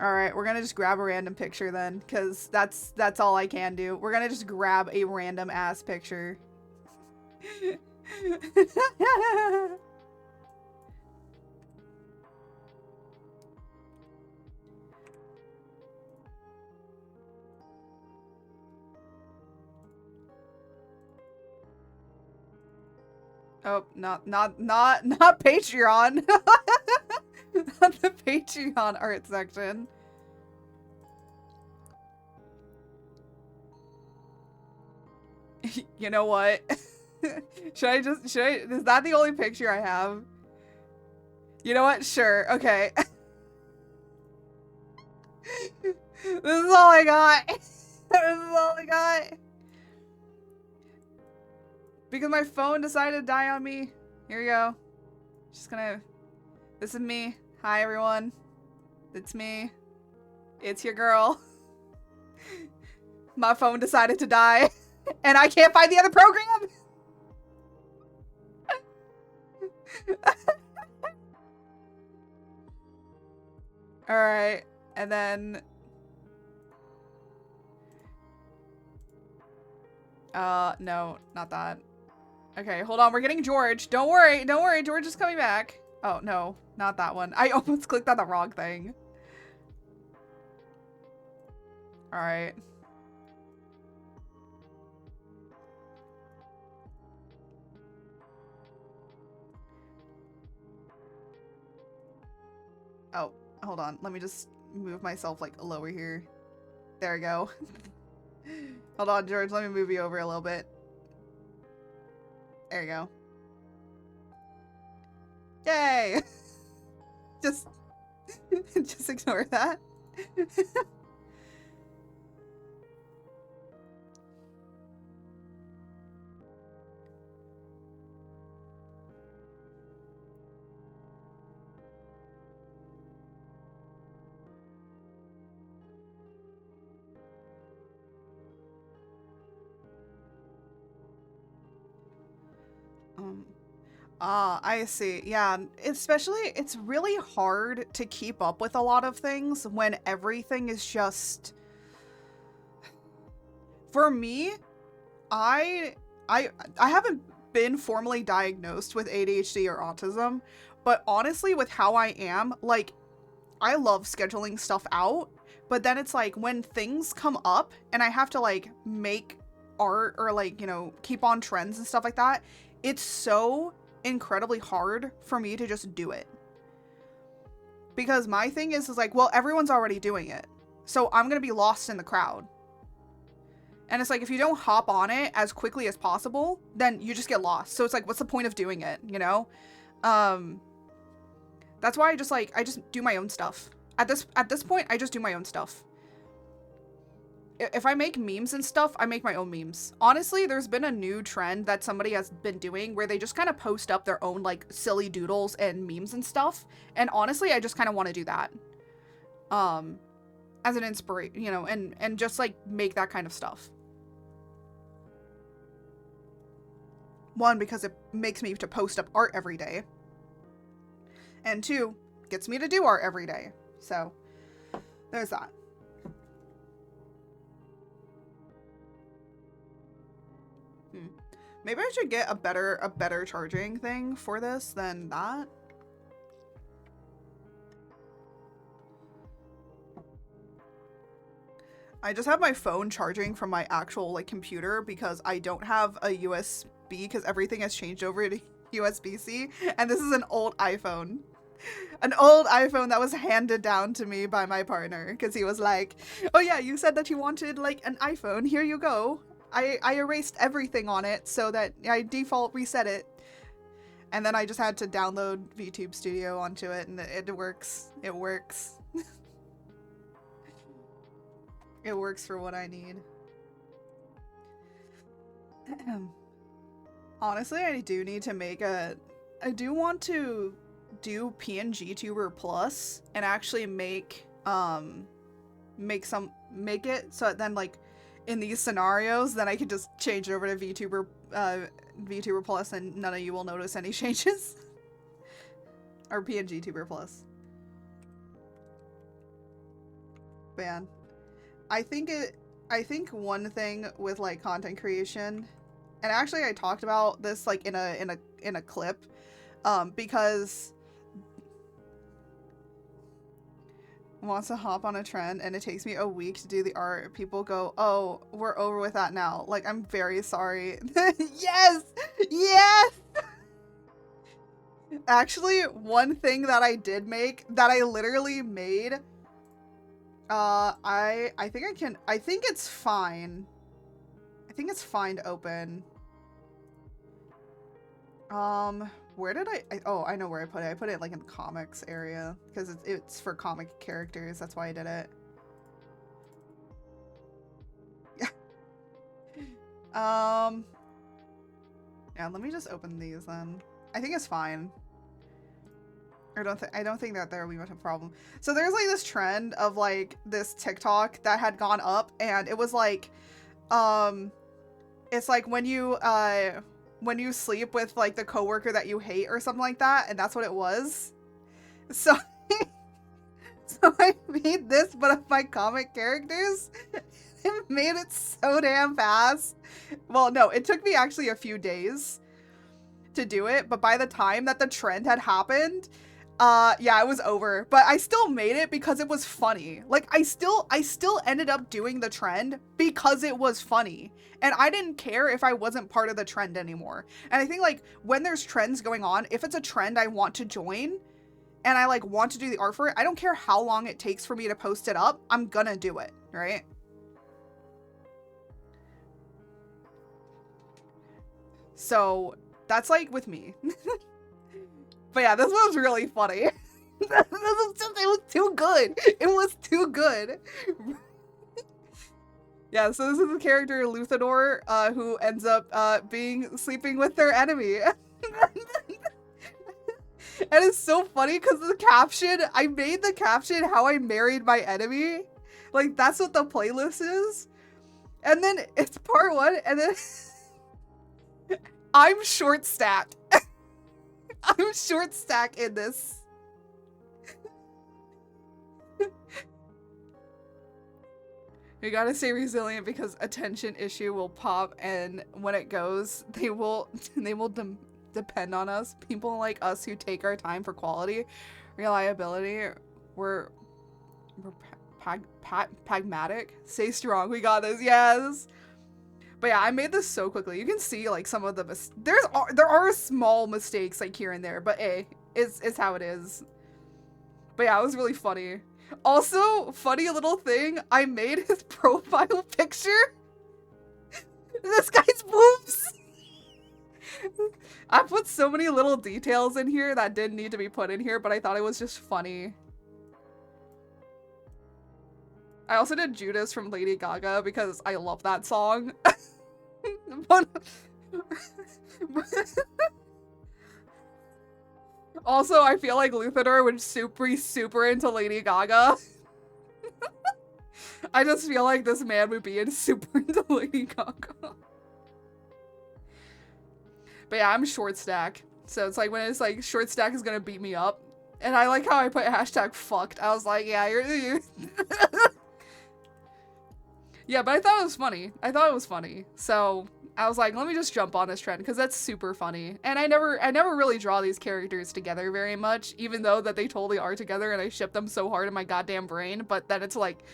Alright, we're gonna just grab a random picture then, because that's all I can do. We're gonna just grab a random ass picture. Oh, not Patreon. Not the Patreon art section. You know what? Is that the only picture I have? You know what? Sure. Okay. This is all I got. This is all I got. Because my phone decided to die on me. Here we go. Just gonna... This is me. Hi, everyone. It's me. It's your girl. My phone decided to die. And I can't find the other program! Alright. And then... no. Not that. Okay, hold on. We're getting George. Don't worry. Don't worry. George is coming back. Oh, no. Not that one. I almost clicked on the wrong thing. Alright. Oh, hold on. Let me just move myself, like, lower here. There we go. Hold on, George. Let me move you over a little bit. There you go. Yay! Just ignore that. I see. Yeah, especially it's really hard to keep up with a lot of things when everything is just... For me, I haven't been formally diagnosed with ADHD or autism, but honestly, with how I am, like, I love scheduling stuff out, but then it's like when things come up and I have to like make art or like, you know, keep on trends and stuff like that, it's so incredibly hard for me to just do it. Because my thing is like, well, everyone's already doing it, so I'm gonna be lost in the crowd. And it's like, if you don't hop on it as quickly as possible, then you just get lost. So it's like, what's the point of doing it, you know? That's why I just do my own stuff. At this point, I just do my own stuff. If I make memes and stuff, I make my own memes. Honestly, there's been a new trend that somebody has been doing where they just kind of post up their own like silly doodles and memes and stuff. And honestly, I just kind of want to do that. As an inspiration, you know, and just like make that kind of stuff. 1, because it makes me to post up art every day. And 2, gets me to do art every day. So, there's that. Maybe I should get a better charging thing for this than that. I just have my phone charging from my actual like computer because I don't have a USB because everything has changed over to USB-C, and this is an old iPhone. An old iPhone that was handed down to me by my partner because he was like, "Oh yeah, you said that you wanted like an iPhone. Here you go." I erased everything on it so that I default reset it. And then I just had to download VTube Studio onto it, and it works. It works. It works for what I need. Honestly, I do need to make a... I do want to do PNG Tuber Plus and actually make it so that then like in these scenarios then I could just change over to VTuber Plus and none of you will notice any changes. Or PNG Tuber Plus. Man, I think one thing with like content creation, and actually I talked about this like in a clip, because wants to hop on a trend and it takes me a week to do the art. People go, "Oh, we're over with that now." Like, I'm very sorry. Yes! Yes! Actually, one thing that I did make, that I literally made, I think it's fine. I think it's fine to open. Where did oh, I know where I put it. I put it like in the comics area because it's for comic characters. That's why I did it. Yeah. Yeah, let me just open these then. I think it's fine. I don't think that there will be much of a problem. So there's like this trend of like this TikTok that had gone up, and it was like, it's like when you sleep with like the coworker that you hate or something like that, and that's what it was. So, so I made this, but of my comic characters. It made it so damn fast. Well, no, it took me actually a few days to do it, but by the time that the trend had happened, yeah, it was over. But I still made it because it was funny. Like, I still ended up doing the trend because it was funny. And I didn't care if I wasn't part of the trend anymore. And I think, like, when there's trends going on, if it's a trend I want to join, and I, like, want to do the art for it, I don't care how long it takes for me to post it up, I'm gonna do it, right? So, that's, like, with me. But yeah, this was really funny. It was too good. It was too good. Yeah, so this is the character Luthador, who ends up sleeping with their enemy. And it's so funny because the caption, I made the caption how I married my enemy. Like, that's what the playlist is. And then it's part 1, and then I'm short stacked. I'm short stack in this. We gotta stay resilient because attention issue will pop, and when it goes, they will depend on us. People like us who take our time for quality, reliability, we're pragmatic. Stay strong. We got this. Yes. But yeah, I made this so quickly. You can see like some of the there are small mistakes like here and there, but hey, it's how it is. But yeah, it was really funny. Also, funny little thing, I made his profile picture this guy's boobs. I put so many little details in here that didn't need to be put in here, but I thought it was just funny. I also did Judas from Lady Gaga because I love that song. Also, I feel like Luthador would be super into Lady Gaga. I just feel like this man would be super into Lady Gaga. But yeah, I'm short stack. So it's like when it's like short stack is gonna beat me up. And I like how I put hashtag fucked. I was like, yeah, you're yeah, but I thought it was funny. I thought it was funny. So I was like, let me just jump on this trend because that's super funny. And I never really draw these characters together very much, even though that they totally are together and I ship them so hard in my goddamn brain. But then it's like,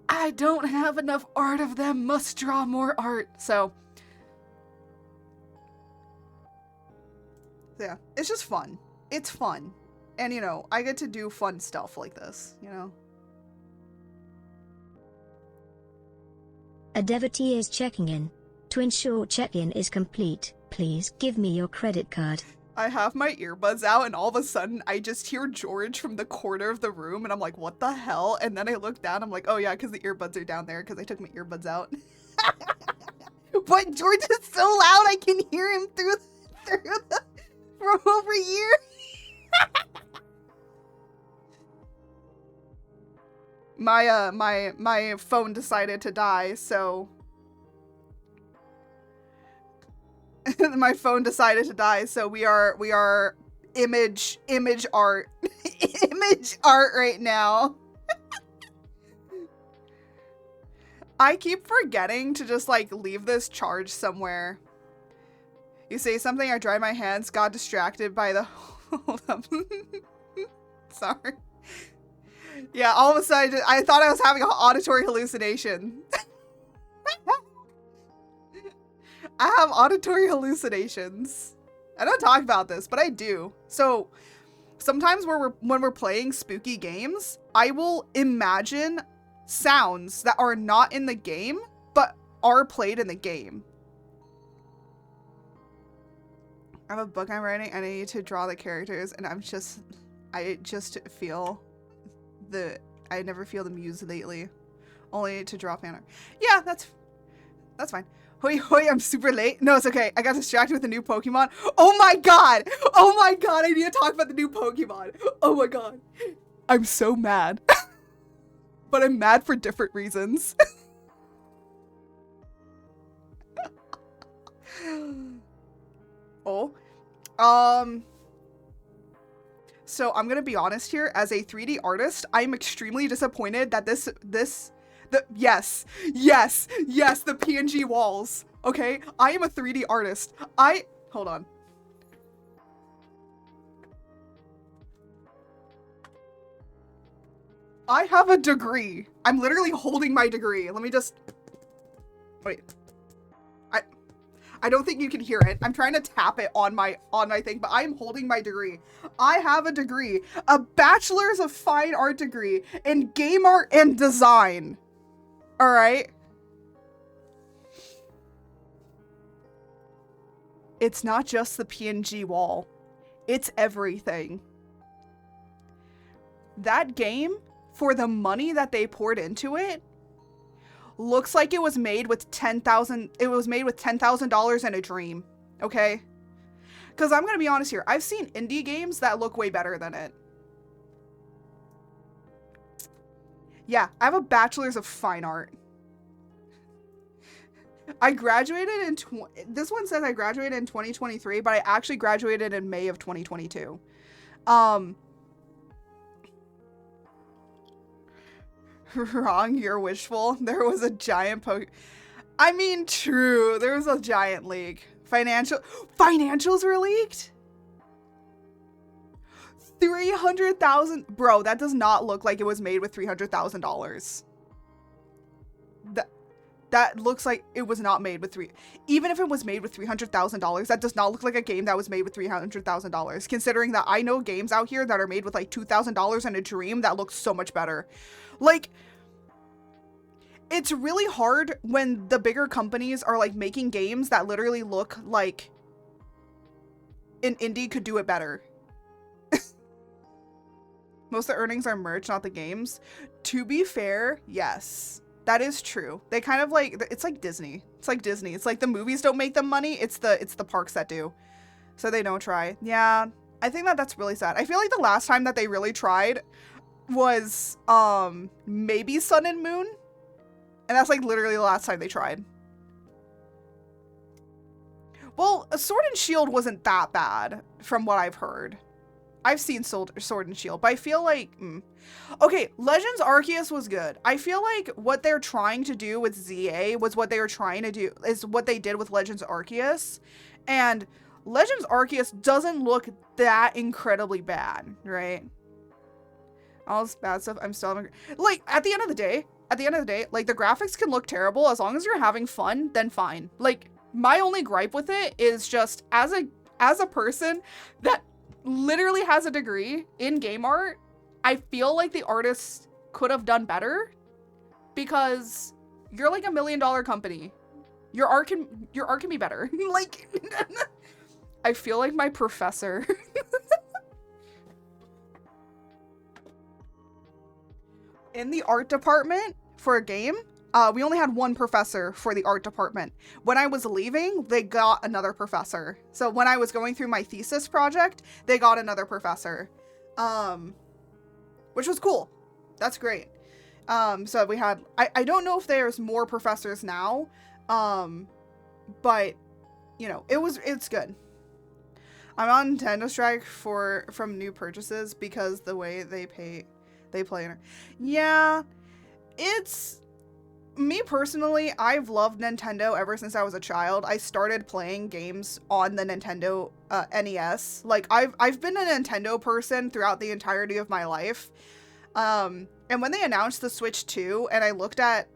I don't have enough art of them. Must draw more art. So yeah, it's just fun. It's fun. And, you know, I get to do fun stuff like this, you know? A devotee is checking in. To ensure check-in is complete, please give me your credit card. I have my earbuds out and all of a sudden I just hear George from the corner of the room and I'm like, what the hell? And then I look down, I'm like, oh yeah, because the earbuds are down there because I took my earbuds out. But George is so loud I can hear him from over here. My phone decided to die, so my phone decided to die, so we are image art image art right now. I keep forgetting to just like leave this charge somewhere. You say something, I dry my hands, got distracted by the hold up. Sorry. Yeah, all of a sudden, I thought I was having an auditory hallucination. I have auditory hallucinations. I don't talk about this, but I do. So, sometimes when we're playing spooky games, I will imagine sounds that are not in the game, but are played in the game. I have a book I'm writing, and I need to draw the characters, and I just feel... I never feel the muse lately. Only to draw fan art. Yeah, that's fine. Hoi hoi, I'm super late. No, it's okay. I got distracted with the new Pokemon. Oh my god! Oh my god, I need to talk about the new Pokemon. Oh my god. I'm so mad. But I'm mad for different reasons. Oh. So I'm gonna be honest here, as a 3D artist, I'm extremely disappointed that yes, the PNG walls, okay? I am a 3D artist. Hold on. I have a degree. I'm literally holding my degree. Let me just, wait. I don't think you can hear it. I'm trying to tap it on my thing, but I'm holding my degree. I have a degree, a bachelor's of fine art degree in game art and design. All right. It's not just the PNG wall. It's everything. That game, for the money that they poured into it, looks like it was made with $10,000 and a dream, okay? Because I'm gonna be honest here, I've seen indie games that look way better than it. Yeah, I have a bachelor's of fine art. I graduated in this one says I graduated in 2023, but I actually graduated in May of 2022. Wrong, you're wishful. There was a giant I mean, true. There was a giant leak. Financials were leaked? 300,000. Bro, that does not look like it was made with $300,000. That looks like it was not made with even if it was made with $300,000, that does not look like a game that was made with $300,000. Considering that I know games out here that are made with like $2,000 and a dream that looks so much better. Like, it's really hard when the bigger companies are like making games that literally look like an indie could do it better. Most of the earnings are merch, not the games. To be fair, yes. That is true. They kind of like, it's like Disney. It's like Disney. It's like the movies don't make them money. It's the parks that do. So they don't try. Yeah, I think that's really sad. I feel like the last time that they really tried was maybe Sun and Moon. And that's like literally the last time they tried. Well, Sword and Shield wasn't that bad, from what I've heard. I've seen Sword and Shield, but I feel like... Okay, Legends Arceus was good. I feel like what they're trying to do with ZA was what they were trying to do, is what they did with Legends Arceus. And Legends Arceus doesn't look that incredibly bad, right? All this bad stuff, I'm still... Like, at the end of the day, like, the graphics can look terrible. As long as you're having fun, then fine. Like, my only gripe with it is just, as a person that literally has a degree in game art, I feel like the artists could have done better, because you're like $1 million company. Your art can be better. Like, I feel like my professor. In the art department for a game, we only had one professor for the art department. When I was leaving, they got another professor. So when I was going through my thesis project, they got another professor. Which was cool. That's great. So we had, I don't know if there's more professors now, but, you know, it's good. I'm on Nintendo strike from new purchases because the way they play. Yeah, it's... Me personally, I've loved Nintendo ever since I was a child. I started playing games on the Nintendo NES. Like, I've been a Nintendo person throughout the entirety of my life. And when they announced the Switch 2 and I looked at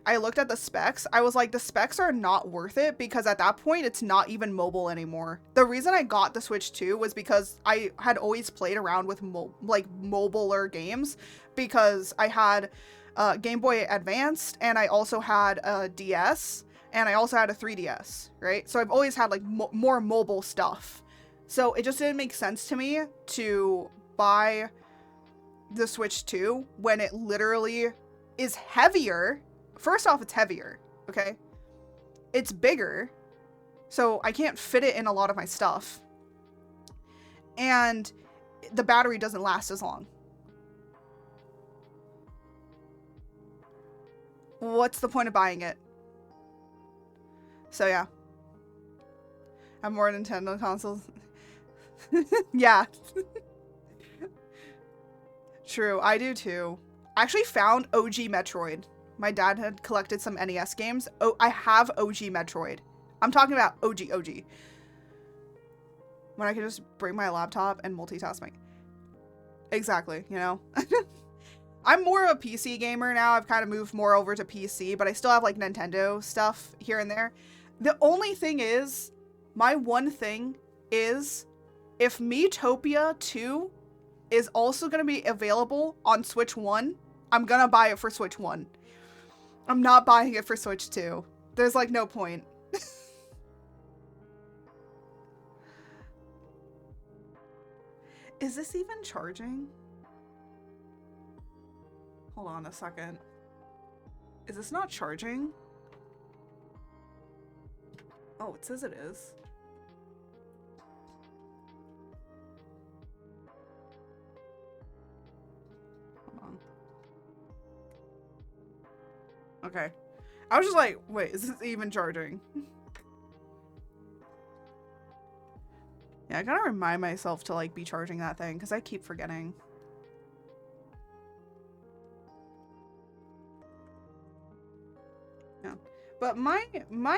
the specs, I was like, the specs are not worth it, because at that point it's not even mobile anymore. The reason I got the Switch 2 was because I had always played around with mobiler games, because I had Game Boy Advanced, and I also had a DS, and I also had a 3DS, right? So I've always had like more mobile stuff. So it just didn't make sense to me to buy the Switch 2 when it literally is heavier. First off, it's heavier, okay? It's bigger, so I can't fit it in a lot of my stuff. And the battery doesn't last as long. What's the point of buying it? So yeah. I have more Nintendo consoles. Yeah. True, I do too. I actually found OG Metroid. My dad had collected some NES games. Oh, I have OG Metroid. I'm talking about OG. When I can just bring my laptop and multitask my... Exactly, you know? I'm more of a PC gamer now. I've kind of moved more over to PC, but I still have like Nintendo stuff here and there. The only thing is, my one thing is, if Miitopia 2 is also going to be available on Switch 1, I'm going to buy it for Switch 1. I'm not buying it for Switch 2. There's like no point. Is this even charging? Hold on a second. Is this not charging? Oh, it says it is. Hold on. Okay. I was just like, wait, is this even charging? Yeah, I gotta remind myself to like be charging that thing because I keep forgetting. Yeah. But my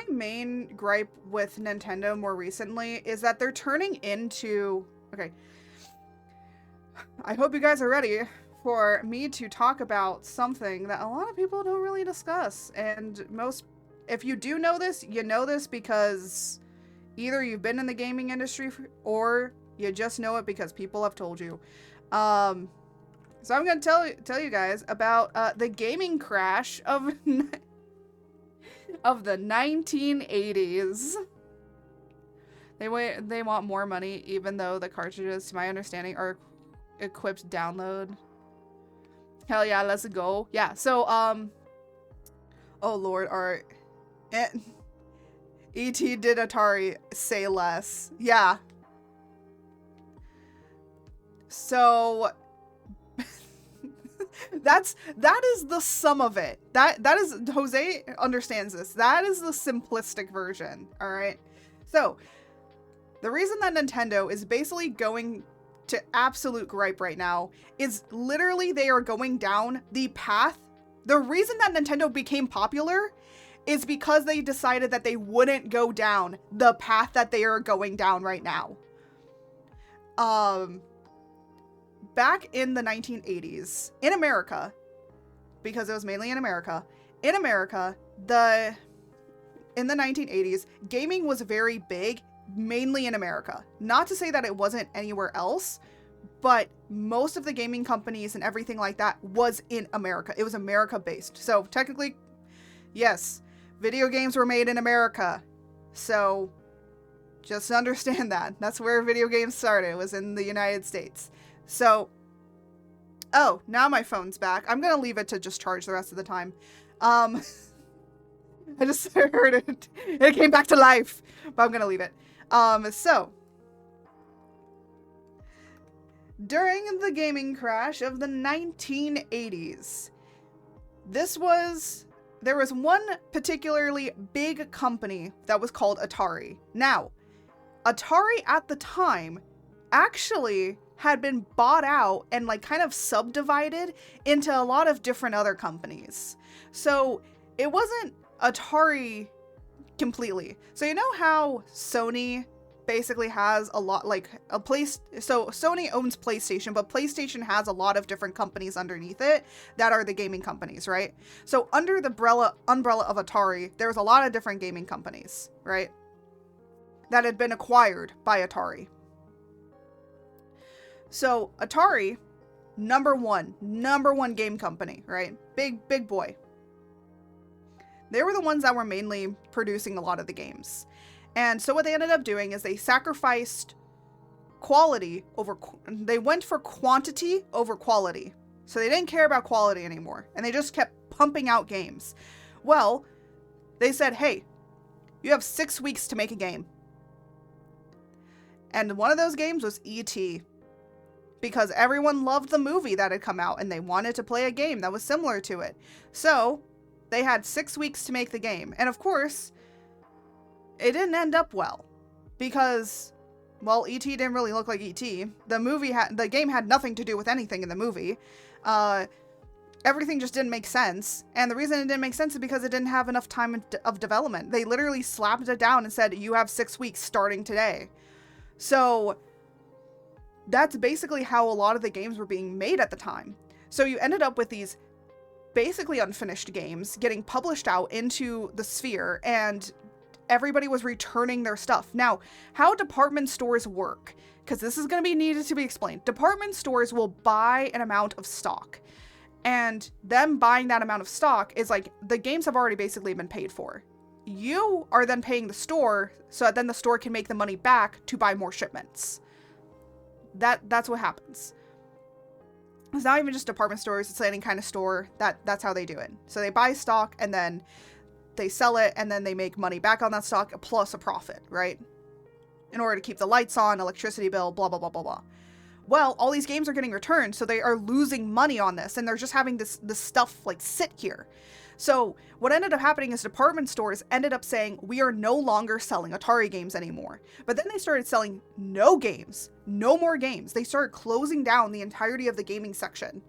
main gripe with Nintendo more recently is that they're turning into... Okay. I hope you guys are ready for me to talk about something that a lot of people don't really discuss. And if you do know this, you know this because either you've been in the gaming industry or you just know it because people have told you. So I'm going to tell you guys about the gaming crash of the 1980s. They want more money, even though the cartridges, to my understanding, are equipped download. Hell yeah, let's go. Yeah, so, oh lord, art. E.T. did Atari, say less. Yeah. So, that is the sum of it. That is, Jose understands this. That is the simplistic version, alright? So, the reason that Nintendo is basically going to absolute gripe right now is literally they are going down the path. The reason that Nintendo became popular is because they decided that they wouldn't go down the path that they are going down right now. Back in the 1980s, in America, because it was mainly in America, in the 1980s, gaming was very big, mainly in America. Not to say that it wasn't anywhere else, but most of the gaming companies and everything like that was in America. It was America based. So technically, yes, video games were made in America. So just understand that. That's where video games started, was in the United States. So, oh, now my phone's back. I'm going to leave it to just charge the rest of the time. I just heard it. It came back to life, but I'm going to leave it. So, during the gaming crash of the 1980s, there was one particularly big company that was called Atari. Now, Atari at the time actually had been bought out and like kind of subdivided into a lot of different other companies. So it wasn't Atari completely. So you know how Sony basically has a lot, like a place, so Sony owns PlayStation, but PlayStation has a lot of different companies underneath it that are the gaming companies, right? So under the umbrella of Atari, there's a lot of different gaming companies, right, that had been acquired by Atari. So Atari, number one game company, right? Big boy. They were the ones that were mainly producing a lot of the games. And so what they ended up doing is they sacrificed quality over, they went for quantity over quality. So they didn't care about quality anymore. And they just kept pumping out games. Well, they said, hey, you have 6 weeks to make a game. And one of those games was E.T. Because everyone loved the movie that had come out and they wanted to play a game that was similar to it. So they had 6 weeks to make the game. And of course, it didn't end up well because, well, E.T. didn't really look like E.T. The game had nothing to do with anything in the movie. Everything just didn't make sense. And the reason it didn't make sense is because it didn't have enough time of development. They literally slapped it down and said, you have 6 weeks starting today. So that's basically how a lot of the games were being made at the time. So you ended up with these basically unfinished games getting published out into the sphere, and everybody was returning their stuff. Now, how department stores work, because this is going to be needed to be explained. Department stores will buy an amount of stock, and them buying that amount of stock is like, the games have already basically been paid for. You are then paying the store so that then the store can make the money back to buy more shipments. That's what happens. It's not even just department stores, it's any kind of store. That's how they do it. So they buy stock and then they sell it and then they make money back on that stock plus a profit, right? In order to keep the lights on, electricity bill, blah, blah, blah, blah, blah. Well, all these games are getting returned, so they are losing money on this, and they're just having this stuff like sit here. So what ended up happening is department stores ended up saying, we are no longer selling Atari games anymore. But then they started selling no games, no more games. They started closing down the entirety of the gaming section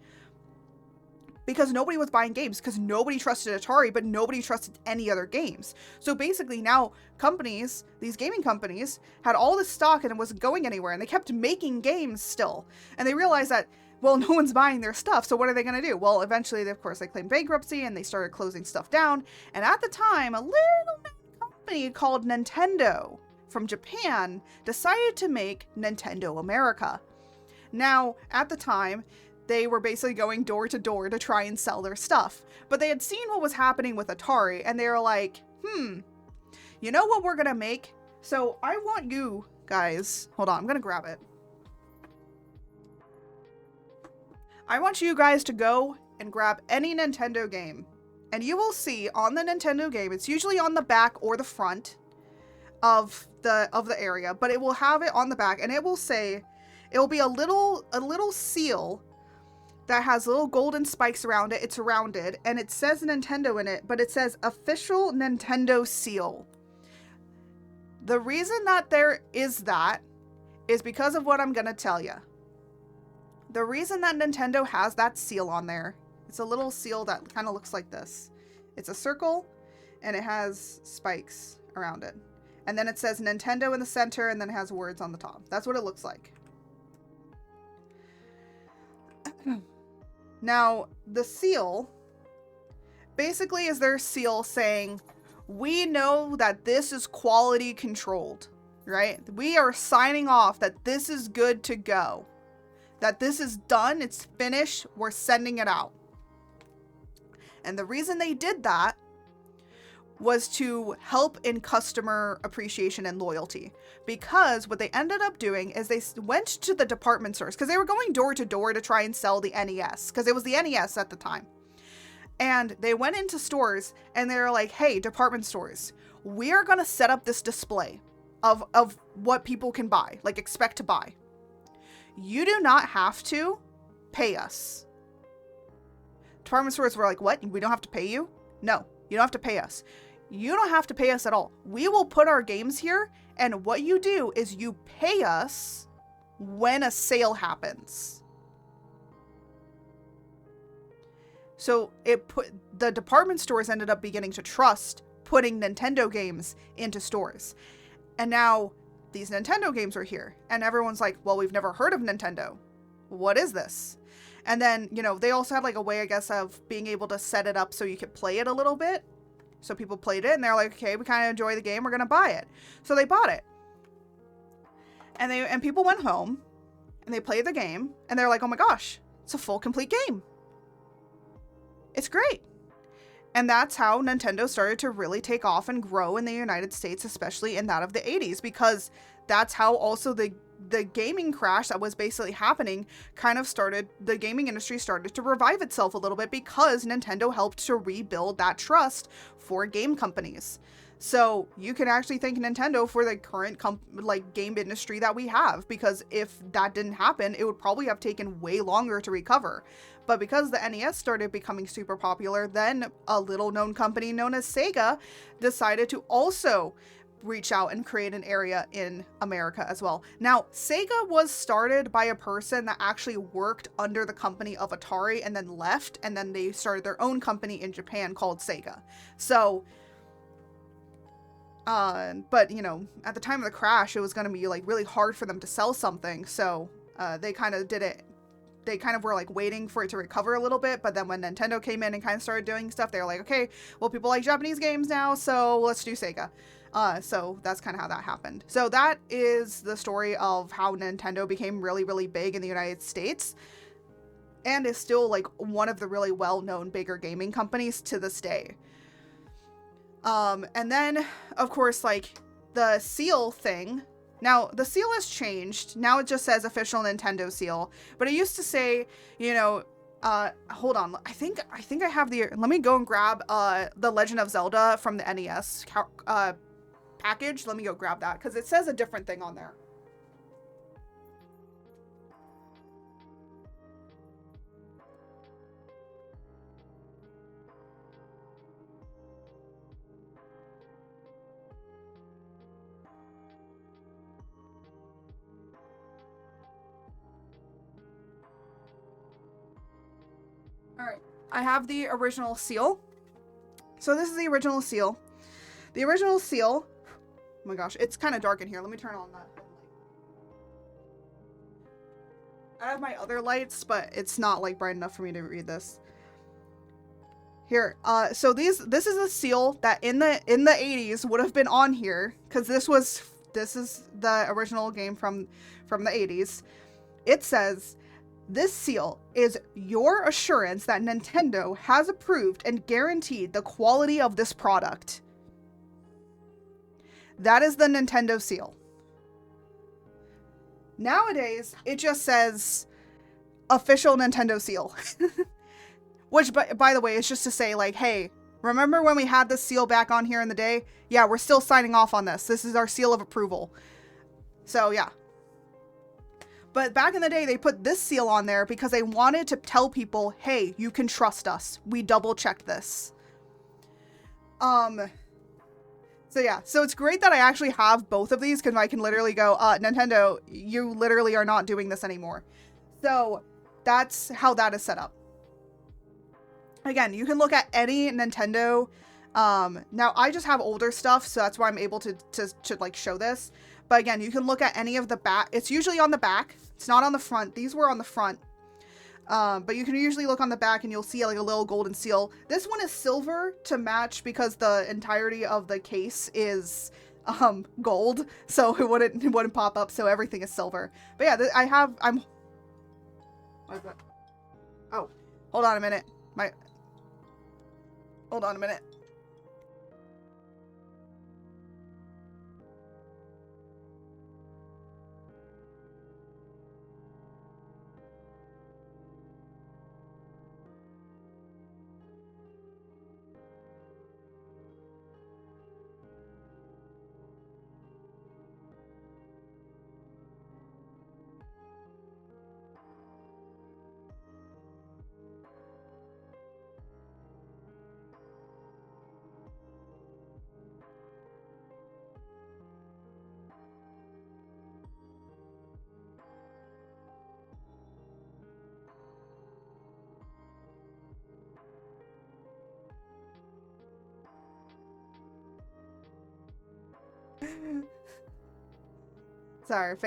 because nobody was buying games, because nobody trusted Atari, but nobody trusted any other games. So basically now companies, these gaming companies, had all this stock and it wasn't going anywhere, and they kept making games still. And they realized that, well, no one's buying their stuff, so what are they going to do? Well, eventually, of course, they claimed bankruptcy and they started closing stuff down. And at the time, a little company called Nintendo from Japan decided to make Nintendo America. Now, at the time, they were basically going door to door to try and sell their stuff. But they had seen what was happening with Atari, and they were like, you know what we're going to make? So I want you guys, hold on, I'm going to grab it. I want you guys to go and grab any Nintendo game, and you will see on the Nintendo game, it's usually on the back or the front of the area, but it will have it on the back, and it will say, it will be a little seal that has little golden spikes around it. It's rounded, and it says Nintendo in it, but it says official Nintendo seal. The reason that there is that is because of what I'm going to tell you. The reason that Nintendo has that seal on there, it's a little seal that kind of looks like this. It's a circle, and it has spikes around it. And then it says Nintendo in the center, and then it has words on the top. That's what it looks like. Now, the seal basically is their seal saying, we know that this is quality controlled, right? We are signing off that this is good to go. That this is done, it's finished, we're sending it out. And the reason they did that was to help in customer appreciation and loyalty. Because what they ended up doing is they went to the department stores, because they were going door to door to try and sell the NES, because it was the NES at the time. And they went into stores and they were like, hey, department stores, we're going to set up this display of what people can buy, like expect to buy. You do not have to pay us. Department stores were like, what? We don't have to pay you? No, you don't have to pay us. You don't have to pay us at all. We will put our games here, and what you do is you pay us when a sale happens. So the department stores ended up beginning to trust putting Nintendo games into stores. And now these Nintendo games are here, and everyone's like, well, we've never heard of Nintendo. What is this? And then, you know, they also had like a way, I guess, of being able to set it up so you could play it a little bit. So people played it and they're like, okay, we kind of enjoy the game, we're going to buy it. So they bought it. And people went home and they played the game and they're like, oh my gosh, it's a full complete game. It's great. And that's how Nintendo started to really take off and grow in the United States, especially in that of the 80s, because that's how also the gaming crash that was basically happening kind of started, the gaming industry started to revive itself a little bit because Nintendo helped to rebuild that trust for game companies. So you can actually thank Nintendo for the current game industry that we have, because if that didn't happen, it would probably have taken way longer to recover. But because the NES started becoming super popular, then a little known company known as Sega decided to also reach out and create an area in America as well. Now, Sega was started by a person that actually worked under the company of Atari and then left, and then they started their own company in Japan called Sega. So, but you know, at the time of the crash, it was going to be like really hard for them to sell something. So, they kind of did it. They kind of were like waiting for it to recover a little bit, but then when Nintendo came in and kind of started doing stuff, they were like, okay, well, people like Japanese games now, so let's do Sega. So that's kind of how that happened. So that is the story of how Nintendo became really, really big in the United States and is still like one of the really well-known bigger gaming companies to this day. And then of course, like the seal thing. Now, the seal has changed. Now it just says official Nintendo seal. But it used to say, you know, hold on. I think I have let me go and grab the Legend of Zelda from the NES package. Let me go grab that because it says a different thing on there. Alright, I have the original seal. So this is the original seal. The original seal, oh my gosh, it's kind of dark in here. Let me turn on that light. I have my other lights, but it's not like bright enough for me to read this. Here, so this is a seal that in the 80s would have been on here, because this is the original game from the 80s. It says, this seal is your assurance that Nintendo has approved and guaranteed the quality of this product. That is the Nintendo seal. Nowadays, it just says official Nintendo seal. Which, by the way, is just to say, like, hey, remember when we had this seal back on here in the day? Yeah, we're still signing off on this. This is our seal of approval. So, yeah. But back in the day, they put this seal on there because they wanted to tell people, hey, you can trust us. We double-checked this. So yeah, so it's great that I actually have both of these, because I can literally go, Nintendo, you literally are not doing this anymore. So that's how that is set up. Again, you can look at any Nintendo. Now I just have older stuff, so that's why I'm able to like show this. But again, you can look at any of the back. It's usually on the back. It's not on the front. These were on the front. But you can usually look on the back and you'll see like a little golden seal. This one is silver to match because the entirety of the case is gold, so it wouldn't pop up. So everything is silver. But yeah, I'm. What is that? Oh, hold on a minute. Hold on a minute. Sorry,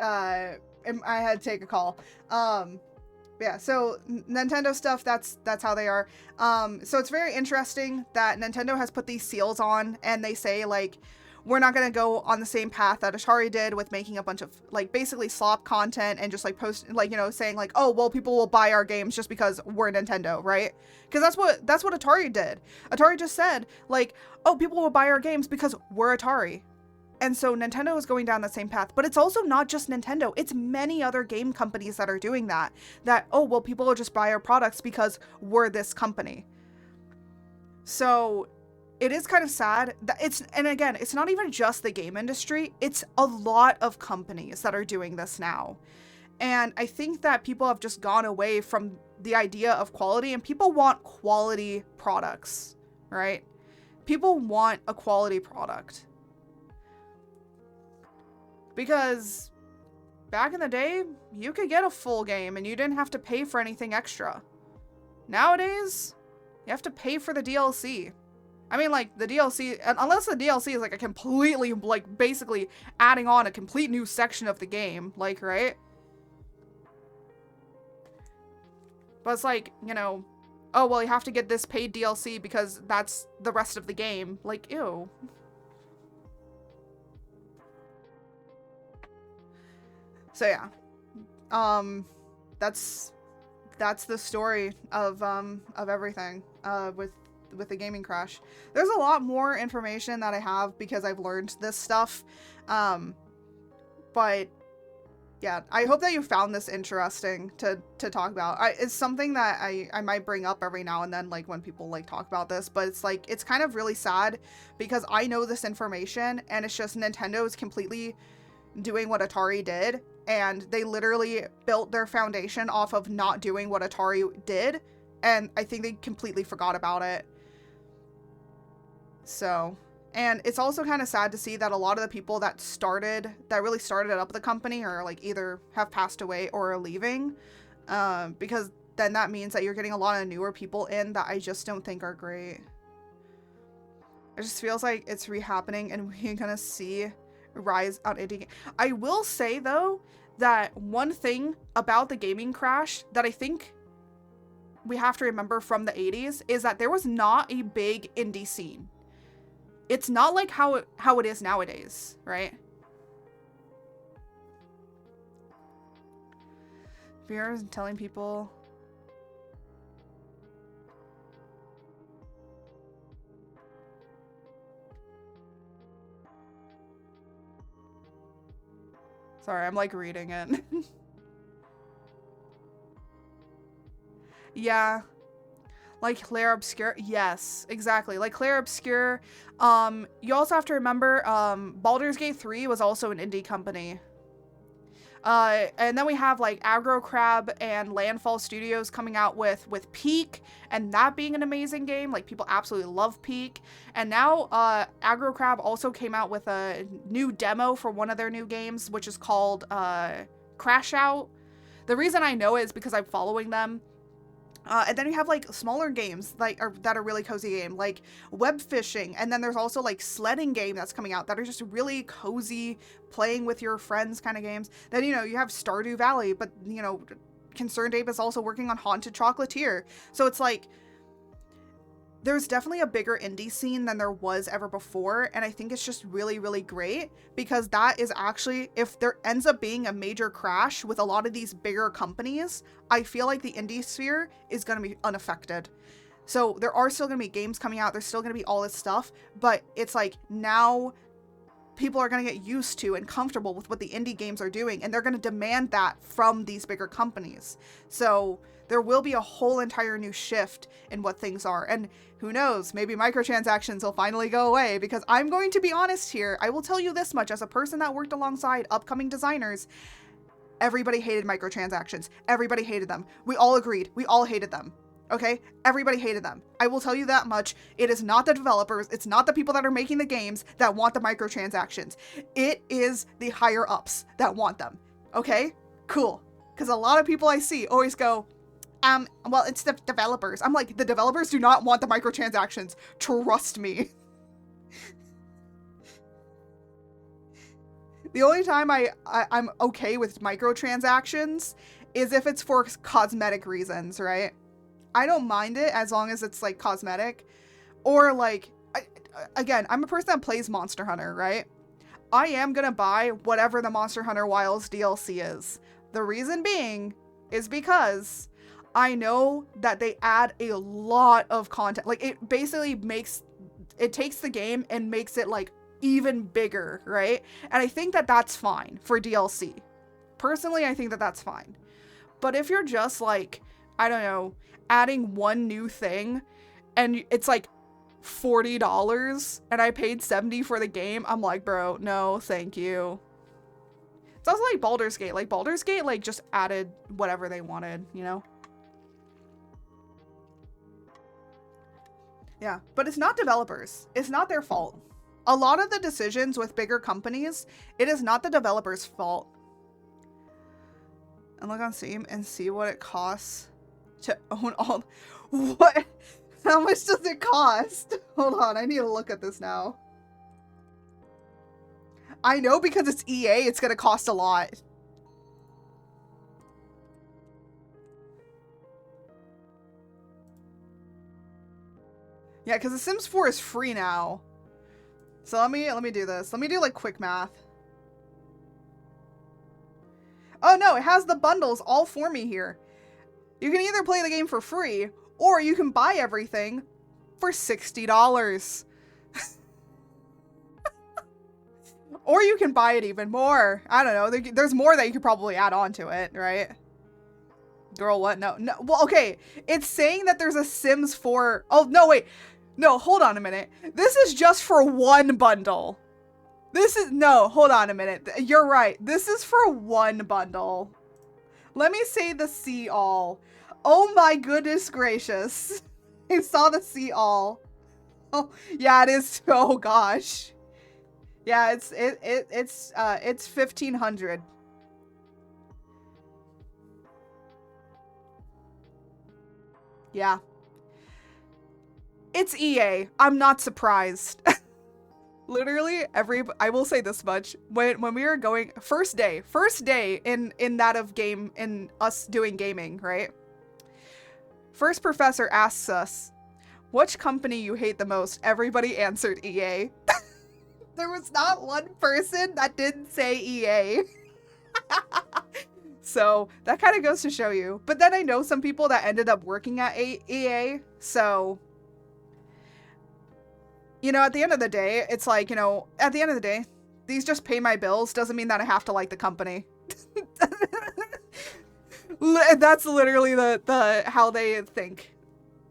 I had to take a call. Yeah, so Nintendo stuff, that's how they are. So it's very interesting that Nintendo has put these seals on, and they say, like, we're not gonna go on the same path that Atari did with making a bunch of, like, basically slop content and just, like, post, like, you know, saying, like, oh, well, people will buy our games just because we're Nintendo, right? Because that's what Atari did. Atari just said, like, oh, people will buy our games because we're Atari. And so Nintendo is going down the same path, but it's also not just Nintendo. It's many other game companies that are doing that. That, oh, well, people will just buy our products because we're this company. So it is kind of sad that and again, it's not even just the game industry. It's a lot of companies that are doing this now. And I think that people have just gone away from the idea of quality, and people want quality products, right? People want a quality product. Because back in the day, you could get a full game and you didn't have to pay for anything extra. Nowadays, you have to pay for the DLC. I mean, like, the DLC, unless the DLC is like a completely, like, basically adding on a complete new section of the game, like, right? But it's like, you know, oh, well, you have to get this paid DLC because that's the rest of the game. Like, ew. So yeah, that's the story of everything with the gaming crash. There's a lot more information that I have because I've learned this stuff, but yeah, I hope that you found this interesting to talk about. It's something that I might bring up every now and then, like when people like talk about this, but it's like, it's kind of really sad because I know this information and it's just Nintendo is completely doing what Atari did, and they literally built their foundation off of not doing what Atari did, and I think they completely forgot about it. So, and it's also kind of sad to see that a lot of the people that really started up the company are like either have passed away or are leaving, because then that means that you're getting a lot of newer people in that I just don't think are great. It just feels like it's re-happening and we're gonna see rise on indie. I will say though that one thing about the gaming crash that I think we have to remember from the 80s is that there was not a big indie scene. It's not like how it is nowadays, right? Fears and telling people. Sorry, I'm like reading it. Yeah. Like Claire Obscure. Yes, exactly. Like Claire Obscure. You also have to remember, Baldur's Gate 3 was also an indie company. And then we have like Aggro Crab and Landfall Studios coming out with Peak, and that being an amazing game. Like, people absolutely love Peak. And now Aggro Crab also came out with a new demo for one of their new games, which is called Crash Out. The reason I know it is because I'm following them. And then you have like smaller games that are really cozy game, like web fishing, and then there's also like sledding game that's coming out that are just really cozy, playing with your friends kind of games. Then, you know, you have Stardew Valley, but, you know, Concerned Ape is also working on Haunted Chocolatier. So it's like, there's definitely a bigger indie scene than there was ever before, and I think it's just really, really great, because that is actually, if there ends up being a major crash with a lot of these bigger companies, I feel like the indie sphere is going to be unaffected. So there are still going to be games coming out, there's still going to be all this stuff, but it's like, now people are going to get used to and comfortable with what the indie games are doing, and they're going to demand that from these bigger companies. So there will be a whole entire new shift in what things are. And who knows, maybe microtransactions will finally go away, because I'm going to be honest here. I will tell you this much, as a person that worked alongside upcoming designers, everybody hated microtransactions. Everybody hated them. We all agreed. We all hated them. Okay? Everybody hated them. I will tell you that much. It is not the developers, it's not the people that are making the games that want the microtransactions. It is the higher ups that want them. Okay? Cool. Because a lot of people I see always go, well, it's the developers. I'm like, the developers do not want the microtransactions. Trust me. The only time I'm okay with microtransactions is if it's for cosmetic reasons, right? I don't mind it as long as it's like cosmetic. Or like, again, I'm a person that plays Monster Hunter, right? I am gonna buy whatever the Monster Hunter Wilds DLC is. The reason being is because I know that they add a lot of content. Like, it basically takes the game and makes it like even bigger, right? And I think that that's fine for DLC. Personally, I think that that's fine. But if you're just like, I don't know, adding one new thing and it's like $40 and I paid $70 for the game, I'm like, bro, no, thank you. It's also like Baldur's Gate. Like, Baldur's Gate, like, just added whatever they wanted, you know? Yeah, but it's not developers. It's not their fault. A lot of the decisions with bigger companies, it is not the developer's fault. And look on Steam and see what it costs to own all... What? How much does it cost? Hold on, I need to look at this now. I know because it's EA, it's gonna cost a lot. Yeah, because The Sims 4 is free now. So let me do this. Let me do like quick math. Oh no, it has the bundles all for me here. You can either play the game for free, or you can buy everything for $60. Or you can buy it even more. I don't know. There's more that you could probably add on to it, right? Girl, what? No. Well, okay. It's saying that there's a Sims 4. Oh, no, wait. No, hold on a minute. This is just for one bundle. No, hold on a minute. You're right. This is for one bundle. Let me say the see all. Oh my goodness gracious. I saw the see all. Oh, yeah, it is. Oh gosh. Yeah, it's 1,500. Yeah. It's EA. I'm not surprised. Literally I will say this much. When we were going first day in that of game, in us doing gaming, right? First professor asks us, which company you hate the most? Everybody answered EA. There was not one person that didn't say EA. So that kind of goes to show you. But then I know some people that ended up working at EA. So, you know, at the end of the day, it's like, you know, at the end of the day, these just pay my bills. Doesn't mean that I have to like the company. That's literally the how they think.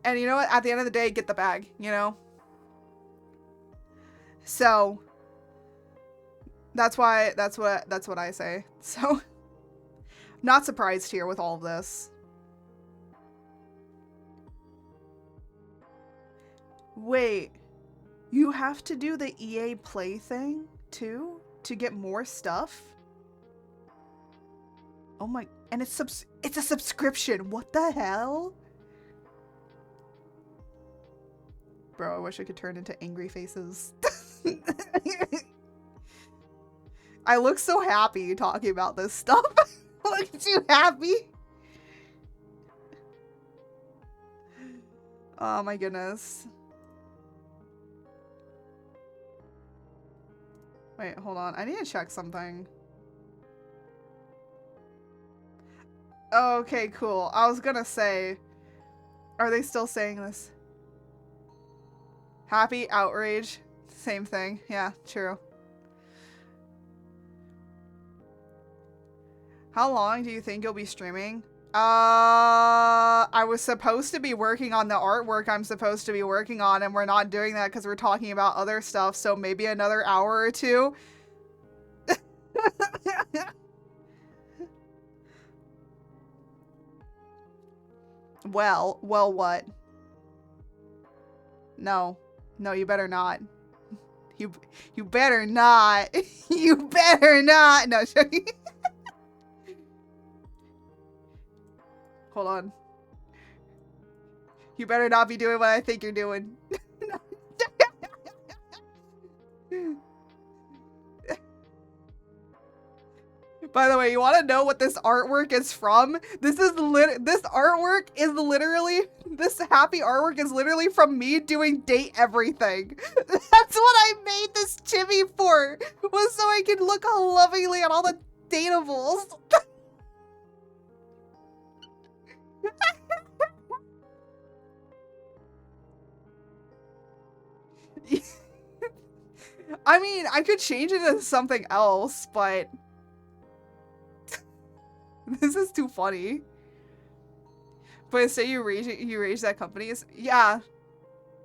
And you know what? At the end of the day, get the bag, you know? So that's what I say. So Not surprised here with all of this. Wait, you have to do the EA Play thing too to get more stuff? Oh my, and it's a subscription. What the hell? Bro, I wish I could turn into angry faces. I look so happy talking about this stuff. I look too happy. Oh my goodness. Wait, hold on. I need to check something. Okay, cool. I was gonna say, are they still saying this? Happy, outrage, same thing. Yeah, true. How long do you think you'll be streaming? I was supposed to be working on the artwork I'm supposed to be working on, and we're not doing that because we're talking about other stuff, so maybe another hour or two. Well, what? No, you better not. You better not. You better not. No, hold on. You better not be doing what I think you're doing. By the way, you want to know what this artwork is from? This artwork is literally, this happy artwork is literally from me doing date everything. That's what I made this chibi for, was so I could look lovingly at all the dateables. I mean, I could change it into something else, but this is too funny. But say you rage that company is, yeah,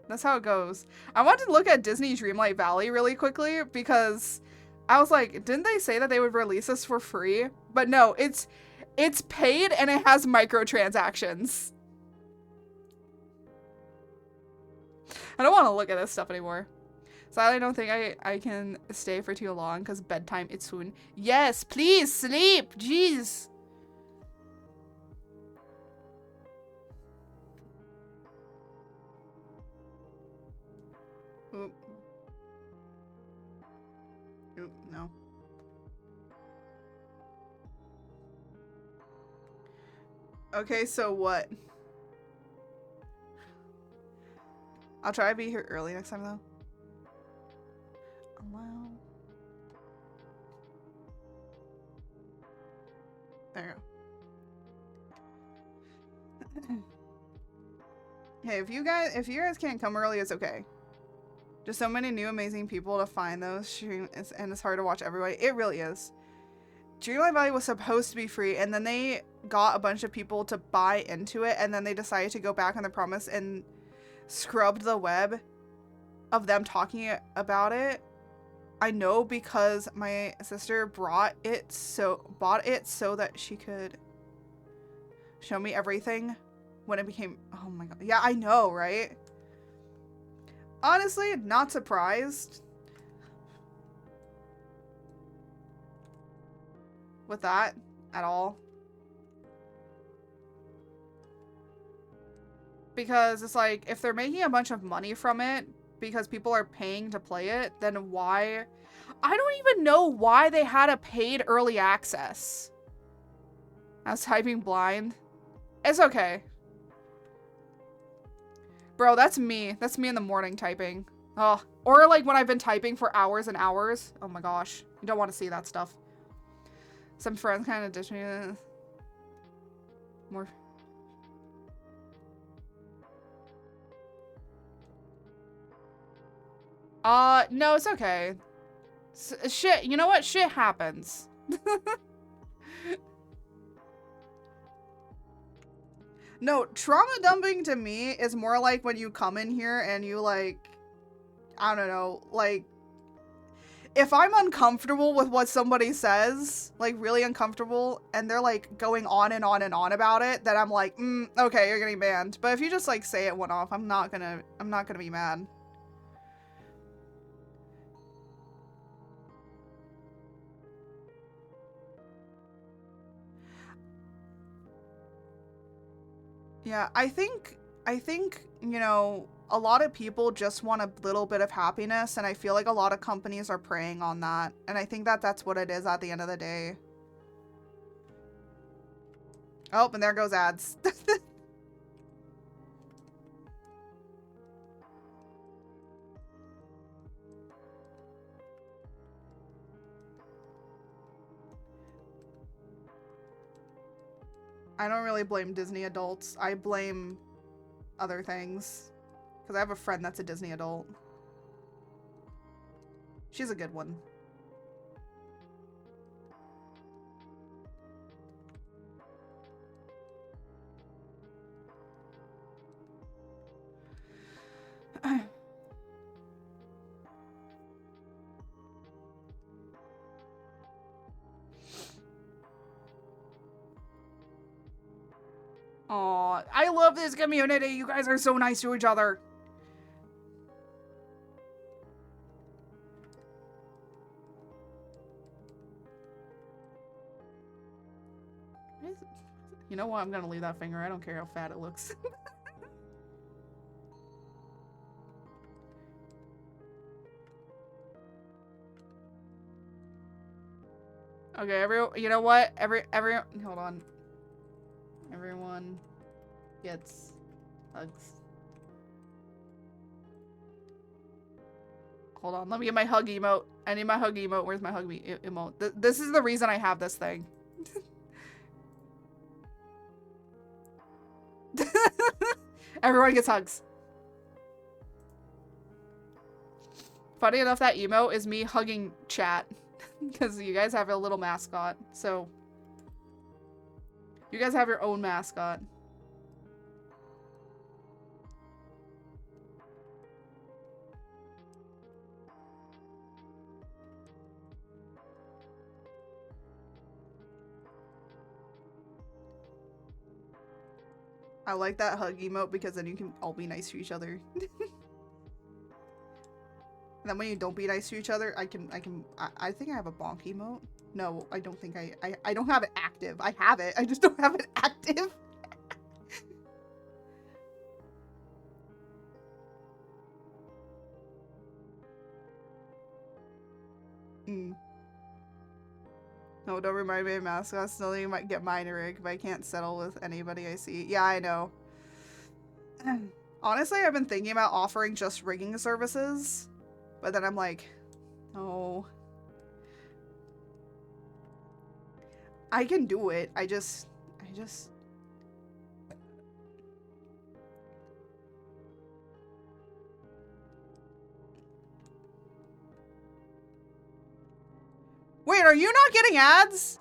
that's how it goes. I wanted to look at Disney Dreamlight Valley really quickly because I was like, didn't they say that they would release this for free? But no, it's paid and it has microtransactions. I don't want to look at this stuff anymore. Sadly, I don't think I can stay for too long because bedtime it's soon. Yes, please sleep. Jeez. Oop. Oop, no. Okay, so what? I'll try to be here early next time though. Allow. There you go. Hey, if you guys can't come early, it's okay. Just so many new amazing people to find those streams, and it's hard to watch everybody. It really is. Dreamlight Valley was supposed to be free, and then they got a bunch of people to buy into it, and then they decided to go back on the promise and scrubbed the web of them talking about it. I know because my sister bought it so that she could show me everything when it became, oh my god. Yeah, I know, right? Honestly, not surprised with that at all. Because it's like, if they're making a bunch of money from it because people are paying to play it, then why? I don't even know why they had a paid early access. I was typing blind. It's okay. Bro, that's me. That's me in the morning typing. Oh, or like when I've been typing for hours and hours. Oh my gosh. You don't want to see that stuff. Some friends kind of ditch me. More. No, it's okay. Shit, you know what? Shit happens. No, trauma dumping to me is more like when you come in here and you like, I don't know, like, if I'm uncomfortable with what somebody says, like really uncomfortable, and they're like going on and on and on about it, then I'm like, okay, you're getting banned. But if you just like say it one off, I'm not gonna be mad. Yeah, I think, you know, a lot of people just want a little bit of happiness, and I feel like a lot of companies are preying on that. And I think that that's what it is at the end of the day. Oh, and there goes ads. I don't really blame Disney adults. I blame other things. Because I have a friend that's a Disney adult. She's a good one. Aw, I love this community. You guys are so nice to each other. You know what? I'm gonna leave that finger. I don't care how fat it looks. Okay, you know what? Hold on. Everyone gets hugs. Hold on, let me get my hug emote. I need my hug emote. Where's my hug emote? This is the reason I have this thing. Everyone gets hugs. Funny enough, that emote is me hugging chat. Because you guys have a little mascot. So, you guys have your own mascot. I like that hug emote because then you can all be nice to each other. And then when you don't be nice to each other, I think I have a bonk emote. No, I don't think I don't have it active. I have it. I just don't have it active. No, don't remind me of mascots. Still, you might get mine rigged, but I can't settle with anybody I see. Yeah, I know. Honestly, I've been thinking about offering just rigging services, but then I'm like, no. I can do it. I just... Wait, are you not getting ads?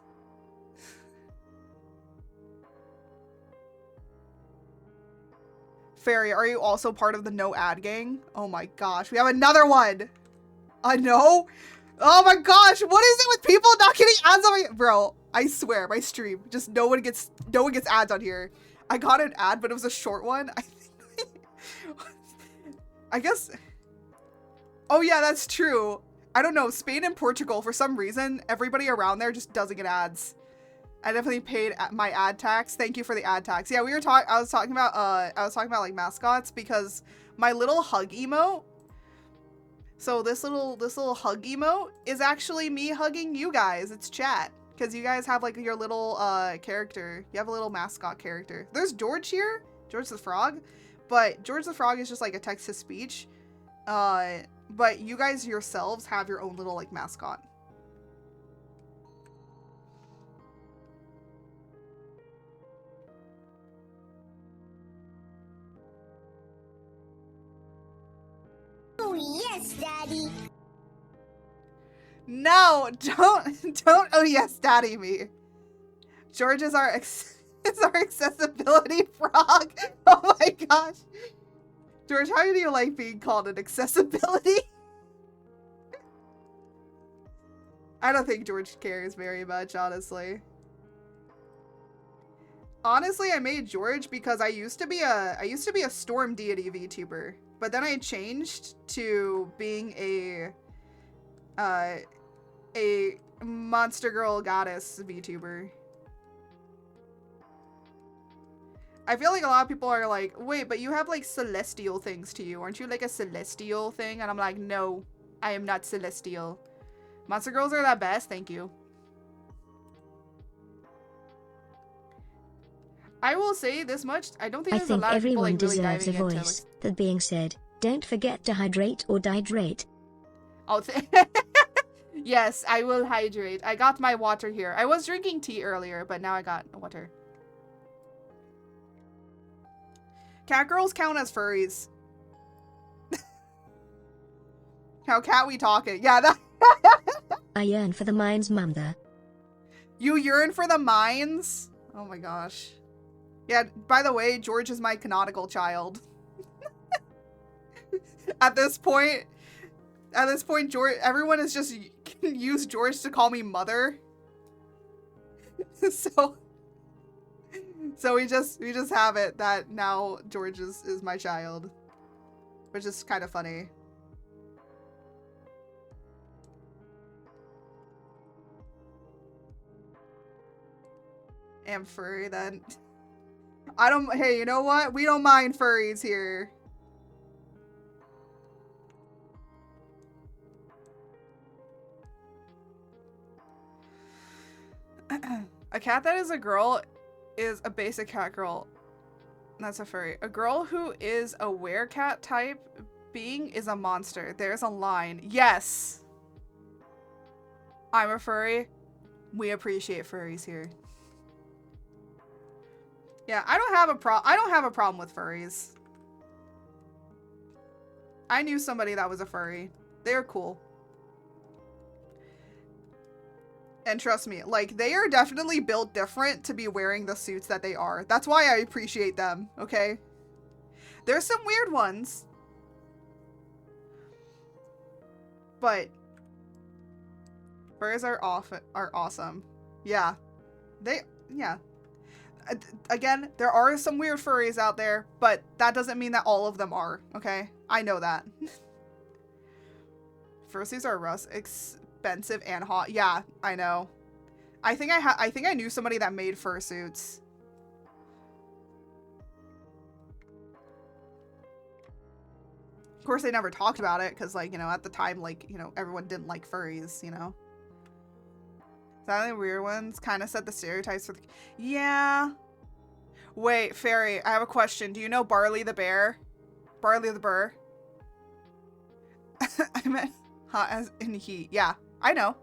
Fairy, are you also part of the no ad gang? Oh my gosh, we have another one. I know. Oh my gosh, what is it with people not getting ads on my... Bro, I swear, my stream, just no one gets ads on here. I got an ad, but it was a short one. I guess... Oh yeah, that's true. I don't know, Spain and Portugal, for some reason, everybody around there just doesn't get ads. I definitely paid my ad tax. Thank you for the ad tax. Yeah, I was talking about like mascots because my little hug emote. So this little hug emote is actually me hugging you guys. It's chat. Because you guys have like your little character. You have a little mascot character. There's George here, George the Frog. But George the Frog is just like a text-to-speech. But you guys yourselves have your own little, like, mascot. Oh, yes, Daddy. No, don't, oh yes, Daddy me. George is our accessibility frog. Oh my gosh. George, how do you like being called an accessibility? I don't think George cares very much, honestly. Honestly, I made George because I used to be a storm deity VTuber, but then I changed to being a monster girl goddess VTuber. I feel like a lot of people are like, wait, but you have like celestial things to you. Aren't you like a celestial thing? And I'm like, no, I am not celestial. Monster girls are the best, thank you. I will say this much, I don't think I there's a think lot of people everyone like really deserves a diving into voice. That being said, don't forget to hydrate or dihydrate. Oh, yes, I will hydrate. I got my water here. I was drinking tea earlier, but now I got water. Cat girls count as furries. How cat we talking? Yeah, that. I yearn for the mind's mother. You yearn for the mines? Oh my gosh. Yeah, by the way, George is my canonical child. At this point, George, everyone has just used George to call me mother. So we just have it that now George is my child, which is kind of funny. Am furry then. I don't, hey, you know what? We don't mind furries here. A cat that is a girl is a basic cat girl. That's a furry. A girl who is a werecat type being is a monster. There's a line. Yes! I'm a furry. We appreciate furries here. Yeah, I don't have a problem with furries. I knew somebody that was a furry. They're cool. And trust me, like, they are definitely built different to be wearing the suits that they are. That's why I appreciate them, okay? There's some weird ones. But furries are awesome. Yeah. Yeah. Again, there are some weird furries out there, but that doesn't mean that all of them are, okay? I know that. Fursuits are expensive and hot. Yeah, I know. I think I knew somebody that made fursuits. Of course, they never talked about it because, like, you know, at the time, like, you know, everyone didn't like furries, you know? Silent weird ones kind of set the stereotypes for the... Yeah. Wait, Fairy, I have a question. Do you know Barley the Bear? Barley the Burr? I meant hot as in heat. Yeah, I know.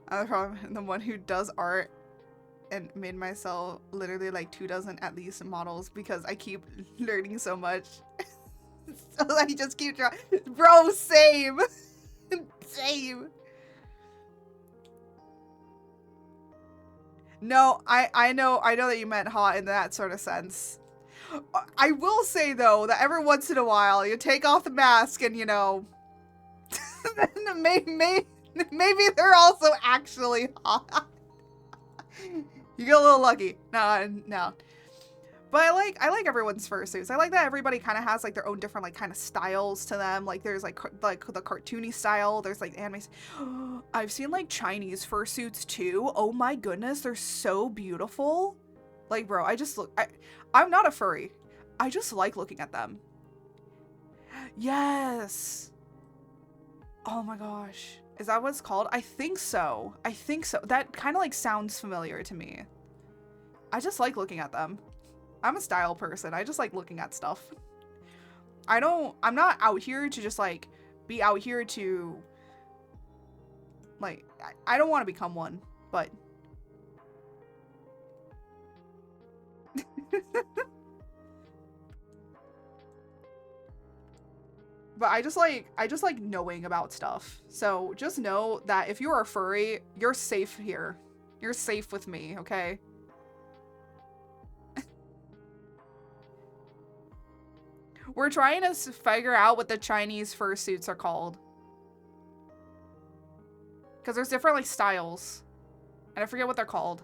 I'm probably the one who does art and made myself literally like 24 at least models because I keep learning so much. So I just keep trying. Bro, same. Same. No, I know that you meant hot in that sort of sense. I will say though that every once in a while you take off the mask and, you know, maybe they're also actually hot. You get a little lucky. No. But I like everyone's fursuits. I like that everybody kind of has like their own different like kind of styles to them. Like there's like the cartoony style. There's like anime. I've seen like Chinese fursuits too. Oh my goodness, they're so beautiful. Like, bro, I'm not a furry. I just like looking at them. Yes. Oh my gosh. Is that what it's called? I think so. That kind of like sounds familiar to me. I just like looking at them. I'm a style person. I just like looking at stuff. I'm not out here to just like be out here to like, I don't want to become one, but but I just like knowing about stuff. So just know that if you're a furry, you're safe here. You're safe with me, okay? We're trying to figure out what the Chinese fursuits are called. Because there's different, like, styles. And I forget what they're called.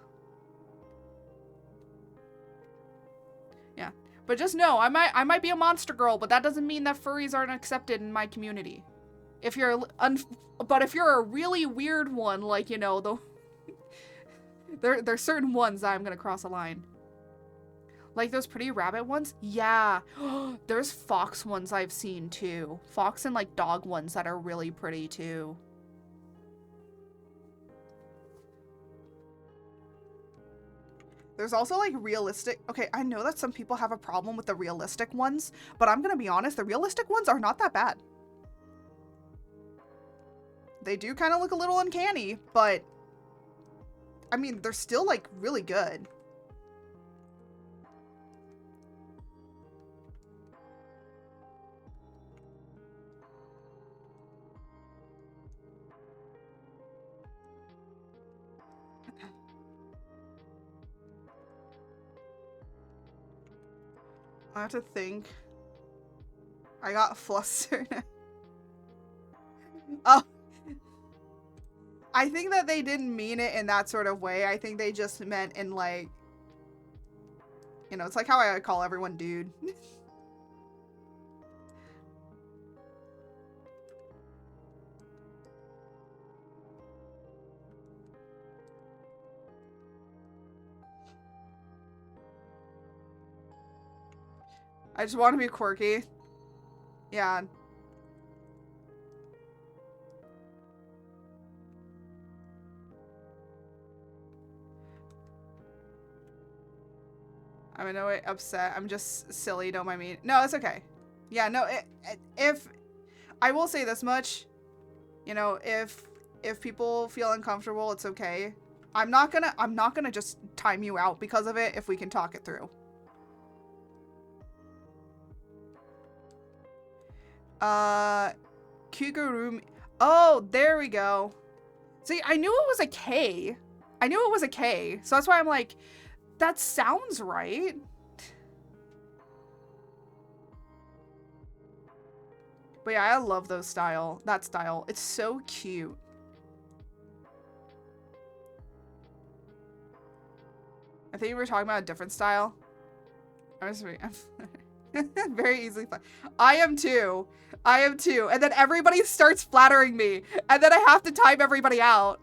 Yeah. But just know, I might be a monster girl, but that doesn't mean that furries aren't accepted in my community. If you're, but if you're a really weird one, like, you know, there's certain ones that I'm gonna cross a line. Like those pretty rabbit ones? Yeah. There's fox ones I've seen too. Fox and like dog ones that are really pretty too. There's also like realistic. Okay, I know that some people have a problem with the realistic ones, but I'm gonna be honest, the realistic ones are not that bad. They do kind of look a little uncanny, but I mean, they're still like really good. I have to think. I got flustered. Oh. I think that they didn't mean it in that sort of way. I think they just meant in like, you know, it's like how I call everyone dude. I just want to be quirky. Yeah. I'm in no way upset. I'm just silly. Don't mind me. No, it's okay. Yeah, no. If I will say this much, you know, if people feel uncomfortable, it's okay. I'm not gonna just time you out because of it if we can talk it through. Kugurumi. Oh, there we go. See, I knew it was a K. I knew it was a K. So that's why I'm like, that sounds right. But yeah, I love those style. That style. It's so cute. I think we were talking about a different style. I'm very easily fun. I am too. I am too. And then everybody starts flattering me. And then I have to time everybody out.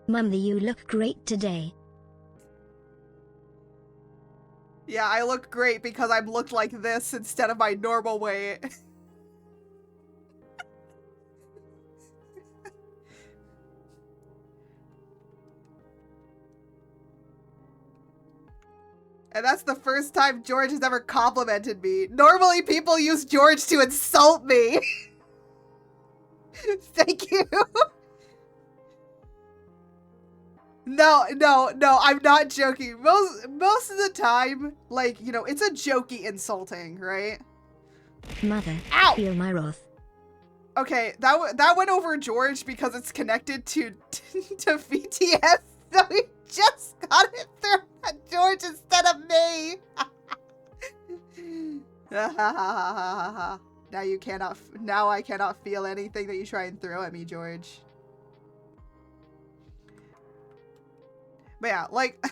Mummy, you look great today. Yeah, I look great because I'm looked like this instead of my normal weight. And that's the first time George has ever complimented me. Normally people use George to insult me. Thank you. No, I'm not joking. Most of the time, like, you know, it's a jokey insulting, right? Mother, Ow! feel my wrath. Okay, that went over George because it's connected to VTS, so he just got it through at George instead of me. Now I cannot feel anything that you try and throw at me, George. But yeah, like,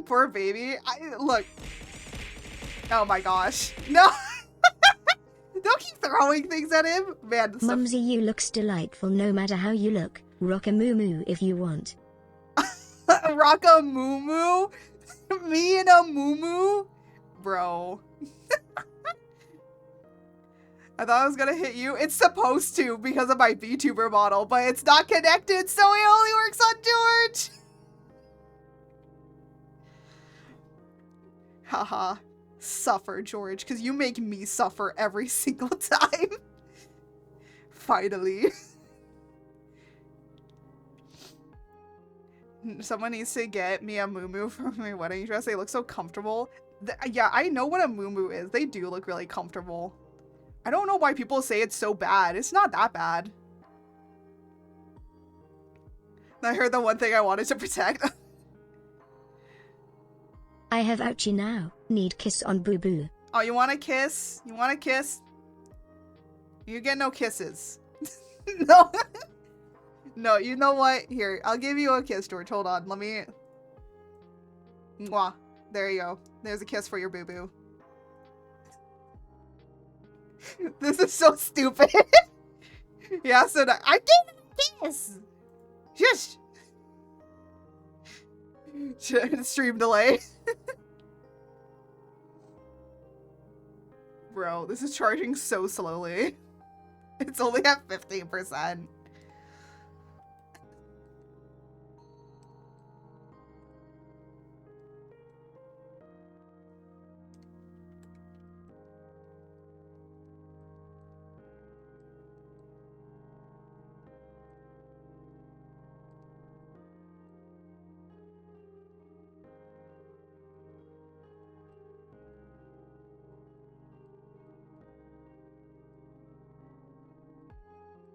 poor baby. Look. Oh my gosh. No. Don't keep throwing things at him. Man, Mumsy, you looks delightful no matter how you look. Rock a moo-moo if you want. Rock a moo-moo? Me and a moo-moo? Bro. I thought I was gonna hit you. It's supposed to because of my VTuber model, but it's not connected, so it only works on George. Haha. Suffer, George, because you make me suffer every single time. Finally. Someone needs to get me a muumuu for my wedding dress. They look so comfortable. Yeah, I know what a muumuu is. They do look really comfortable. I don't know why people say it's so bad. It's not that bad. I heard the one thing I wanted to protect. I have ouchie now. Need kiss on boo boo. Oh, you want a kiss? You want a kiss? You get no kisses. No. No, you know what? Here, I'll give you a kiss, George. Hold on. Let me... Mwah. There you go. There's a kiss for your boo-boo. This is so stupid. Yeah, so I gave him a kiss. Shush. Stream delay. Bro, this is charging so slowly. It's only at 15%.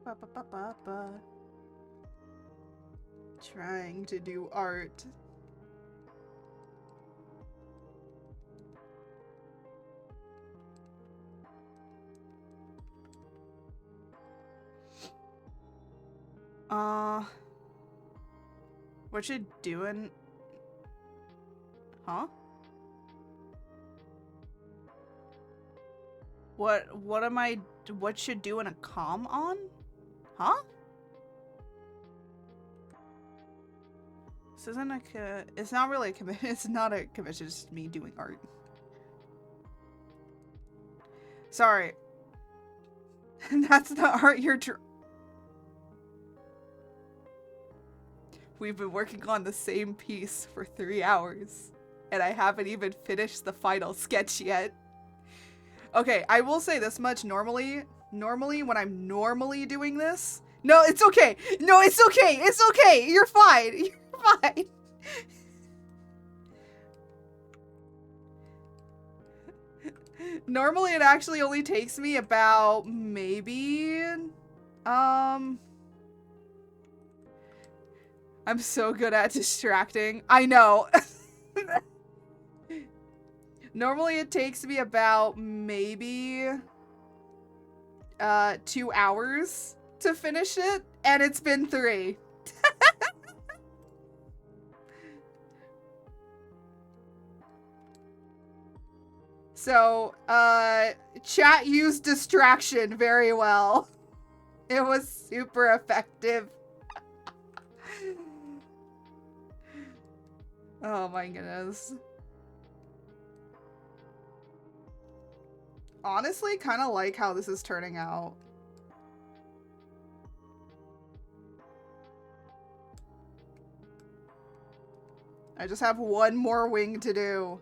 Ba, ba, ba, ba, ba. Trying to do art. What you doing? Huh? What you doing a comm on? Huh? This isn't it's not really a commission. It's not a commission, it's just me doing art. Sorry. That's the art you're We've been working on the same piece for 3 hours, and I haven't even finished the final sketch yet. Okay, I will say this much. Normally when I'm normally doing this... No, it's okay. No, it's okay. It's okay. You're fine. You're fine. Normally it actually only takes me about maybe... I'm so good at distracting. I know. Normally it takes me about maybe 2 hours to finish it, and it's been 3. So, chat used distraction very well. It was super effective. Oh my goodness. Honestly, kind of like how this is turning out. I just have one more wing to do.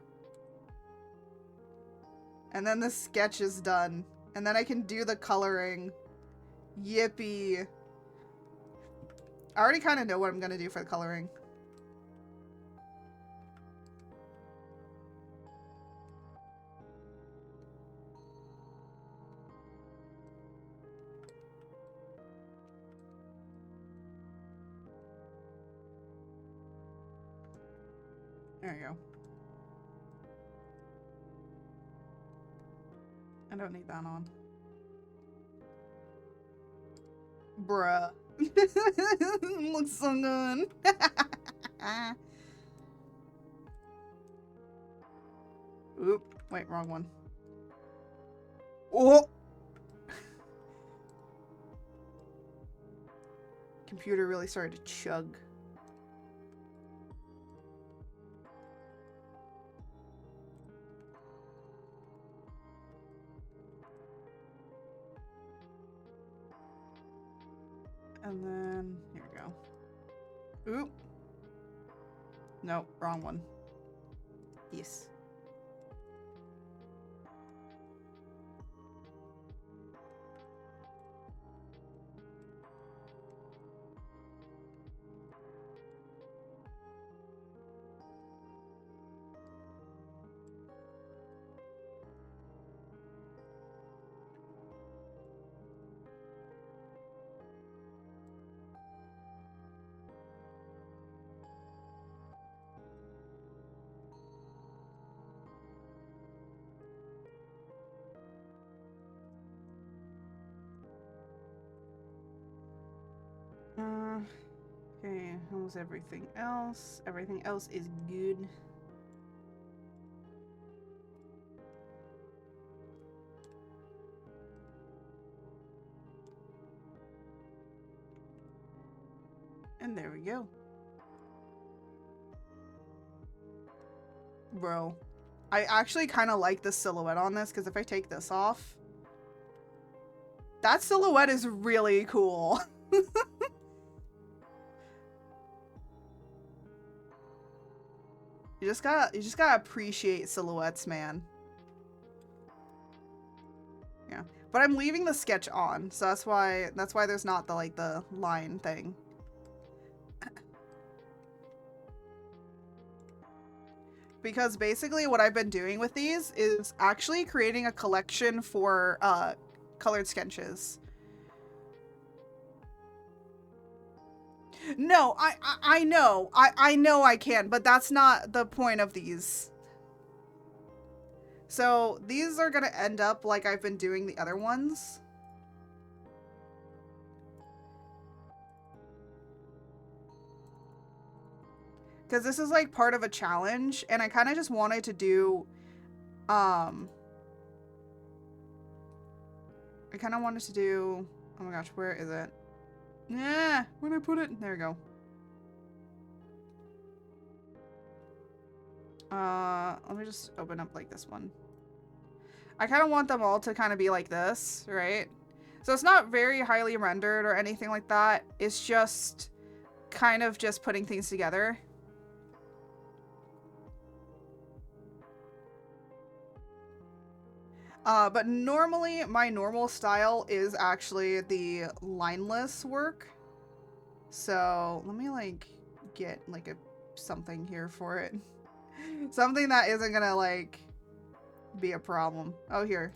And then the sketch is done. And then I can do the coloring. Yippee. I already kind of know what I'm going to do for the coloring. There you go. I don't need that on. Bruh. Looks so good. Oop. Wait, wrong one. Oh! Computer really started to chug. And then, here we go. Oop. Nope, wrong one. Yes. Okay, how's everything else? Everything else is good. And there we go. Bro, I actually kind of like the silhouette on this because if I take this off, that silhouette is really cool. You just gotta appreciate silhouettes, man. Yeah, but I'm leaving the sketch on, so that's why there's not the like the line thing. Because basically what I've been doing with these is actually creating a collection for colored sketches. No, I know. I know I can, but that's not the point of these. So these are gonna end up like I've been doing the other ones. Because this is like part of a challenge, and I kind of just wanted to do, I kind of wanted to do, oh my gosh, where is it? Yeah, where'd I put it? There we go. Let me just open up like this one. I kind of want them all to kind of be like this, right? So it's not very highly rendered or anything like that. It's just kind of just putting things together. But normally my normal style is actually the lineless work. So let me like get like something here for it. Something that isn't gonna like be a problem. Oh, here.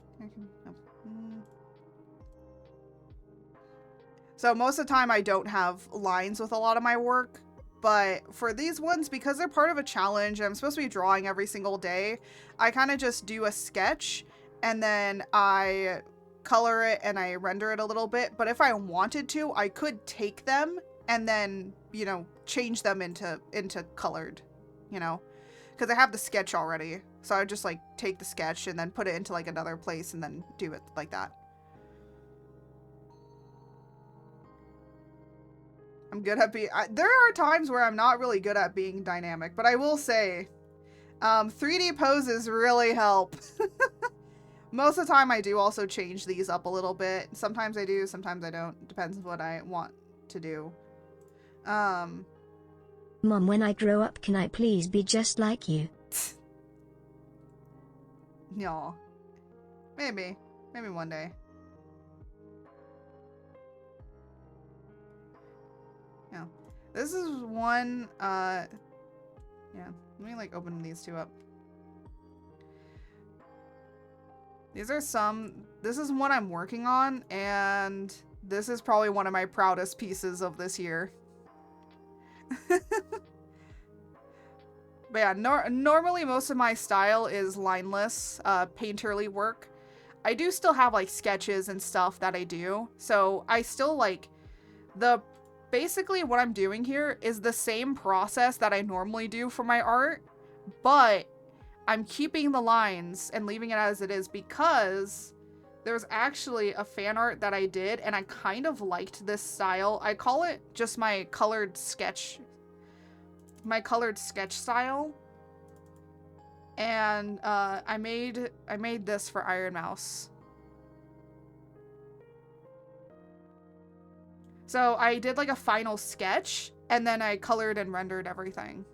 So most of the time I don't have lines with a lot of my work, but for these ones, because they're part of a challenge and I'm supposed to be drawing every single day, I kind of just do a sketch and then I color it and I render it a little bit. But if I wanted to, I could take them and then, you know, change them into colored, you know, because I have the sketch already. So I would just like take the sketch and then put it into like another place and then do it like that. I'm good at being, there are times where I'm not really good at being dynamic, but I will say, 3D poses really help. Most of the time I do also change these up a little bit. Sometimes I do, sometimes I don't. Depends on what I want to do. Mom, when I grow up, can I please be just like you? No. Maybe. Maybe one day. Yeah. This is one, yeah. Let me like open these two up. These are this is what I'm working on, and this is probably one of my proudest pieces of this year. But yeah, normally most of my style is lineless, painterly work. I do still have like sketches and stuff that I do, so I still like basically what I'm doing here is the same process that I normally do for my art, but I'm keeping the lines and leaving it as it is because there's actually a fan art that I did and I kind of liked this style. I call it just my colored sketch style. And I made this for Iron Mouse. So I did like a final sketch and then I colored and rendered everything.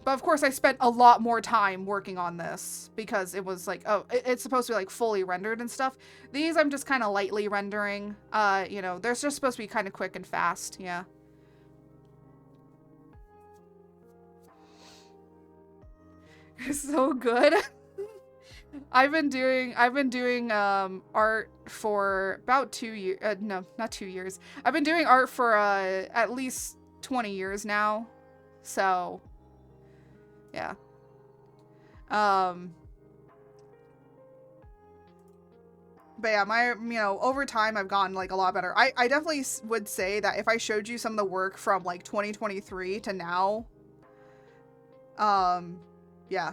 But of course I spent a lot more time working on this because it was like, oh, it's supposed to be like fully rendered and stuff. These I'm just kind of lightly rendering. You know, they're just supposed to be kind of quick and fast. Yeah. You're so good. I've been doing art for about 2 years. No, not 2 years. I've been doing art for at least 20 years now. So yeah. But yeah, over time I've gotten like a lot better. I definitely would say that if I showed you some of the work from like 2023 to now, yeah.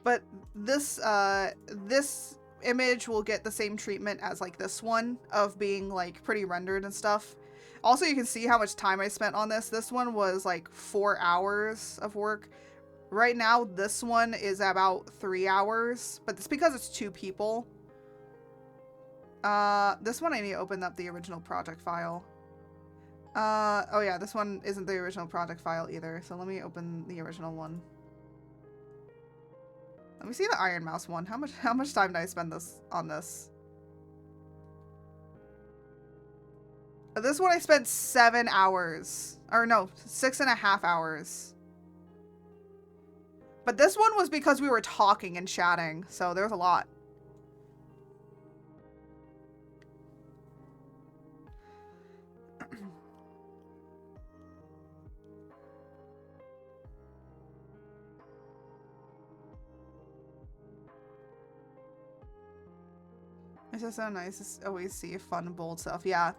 But this image will get the same treatment as like this one of being like pretty rendered and stuff. Also, you can see how much time I spent on this. This one was like 4 hours of work. Right now, this one is about 3 hours, but it's because it's 2 people. This one I need to open up the original project file. Oh yeah, this one isn't the original project file either, so let me open the original one. Let me see the Iron Mouse one. How much time did I spend on this? This one I spent 7 hours. Or no, 6.5 hours. But this one was because we were talking and chatting, so there was a lot. It's just so nice to always see fun, bold stuff. Yeah.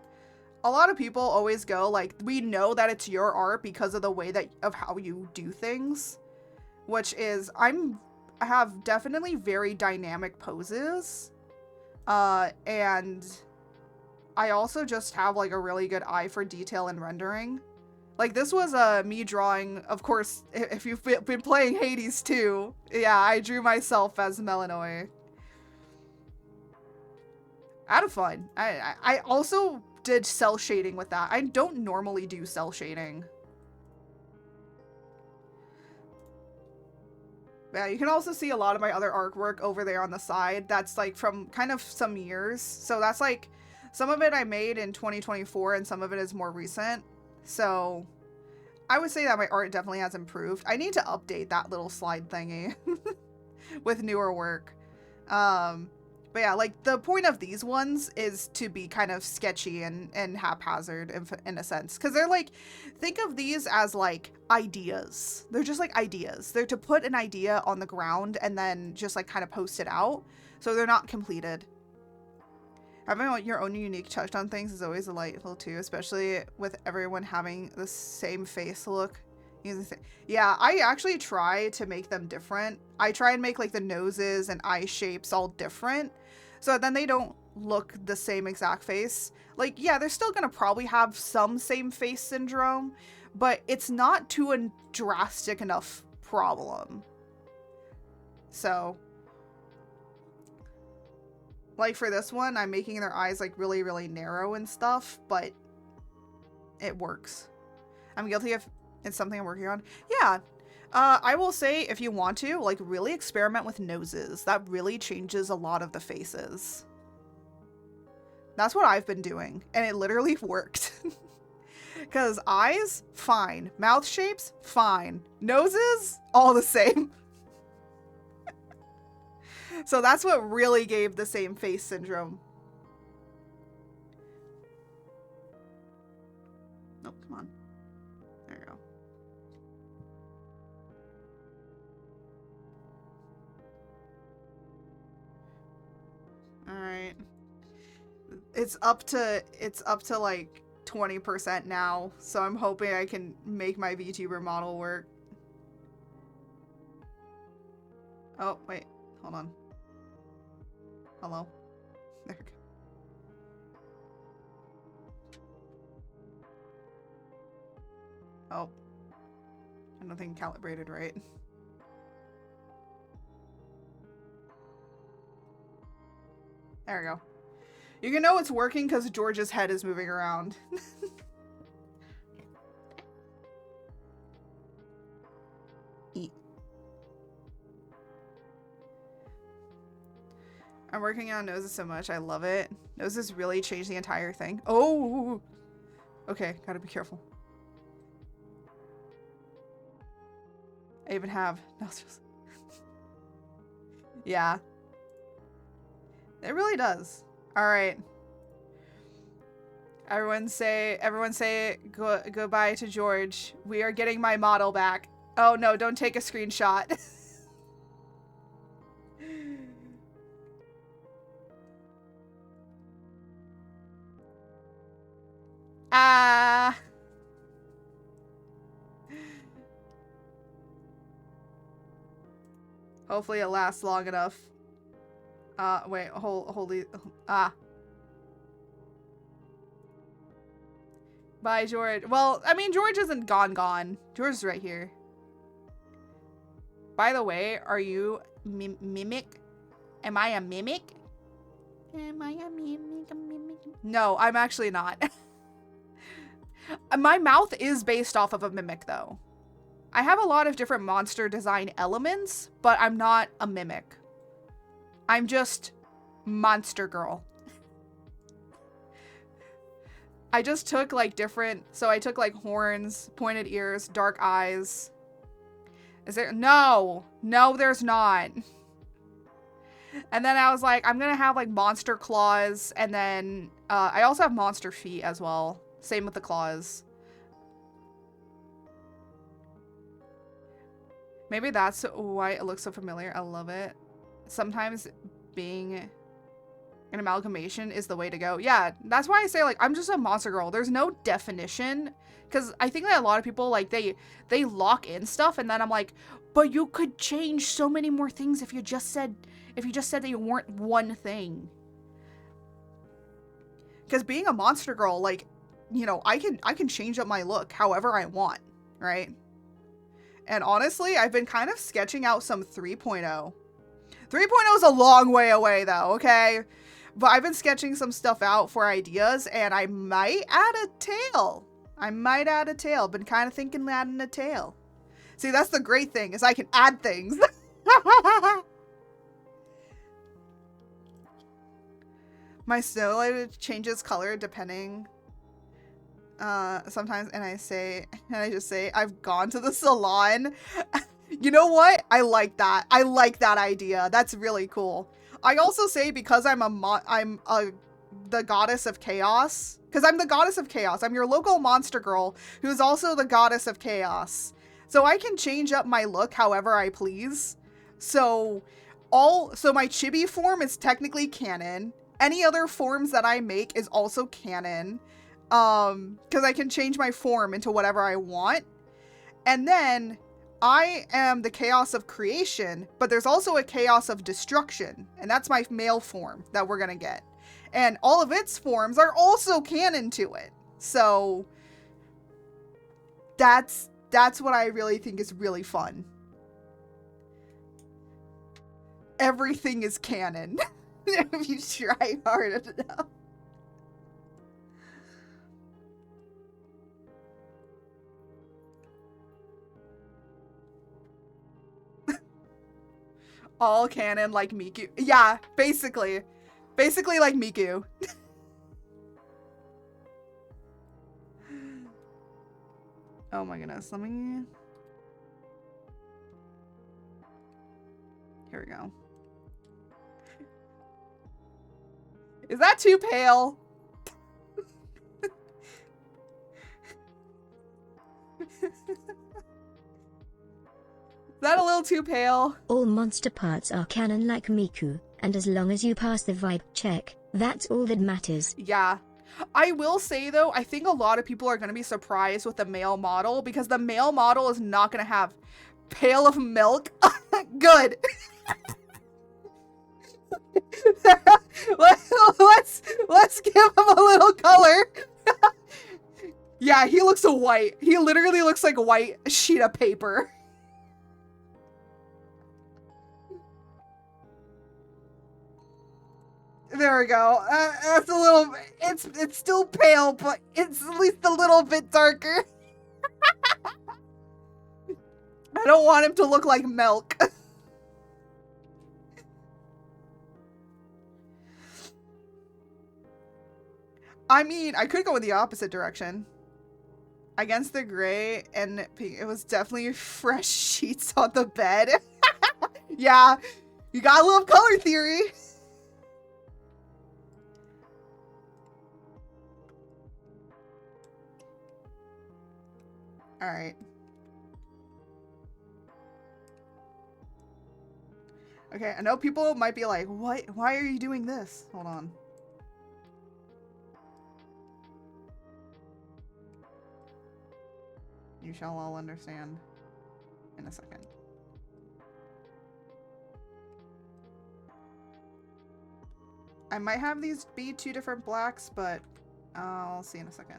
A lot of people always go, like, we know that it's your art because of the way of how you do things. Which is, I have definitely very dynamic poses. And I also just have, like, a really good eye for detail and rendering. Like, this was me drawing, of course, if you've been playing Hades too. Yeah, I drew myself as Melanoi. Out of fun. I also did cell shading with that. I don't normally do cell shading. Yeah, you can also see a lot of my other artwork over there on the side. That's like from kind of some years. So that's like, some of it I made in 2024 and some of it is more recent. So I would say that my art definitely has improved. I need to update that little slide thingy with newer work. But yeah, like, the point of these ones is to be kind of sketchy and haphazard in a sense. Because they're like, think of these as like ideas. They're just like ideas. They're to put an idea on the ground and then just like kind of post it out. So they're not completed. Having your own unique touch on things is always delightful too, especially with everyone having the same face look. Yeah, I actually try to make them different. I try and make like the noses and eye shapes all different, so then they don't look the same exact face. Like, yeah, they're still gonna probably have some same face syndrome, but it's not to a drastic enough problem. So, like for this one, I'm making their eyes like really, really narrow and stuff, but it works. I'm guilty of it's something I'm working on. Yeah. I will say, if you want to, like, really experiment with noses. That really changes a lot of the faces. That's what I've been doing, and it literally worked. Because eyes, fine. Mouth shapes, fine. Noses, all the same. So that's what really gave the same face syndrome. Oh, come on. There you go. All right. It's up to like 20% now, so I'm hoping I can make my VTuber model work. Oh, wait. Hold on. Hello. There we go. Oh. I don't think calibrated right. There we go. You can know it's working because George's head is moving around. Eat. I'm working on noses so much. I love it. Noses really changed the entire thing. Oh! Okay, gotta be careful. I even have nostrils. Yeah. It really does. All right. Everyone say goodbye to George. We are getting my model back. Oh no, don't take a screenshot. Ah. Hopefully it lasts long enough. Wait, holy, Bye, George. Well, I mean, George isn't gone. George is right here. By the way, are you mimic? Am I a mimic? Am I a mimic? No, I'm actually not. My mouth is based off of a mimic, though. I have a lot of different monster design elements, but I'm not a mimic. I'm just monster girl. I just took like different, so I took like horns, pointed ears, dark eyes. Is there? No, there's not. And then I was like, I'm gonna have like monster claws, and then I also have monster feet as well. Same with the claws. Maybe that's why it looks so familiar. I love it. Sometimes being an amalgamation is the way to go. Yeah, that's why I say, like, I'm just a monster girl. There's no definition. Because I think that a lot of people, like, they lock in stuff, and then I'm like, but you could change so many more things if you just said that you weren't one thing. Because being a monster girl, like, you know, I can change up my look however I want, right? And honestly, I've been kind of sketching out some 3.0. 3.0 is a long way away, though, okay? But I've been sketching some stuff out for ideas, and I might add a tail. Been kind of thinking adding a tail. See, that's the great thing, is I can add things. My snow light changes color depending... sometimes, and I just say, I've gone to the salon. You know what? I like that. I like that idea. That's really cool. I also say, because I'm the goddess of chaos, because I'm the goddess of chaos. I'm your local monster girl who's also the goddess of chaos. So I can change up my look however I please. So my chibi form is technically canon. Any other forms that I make is also canon. Because I can change my form into whatever I want. And then I am the chaos of creation, but there's also a chaos of destruction. And that's my male form that we're gonna get. And all of its forms are also canon to it. So that's what I really think is really fun. Everything is canon. If you try hard enough. All canon like Miku. Yeah, basically. Basically like Miku. Oh my goodness, let me... Here we go. Is that too pale? Is that a little too pale? All monster parts are canon like Miku, and as long as you pass the vibe check, that's all that matters. Yeah. I will say, though, I think a lot of people are going to be surprised with the male model, because the male model is not going to have pail of milk. Good. let's give him a little color. Yeah, he looks white. He literally looks like a white sheet of paper. There we go. That's a little... It's still pale, but it's at least a little bit darker. I don't want him to look like milk. I mean, I could go in the opposite direction. Against the gray and pink. It was definitely fresh sheets on the bed. Yeah, you gotta love color theory. All right. Okay, I know people might be like, what? Why are you doing this? Hold on. You shall all understand in a second. I might have these be 2 different blacks, but I'll see in a second.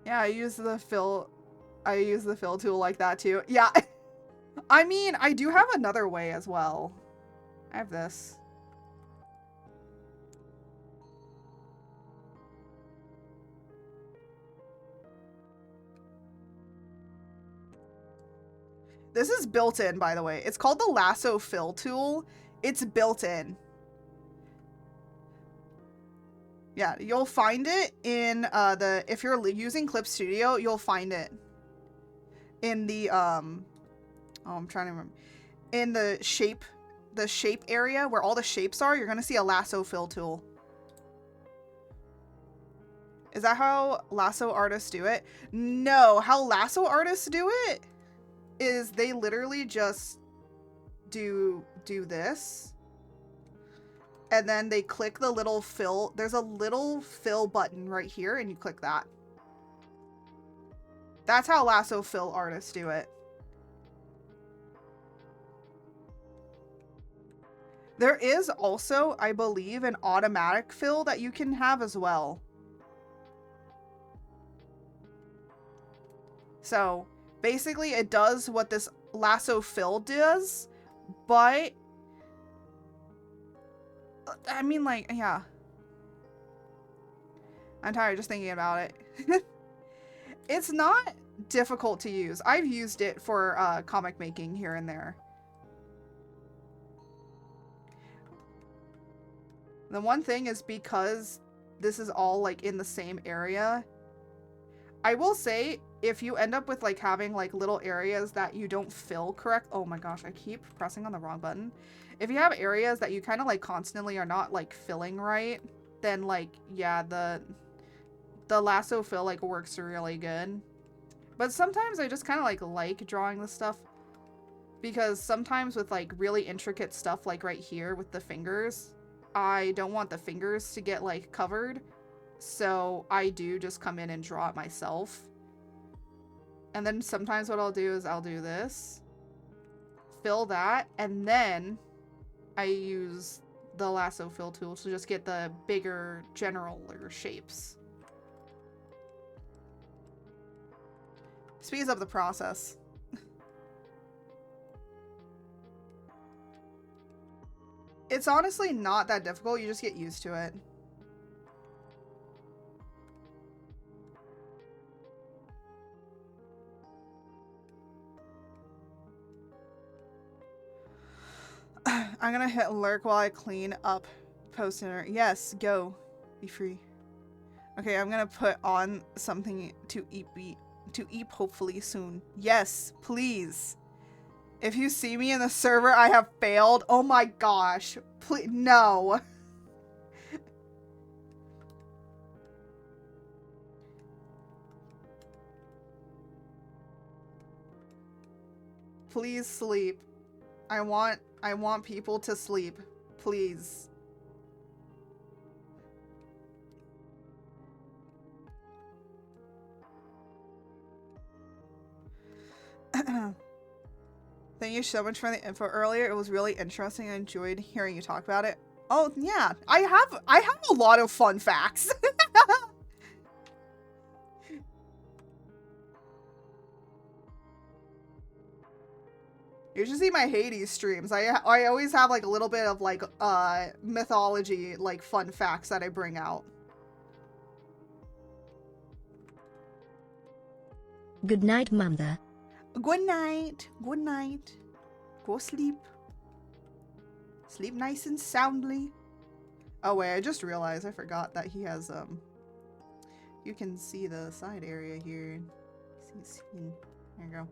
Yeah, I use the fill tool like that too. Yeah. I mean, I do have another way as well. I have this. This is built in, by the way. It's called the lasso fill tool. It's built in. Yeah, you'll find it in if you're using Clip Studio, you'll find it in the oh, I'm trying to remember. In the shape area where all the shapes are, you're going to see a lasso fill tool. Is that how lasso artists do it? No, how lasso artists do it is they literally just do this. And then they click the little fill. There's a little fill button right here, and you click that. That's how lasso fill artists do it. There is also, I believe, an automatic fill that you can have as well. So basically it does what this lasso fill does, but I mean, like, yeah. I'm tired just thinking about it. It's not difficult to use. I've used it for comic making here and there. The one thing is, because this is all like in the same area, I will say if you end up with like having like little areas that you don't fill correct. Oh my gosh, I keep pressing on the wrong button. If you have areas that you kind of like constantly are not like filling right, then like, yeah, the lasso fill like works really good. But sometimes I just kind of like drawing this stuff, because sometimes with like really intricate stuff like right here with the fingers, I don't want the fingers to get like covered. So I do just come in and draw it myself. And then sometimes what I'll do is I'll do this, fill that, and then I use the lasso fill tool to just get the bigger, generaler shapes. Speeds up the process. It's honestly not that difficult, you just get used to it. I'm gonna hit lurk while I clean up post dinner. Yes, go. Be free. Okay, I'm gonna put on something to eat hopefully soon. Yes, please. If you see me in the server, I have failed. Oh my gosh. Please, no. Please sleep. I want people to sleep. Please. Thank you so much for the info earlier. It was really interesting. I enjoyed hearing you talk about it. Oh, yeah. I have a lot of fun facts. You should see my Hades streams. I always have like a little bit of like mythology, like fun facts that I bring out. Good night, Mother. Good night. Good night. Go sleep. Sleep nice and soundly. Oh wait, I just realized I forgot that he has you can see the side area here. See scene. There you go.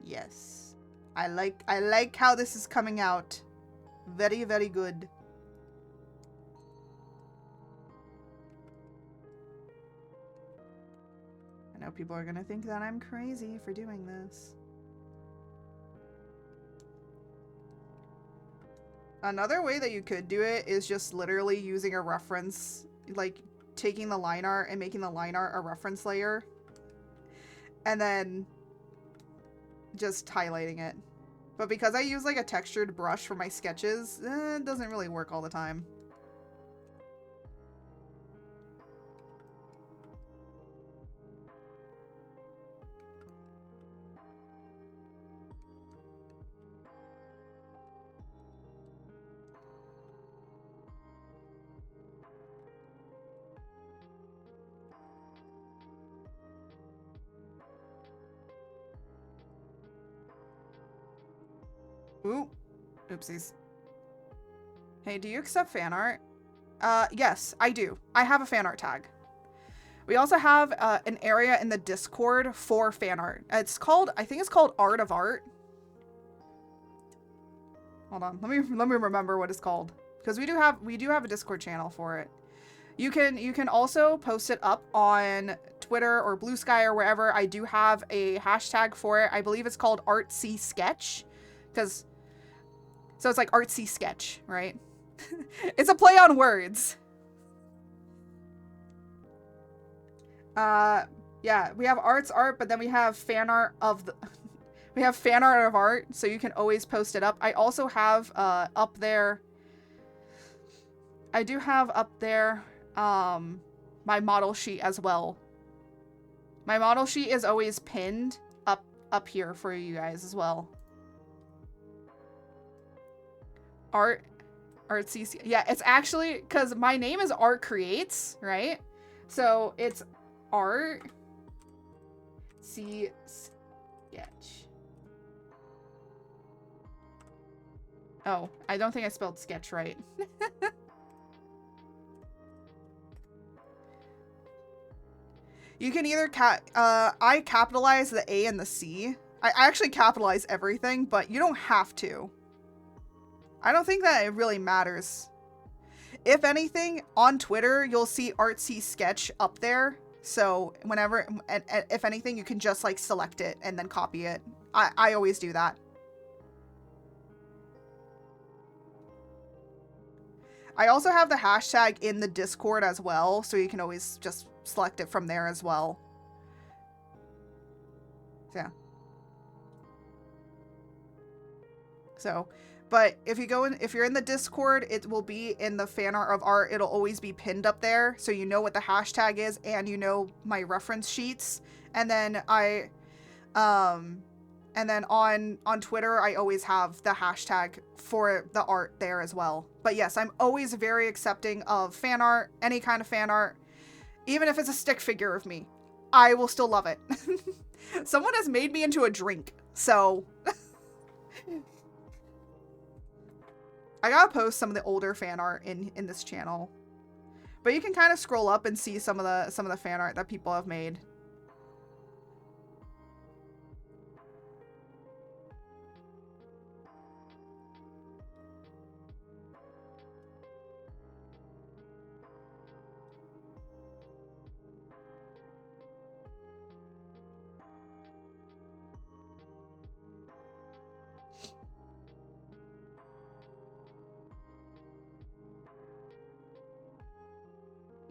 Yes. I like how this is coming out. Very, very good. I know people are gonna think that I'm crazy for doing this. Another way that you could do it is just literally using a reference, like taking the line art and making the line art a reference layer. And then just highlighting it. But because I use like a textured brush for my sketches, it doesn't really work all the time. Ooh. Oopsies. Hey, do you accept fan art? Yes, I do. I have a fan art tag. We also have an area in the Discord for fan art. It's called, I think it's called Art of Art. Hold on, let me remember what it's called, because we do have a Discord channel for it. You can also post it up on Twitter or Blue Sky or wherever. I do have a hashtag for it. I believe it's called Artsy Sketch, because so it's like artsy sketch, right? It's a play on words. Yeah, we have arts art, but then we have fan art of the we have fan art of art, so you can always post it up. I also have up there, I do have up there my model sheet as well. My model sheet is always pinned up here for you guys as well. Artsy, yeah, it's actually because my name is Art Creates, right? So it's Art C Sketch. Oh, I don't think I spelled sketch right. You can either I capitalize the A and the C. I actually capitalize everything, but you don't have to. I don't think that it really matters. If anything, on Twitter, you'll see Artsy Sketch up there. So whenever, if anything, you can just like select it and then copy it. I always do that. I also have the hashtag in the Discord as well, so you can always just select it from there as well. So, yeah. So, but if you go in, if you're in the Discord, it will be in the fan art of art. It'll always be pinned up there, so you know what the hashtag is and you know my reference sheets. And then on Twitter, I always have the hashtag for the art there as well. But yes, I'm always very accepting of fan art, any kind of fan art, even if it's a stick figure of me. I will still love it. Someone has made me into a drink, so I gotta post some of the older fan art in this channel. But you can kind of scroll up and see some of the fan art that people have made.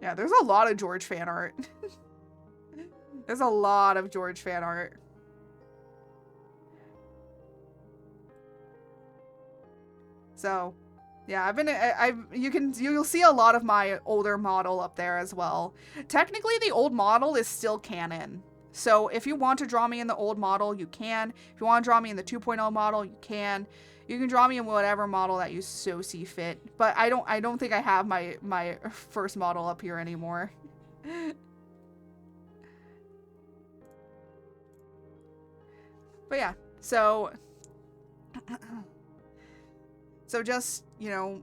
Yeah, there's a lot of George fan art. There's a lot of George fan art. So, yeah, you'll see a lot of my older model up there as well. Technically, the old model is still canon. So if you want to draw me in the old model, you can. If you want to draw me in the 2.0 model, you can. You can draw me in whatever model that you so see fit. But I don't think I have my first model up here anymore. But yeah, so just, you know,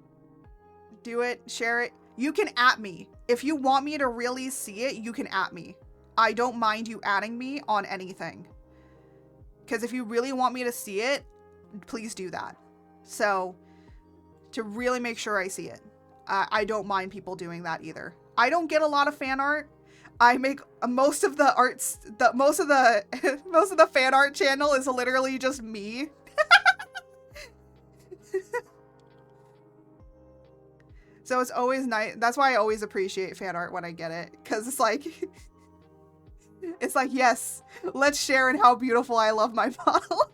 do it, share it. You can @ me. If you want me to really see it, you can @ me. I don't mind you adding me on anything. Because if you really want me to see it, please do that. So, to really make sure I see it. I don't mind people doing that either. I don't get a lot of fan art. I make most of the arts, most of the fan art channel is literally just me. So it's always nice. That's why I always appreciate fan art when I get it. Because it's like, it's like, yes, let's share in how beautiful I love my model.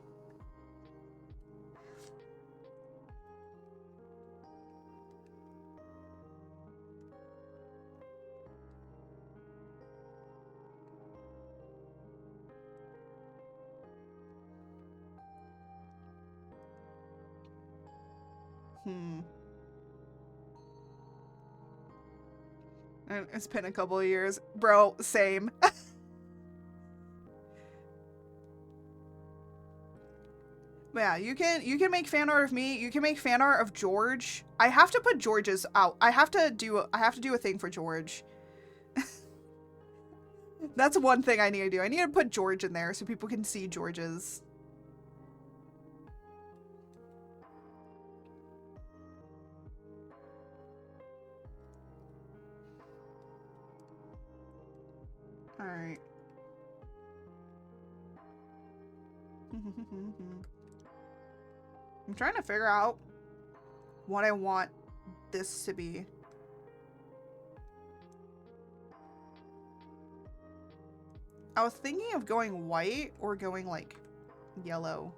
It's been a couple of years. Bro, same. But yeah, you can make fan art of me. You can make fan art of George. I have to put George's out. I have to do a thing for George. That's one thing I need to do. I need to put George in there so people can see George's. All right. I'm trying to figure out what I want this to be. I was thinking of going white or going like yellow.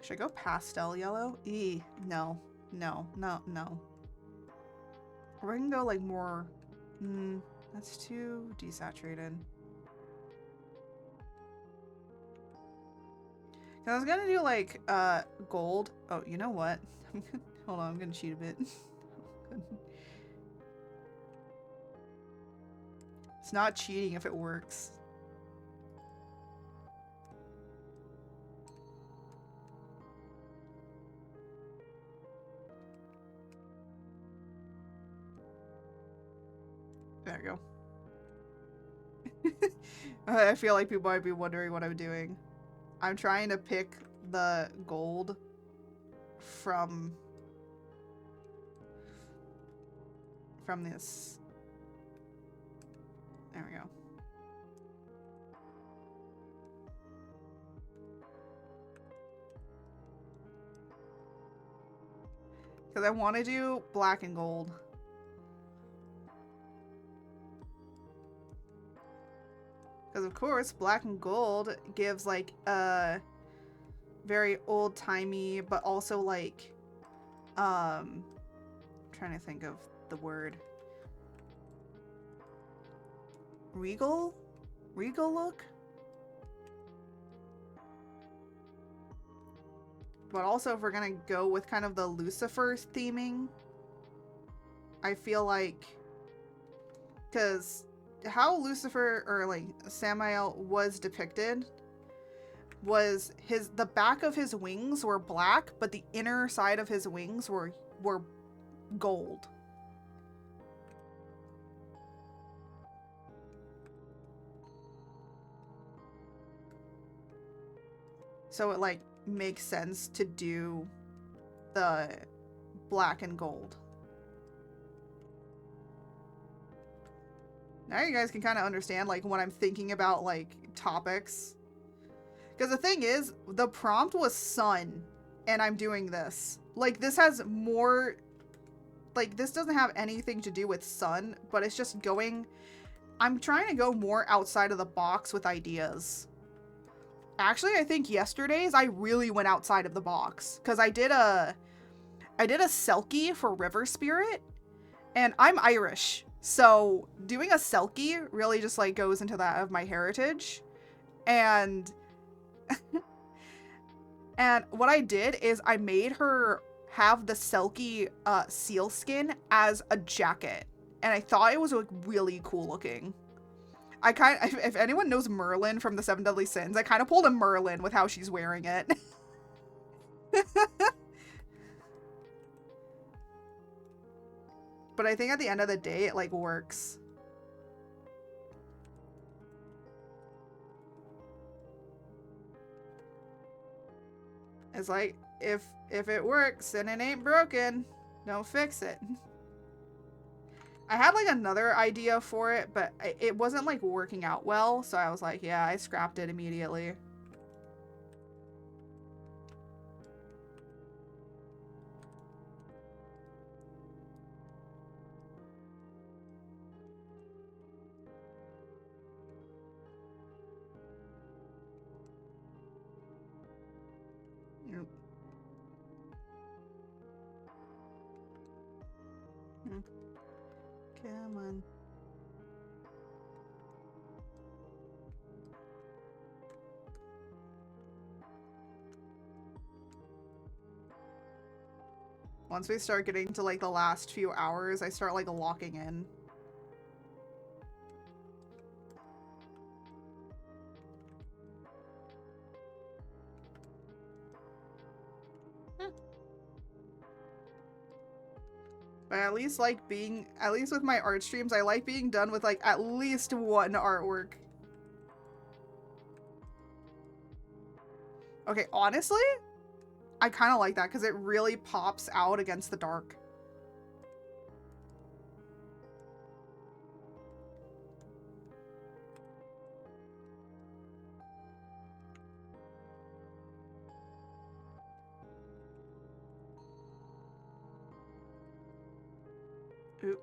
Should I go pastel yellow? No. No, no, no. Or I can go like more, that's too desaturated. I was gonna do like gold. Oh, you know what? Hold on, I'm gonna cheat a bit. It's not cheating if it works. There we go. I feel like people might be wondering what I'm doing. I'm trying to pick the gold from this. There we go. Because I want to do black and gold. Because of course, black and gold gives like a very old-timey, but also like, I'm trying to think of the word. Regal look? But also if we're gonna go with kind of the Lucifer theming, I feel like, because how Lucifer or like Samael was depicted was the back of his wings were black, but the inner side of his wings were gold. So it like makes sense to do the black and gold. Now you guys can kind of understand like when I'm thinking about like topics. Because the thing is, the prompt was sun, and I'm doing this. Like this has more, like this doesn't have anything to do with sun, but it's just going, I'm trying to go more outside of the box with ideas. Actually, I think yesterday's I really went outside of the box because I did a selkie for River Spirit, and I'm Irish. So doing a selkie really just like goes into that of my heritage. And and what I did is I made her have the selkie seal skin as a jacket. And I thought it was like really cool looking. If anyone knows Merlin from the Seven Deadly Sins, I kind of pulled a Merlin with how she's wearing it. But I think at the end of the day, it like works. It's like, if it works and it ain't broken, don't fix it. I had like another idea for it, but it wasn't like working out well, so I was like, yeah, I scrapped it immediately. Come on. Once we start getting to like the last few hours, I start like locking in. But at least like being, at least with my art streams, I like being done with like at least one artwork. Okay, honestly, I kind of like that because it really pops out against the dark. Oop.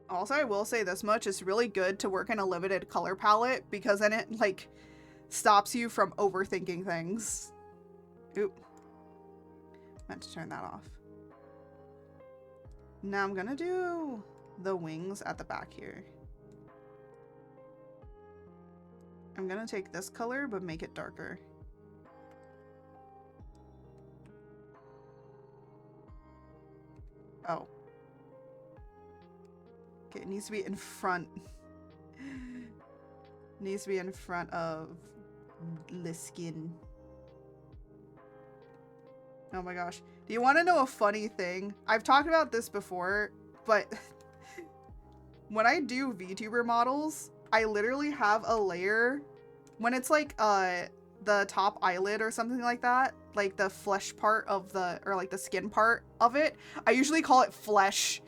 Also, I will say this much, it's really good to work in a limited color palette because then it, like, stops you from overthinking things. Oop. Meant to turn that off. Now I'm gonna do the wings at the back here. I'm gonna take this color, but make it darker. Oh. Okay, it needs to be in front. Needs to be in front of the skin. Oh my gosh. Do you want to know a funny thing? I've talked about this before, but when I do VTuber models, I literally have a layer when it's like the top eyelid or something like that, like the flesh part of the, or like the skin part of it, I usually call it flesh.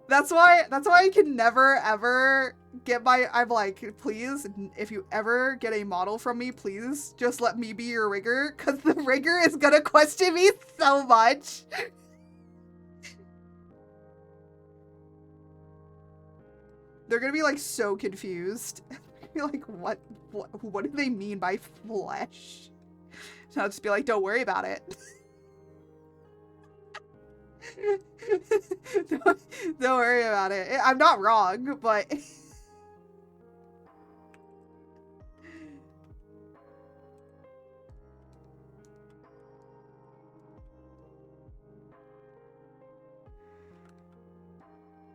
That's why I can never ever get I'm like, please, if you ever get a model from me, please just let me be your rigger, because the rigger is gonna question me so much. They're gonna be like so confused. Like, what do they mean by flesh? So I'll just be like, don't worry about it. don't worry about it. I'm not wrong, but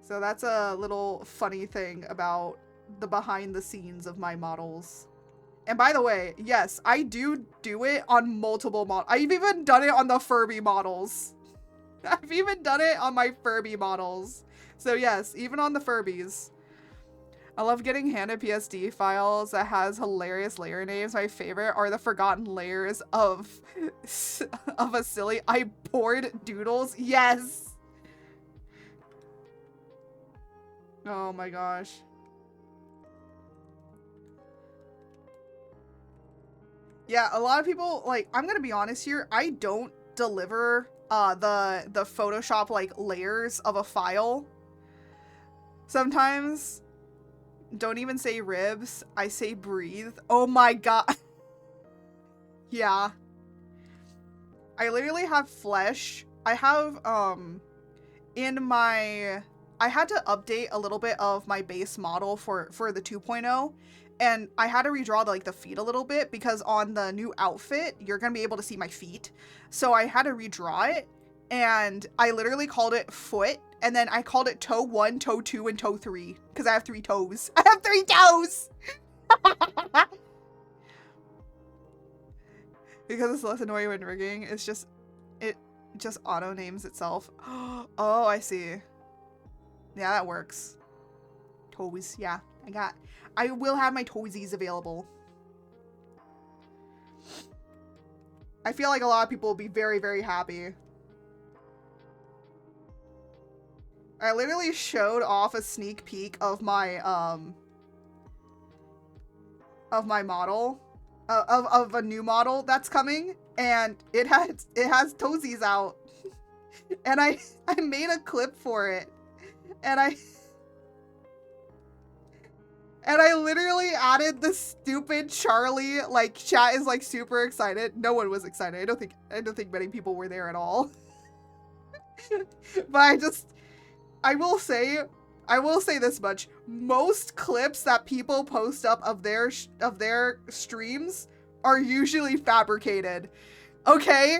so that's a little funny thing about the behind the scenes of my models. And by the way, yes, I do it on multiple models. I've even done it on the Furby models. I've even done it on my Furby models. So yes, even on the Furbies. I love getting handed PSD files that has hilarious layer names. My favorite are the forgotten layers of a silly I poured doodles. Yes. Oh my gosh. Yeah, a lot of people, like, I'm gonna be honest here, I don't deliver the Photoshop like layers of a file. Sometimes don't even say ribs, I say breathe. Oh my god. Yeah. I literally have flesh. I have in my, I had to update a little bit of my base model for the 2.0, and I had to redraw the feet a little bit because on the new outfit you're gonna be able to see my feet, so I had to redraw it, and I literally called it foot, and then I called it toe 1, toe 2, and toe 3 because I have 3 toes. I have 3 toes. Because it's less annoying when rigging. It's just, it just auto names itself. Oh, I see. Yeah, that works. Toes, yeah. I will have my toesies available. I feel like a lot of people will be very, very happy. I literally showed off a sneak peek of my model, of a new model that's coming, and it has toesies out. And I made a clip for it. And I literally added the stupid Charlie, like, chat is, like, super excited. No one was excited. I don't think many people were there at all. But I will say this much. Most clips that people post up of their streams are usually fabricated. Okay?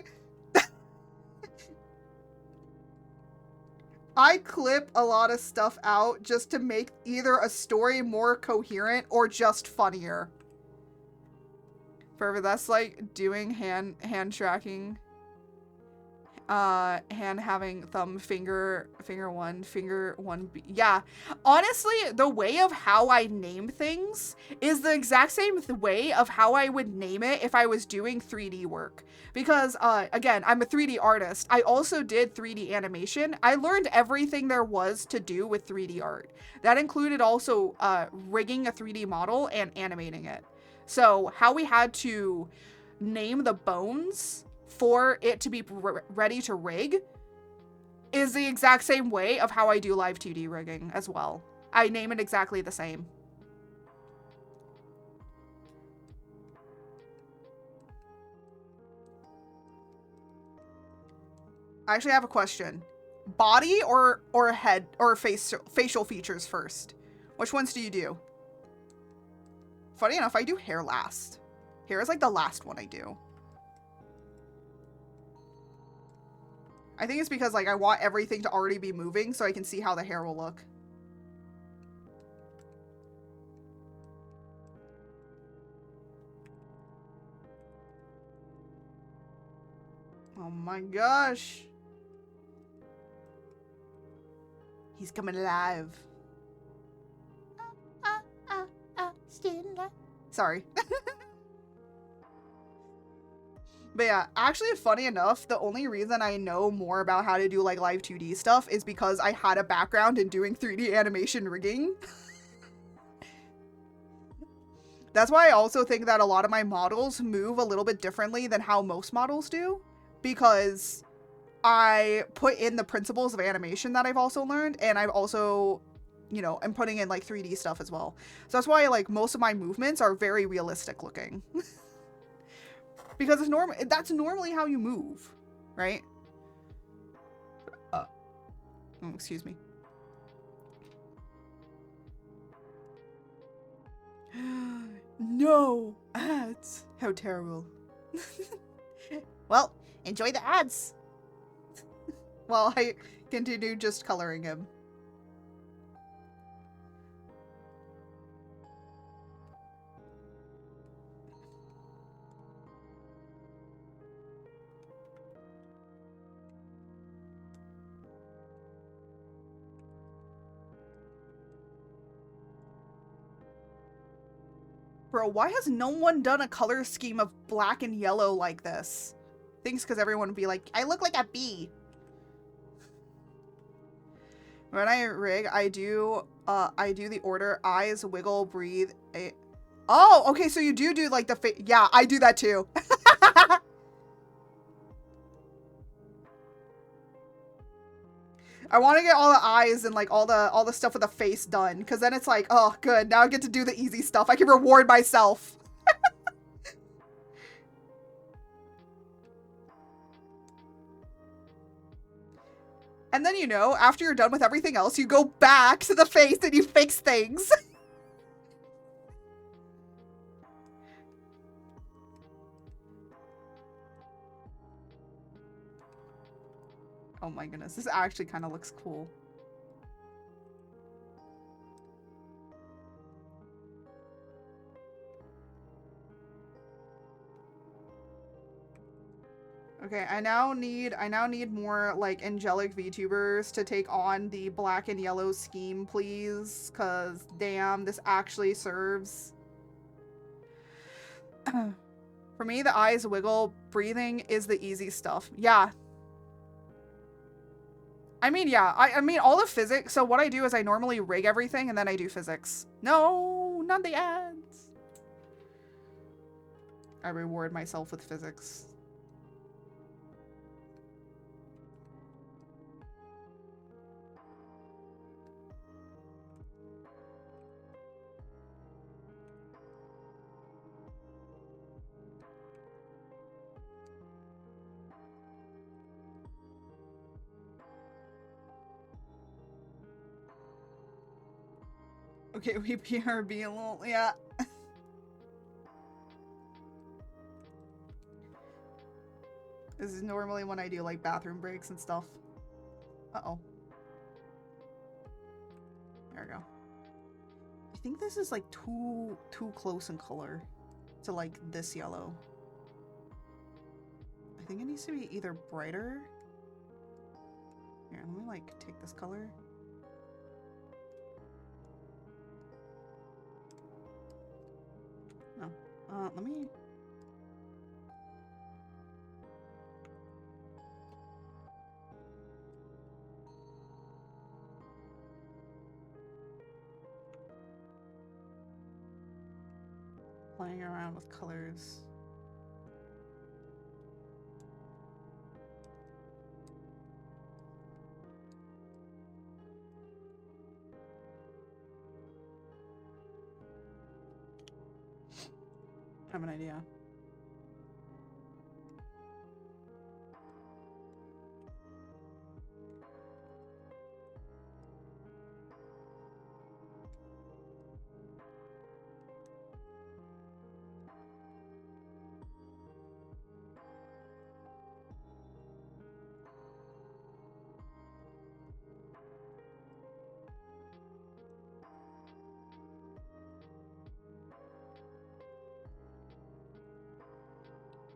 I clip a lot of stuff out just to make either a story more coherent or just funnier. Forever, that's like doing hand tracking. Hand having thumb, finger one, yeah. Honestly, the way of how I name things is the exact same way of how I would name it if I was doing 3D work. Because, again, I'm a 3D artist. I also did 3D animation. I learned everything there was to do with 3D art. That included also, rigging a 3D model and animating it. So, how we had to name the bones for it to be ready to rig is the exact same way of how I do live 2D rigging as well. I name it exactly the same. I actually have a question. Body or head or facial features first? Which ones do you do? Funny enough, I do hair last. Hair is like the last one I do. I think it's because, like, I want everything to already be moving so I can see how the hair will look. Oh my gosh. He's coming alive. Still alive. Sorry. But yeah, actually, funny enough, the only reason I know more about how to do, like, live 2D stuff is because I had a background in doing 3D animation rigging. That's why I also think that a lot of my models move a little bit differently than how most models do, because I put in the principles of animation that I've also learned, and I've also, you know, I'm putting in, like, 3D stuff as well. So that's why, like, most of my movements are very realistic looking. Because it's that's normally how you move, right? Oh, excuse me. No ads. How terrible. Well, enjoy the ads. While I continue just coloring him. Bro, why has no one done a color scheme of black and yellow like this? Thanks, because everyone would be like, I look like a bee. When I rig, I do the order eyes, wiggle, breathe. Oh, okay, so you do like the yeah, I do that too. I want to get all the eyes and like all the stuff with the face done, because then it's like, oh, good. Now I get to do the easy stuff. I can reward myself. And then, you know, after you're done with everything else, you go back to the face and you fix things. Oh my goodness, this actually kind of looks cool. Okay, I now need more like angelic VTubers to take on the black and yellow scheme, please, cause damn, this actually serves. For me, the eyes wiggle, breathing is the easy stuff. Yeah. I mean, yeah, I mean, all the physics, so what I do is I normally rig everything and then I do physics. No, not the ads. I reward myself with physics. Okay, we BRB a little, yeah. This is normally when I do like bathroom breaks and stuff. Uh-oh. There we go. I think this is like too close in color to like this yellow. I think it needs to be either brighter. Here, let me like take this color. No. Let me... Playing around with colors. I have an idea.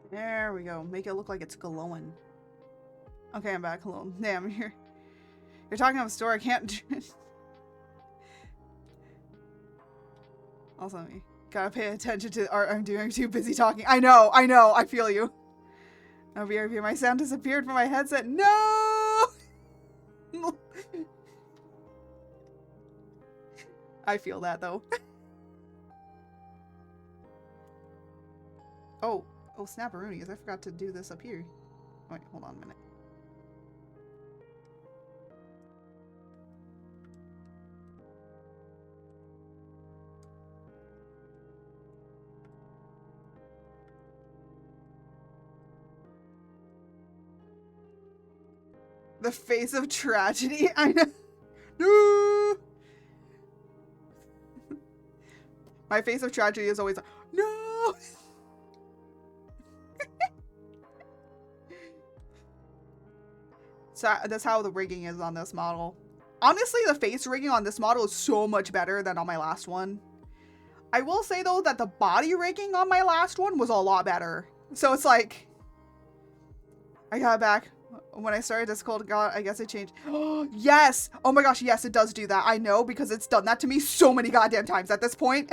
There we go. Make it look like it's glowing. Okay, I'm back. Hello. Damn, you're talking about a store. I can't. Also, you gotta pay attention to the art I'm doing. I'm too busy talking. I know. I feel you. Oh, BRB, my sound disappeared from my headset. No! I feel that though. Oh, snapperoonies. I forgot to do this up here. Wait, hold on a minute. The face of tragedy. I know. No! My face of tragedy is always like, no! So that's how the rigging is on this model. Honestly, the face rigging on this model is so much better than on my last one. I will say though that the body rigging on my last one was a lot better. So it's like, I got it back. When I started Discord, God, I guess it changed. Oh, yes! Oh my gosh, yes, it does do that. I know, because it's done that to me so many goddamn times at this point.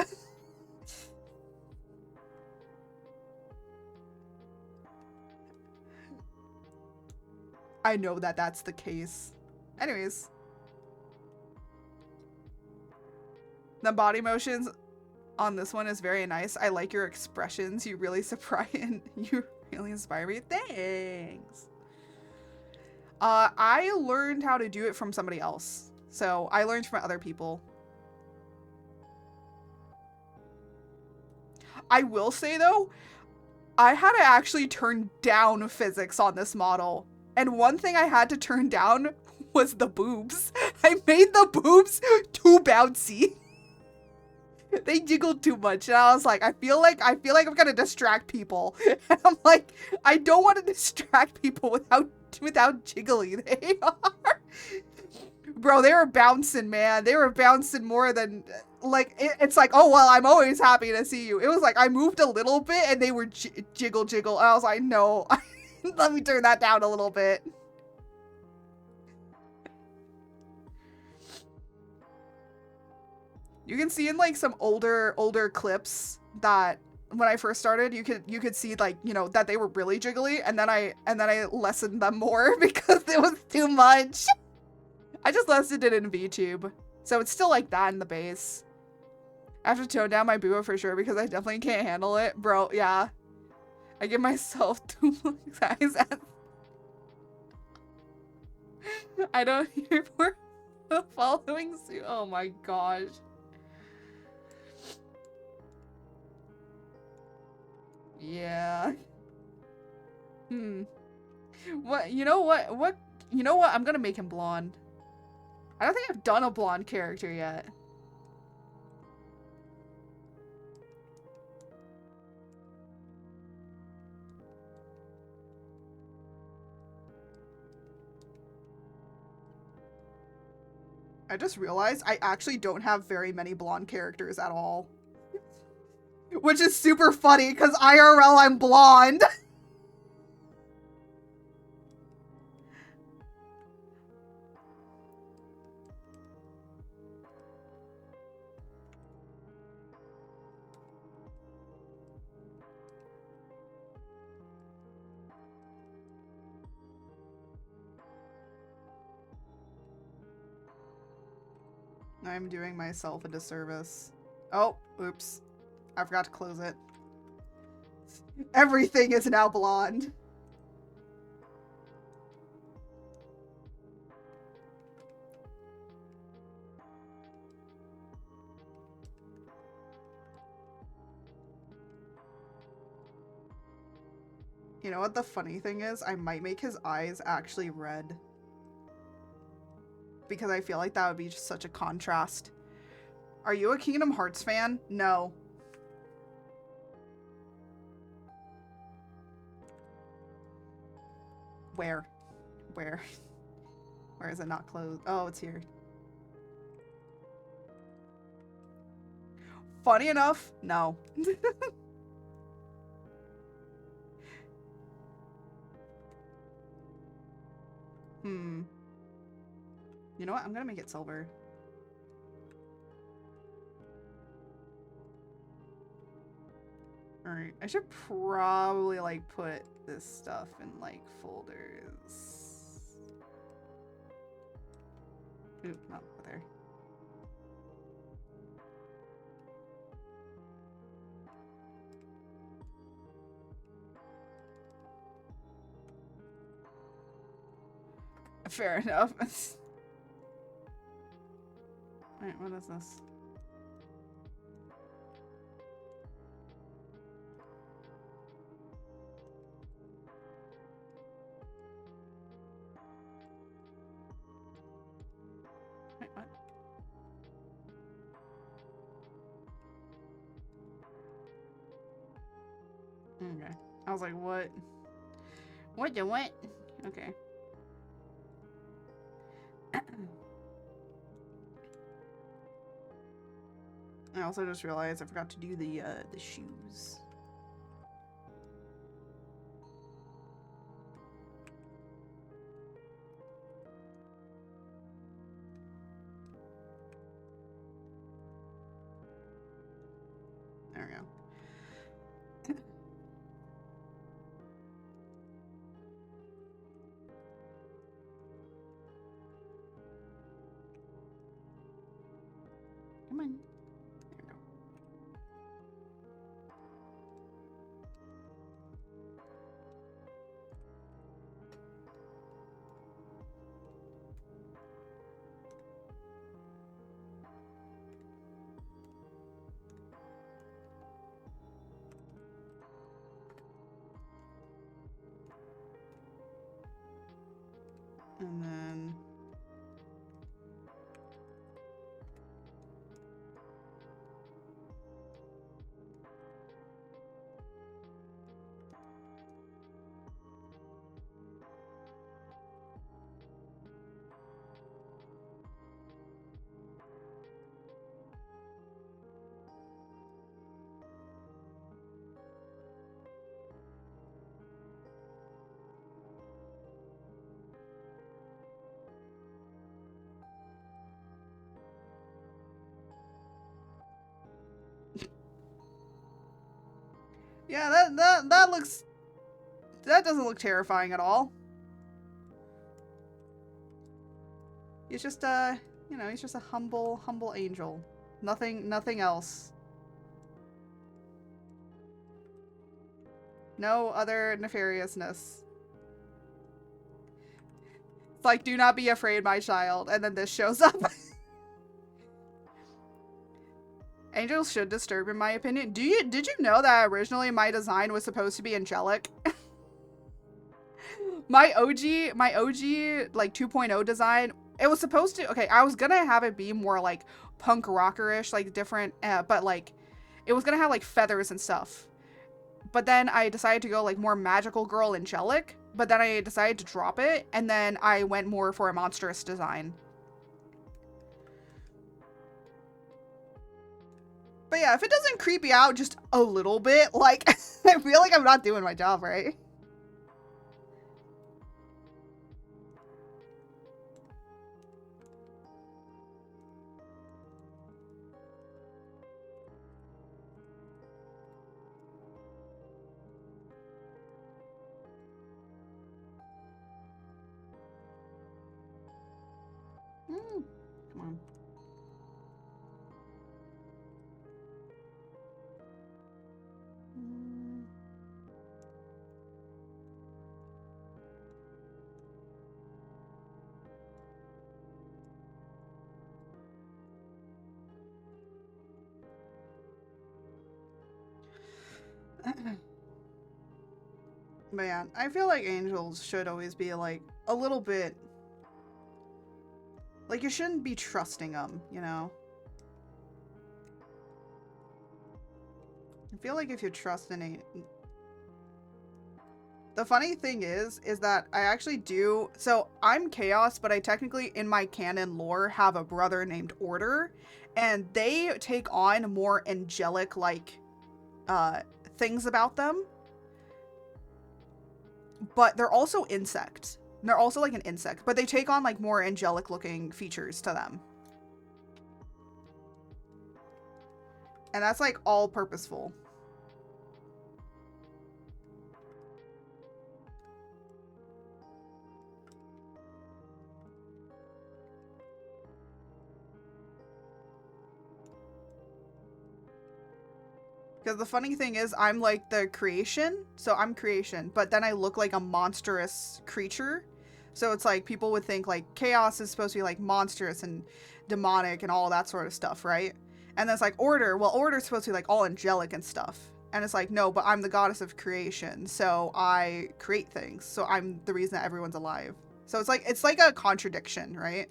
I know that that's the case. Anyways. The body motions on this one is very nice. I like your expressions. You really surprise and you really inspire me. Thanks. I learned how to do it from somebody else. So I learned from other people. I will say though, I had to actually turn down physics on this model. And one thing I had to turn down was the boobs. I made the boobs too bouncy. They jiggled too much. And I was like, I feel like I'm gonna distract people. And I'm like, I don't want to distract people without jiggling. They are. Bro, they were bouncing, man. They were bouncing more than, like, it's like, oh, well, I'm always happy to see you. It was like, I moved a little bit and they were jiggle. And I was like, no, let me turn that down a little bit. You can see in like some older clips that when I first started, you could see like, you know, that they were really jiggly, and then I lessened them more because it was too much. I just lessened it in VTube. So it's still like that in the base. I have to tone down my boo for sure because I definitely can't handle it. Bro, yeah. I give myself too much size. I don't hear for following suit. Oh my gosh. Yeah. What, you know what? You know what? I'm gonna make him blonde. I don't think I've done a blonde character yet. I just realized I actually don't have very many blonde characters at all. Which is super funny, because IRL I'm blonde. I'm doing myself a disservice. Oh, oops. I forgot to close it. Everything is now blonde. You know what the funny thing is? I might make his eyes actually red. Because I feel like that would be just such a contrast. Are you a Kingdom Hearts fan? No. Where? Where? Where is it not closed? Oh, it's here. Funny enough, no. You know what? I'm gonna make it silver. Alright, I should probably, like, put this stuff in, like, folders. Ooh, not there. Fair enough. Alright, what is this? Wait, what? Okay. I was like, what? What the what? Okay. I also just realized I forgot to do the shoes. There we go. Come on. There we go. And then yeah, that looks, that doesn't look terrifying at all. He's just you know, he's just a humble angel. Nothing else. No other nefariousness. It's like, do not be afraid, my child, and then this shows up. Angels should disturb, in my opinion. Did you know that originally my design was supposed to be angelic? my OG like 2.0 design, it was supposed to, okay, I was gonna have it be more like punk rockerish, like different, but like it was gonna have like feathers and stuff. But then I decided to go like more magical girl angelic, but then I decided to drop it, and then I went more for a monstrous design. But yeah, if it doesn't creep you out just a little bit, like, I feel like I'm not doing my job right. Come on. But yeah, I feel like angels should always be like a little bit, like you shouldn't be trusting them, you know? I feel like if you trust in a... The funny thing is that I actually do, so I'm Chaos, but I technically in my canon lore have a brother named Order, and they take on more angelic like things about them. But they're also insects. They're also like an insect, but they take on like more angelic looking features to them. And that's like all purposeful. Because the funny thing is, I'm like the creation, so I'm creation, but then I look like a monstrous creature. So it's like people would think like chaos is supposed to be like monstrous and demonic and all that sort of stuff, right? And then it's like order. Well, order is supposed to be like all angelic and stuff. And it's like, no, but I'm the goddess of creation, so I create things. So I'm the reason that everyone's alive. So it's like a contradiction, right?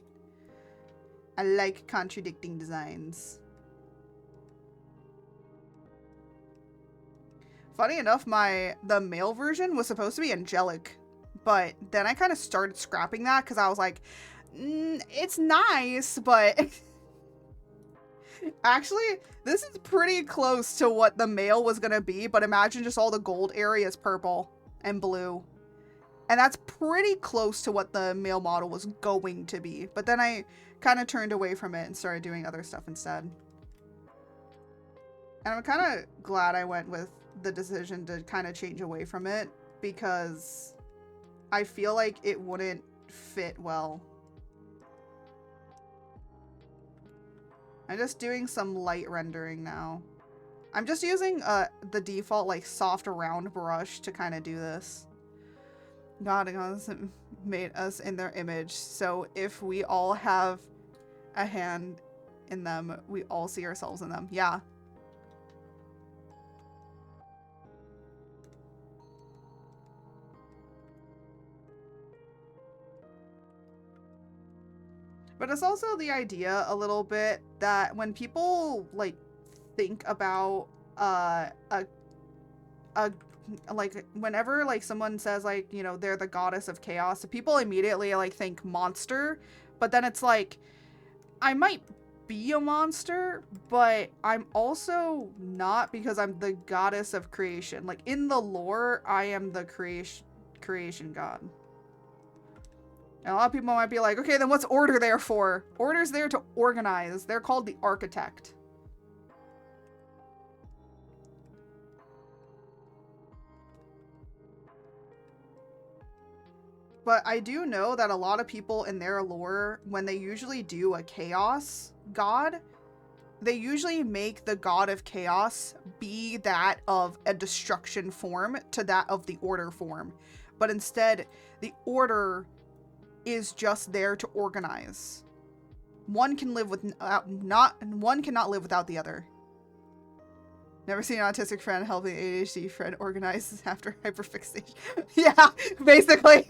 I like contradicting designs. Funny enough, the male version was supposed to be angelic, but then I kind of started scrapping that because I was like, it's nice, but actually, this is pretty close to what the male was gonna be, but imagine just all the gold areas purple and blue. And that's pretty close to what the male model was going to be, but then I kind of turned away from it and started doing other stuff instead. And I'm kind of glad I went with the decision to kind of change away from it because I feel like it wouldn't fit well. I'm just doing some light rendering now. I'm just using the default like soft round brush to kind of do this. God has made us in their image, so if we all have a hand in them, we all see ourselves in them. Yeah. But it's also the idea a little bit that when people like think about like whenever like someone says like, you know, they're the goddess of chaos, people immediately like think monster, but then it's like I might be a monster, but I'm also not because I'm the goddess of creation. Like in the lore, I am the creation god. And a lot of people might be like, okay, then what's order there for? Order's there to organize. They're called the architect. But I do know that a lot of people in their lore, when they usually do a chaos god, they usually make the god of chaos be that of a destruction form to that of the order form. But instead, the order is just there to organize. One can live with one cannot live without the other. Never seen an autistic friend helping an ADHD friend organize after hyperfixation. Yeah, basically.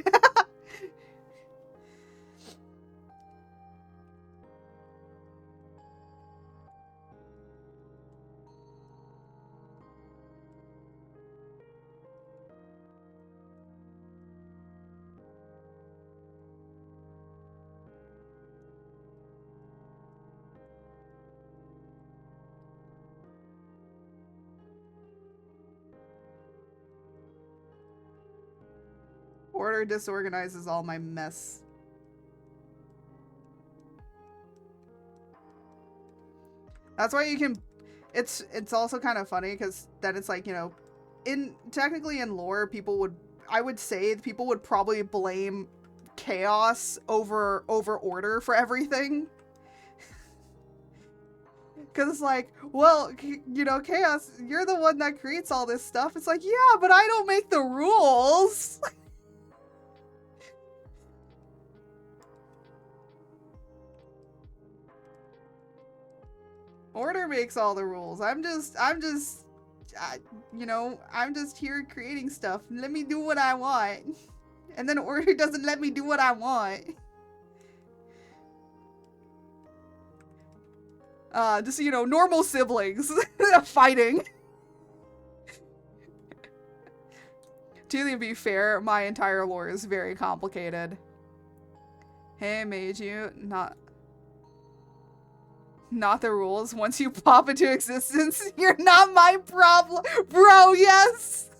order disorganizes all my mess. That's why you can... It's also kind of funny, because then it's like, you know, technically in lore, I would say people would probably blame chaos over order for everything. Because it's like, well, you know, chaos, you're the one that creates all this stuff. It's like, yeah, but I don't make the rules. Order makes all the rules. You know, I'm just here creating stuff. Let me do what I want. And then order doesn't let me do what I want. Just, you know, normal siblings fighting. To be fair, my entire lore is very complicated. Hey, made you not the rules. Once you pop into existence, you're not my problem. Bro, yes!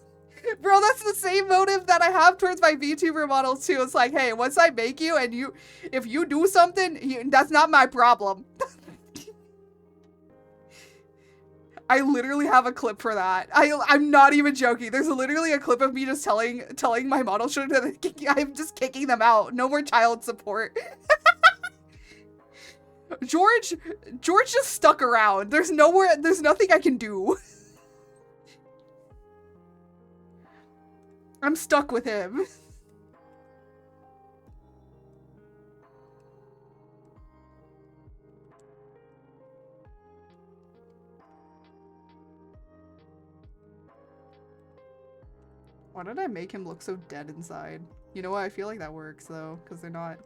Bro, that's the same motive that I have towards my VTuber models too. It's like, hey, once I make you and if you do something, that's not my problem. I literally have a clip for that. I'm not even joking. There's literally a clip of me just telling my model children that I'm just kicking them out. No more child support. George just stuck around. There's nothing I can do. I'm stuck with him. Why did I make him look so dead inside? You know what? I feel like that works though, because they're not...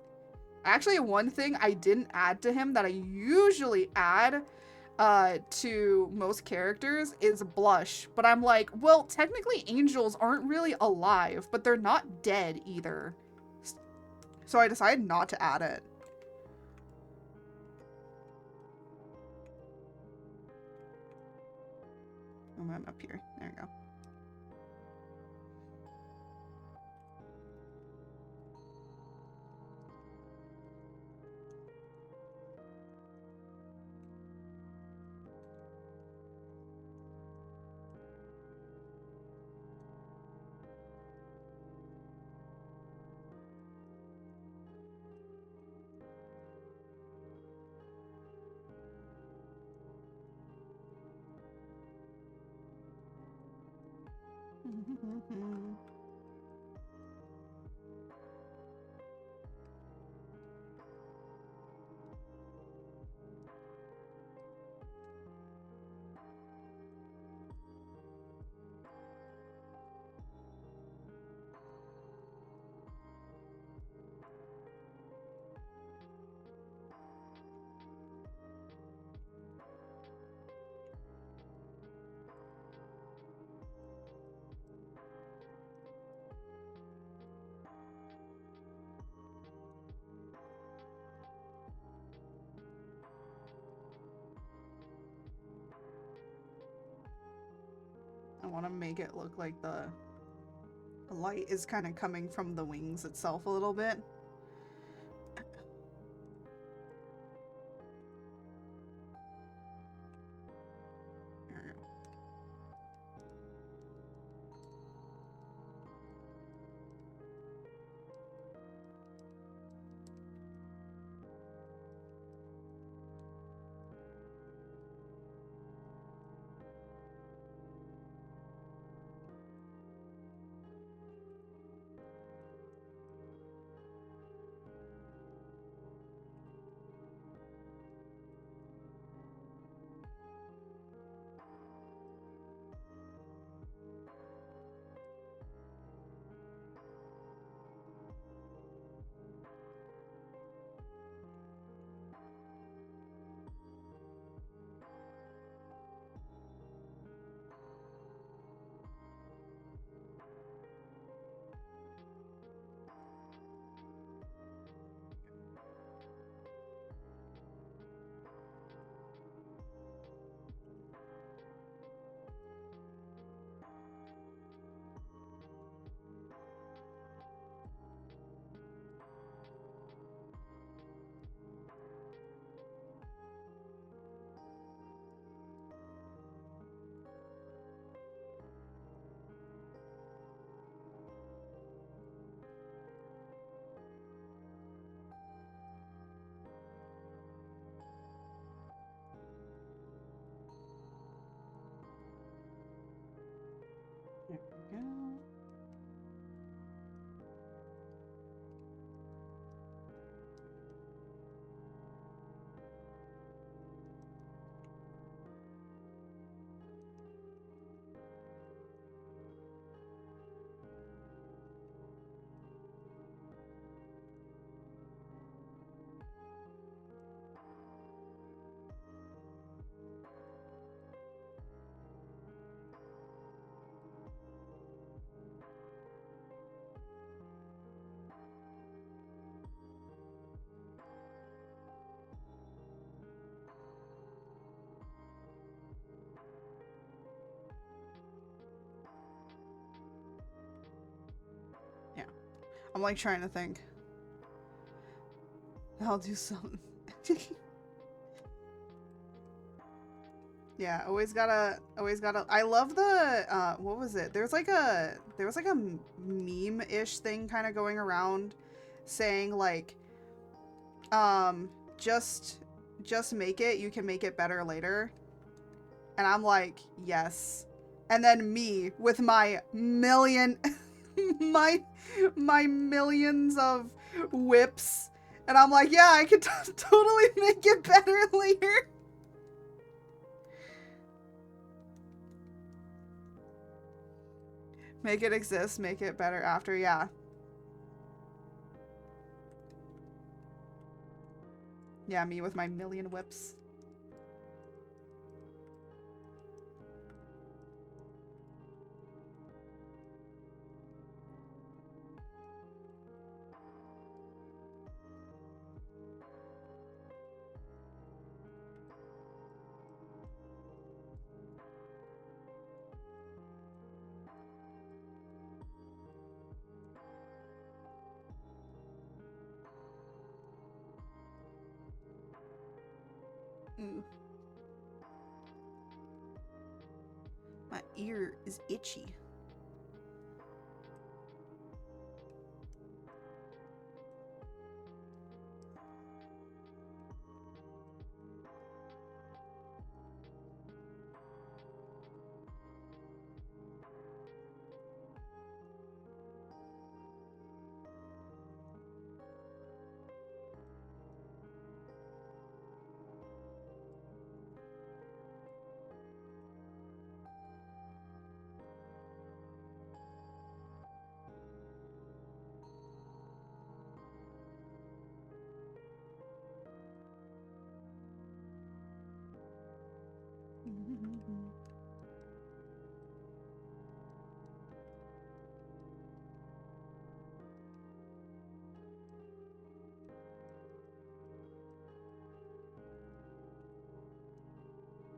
Actually, one thing I didn't add to him that I usually add to most characters is blush. But I'm like, well, technically angels aren't really alive, but they're not dead either. So I decided not to add it. Oh, I'm up here. There you go. I want to make it look like the light is kind of coming from the wings itself a little bit. There we go. I'm like trying to think. I'll do something. Yeah, always gotta, I love the, what was it? There was like a meme-ish thing kind of going around saying like, just make it, you can make it better later. And I'm like, yes. And then me with my million, my millions of whips. And I'm like, yeah, I could totally make it better later. Make it exist, make it better after, yeah. Yeah, me with my million whips. Ooh. My ear is itchy.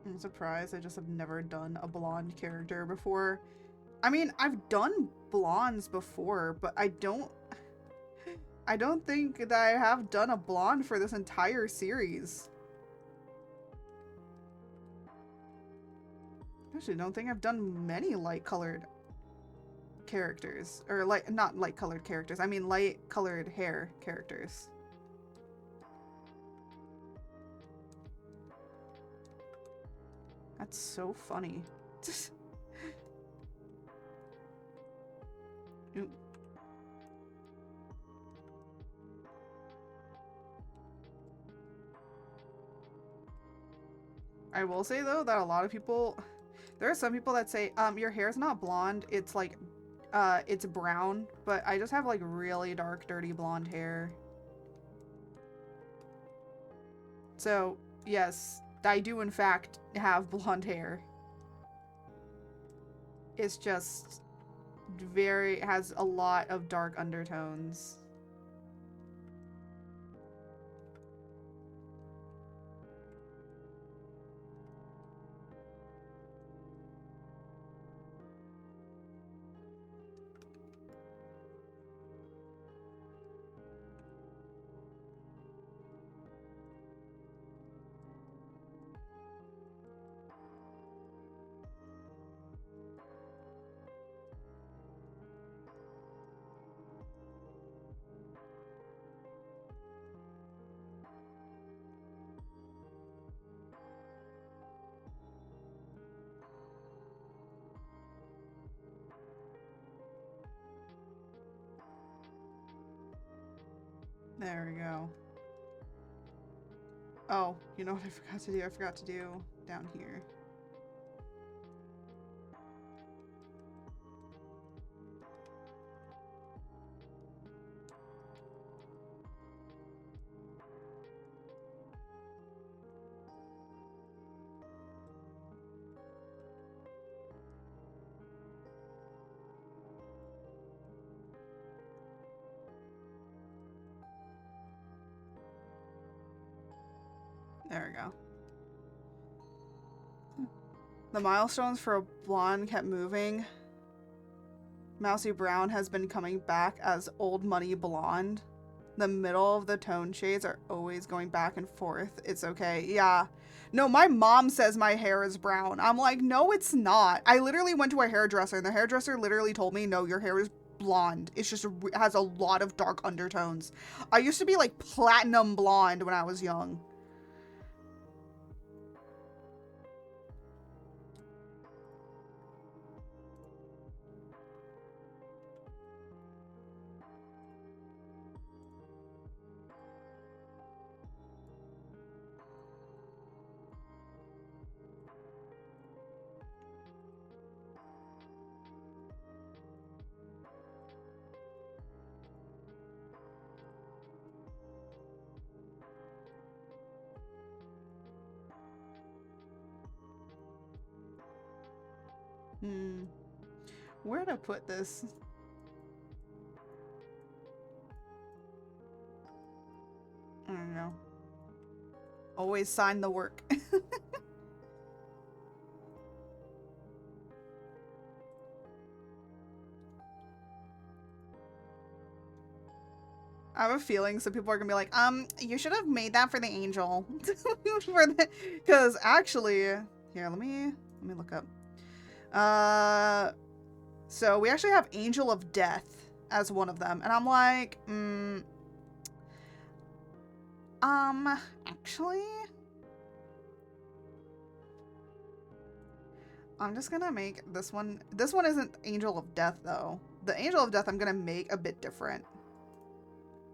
I'm surprised. I just have never done a blonde character before. I mean, I've done blondes before, but I don't think that I have done a blonde for this entire series. I actually don't think I've done many light-colored characters. Or, not light-colored characters. I mean light-colored hair characters. That's so funny. Ooh. I will say though that a lot of people, there are some people that say, your hair's not blonde, it's like, it's brown, but I just have like really dark, dirty blonde hair. So, yes, I do in fact have blonde hair. It's just has a lot of dark undertones. There we go. Oh, you know what I forgot to do? I forgot to do down here. There we go. The milestones for a blonde kept moving. Mousy Brown has been coming back as Old Money Blonde. The middle of the tone shades are always going back and forth. It's okay. Yeah. No, my mom says my hair is brown. I'm like, no, it's not. I literally went to a hairdresser and the hairdresser literally told me, no, your hair is blonde. It's just, it has a lot of dark undertones. I used to be like platinum blonde when I was young. Where to put this? I don't know. Always sign the work. I have a feeling some people are gonna be like, you should have made that for the angel. Because actually, here, let me look up. So we actually have Angel of Death as one of them, and I'm like, actually, I'm just gonna make this one. This one isn't Angel of Death though. The Angel of Death I'm gonna make a bit different.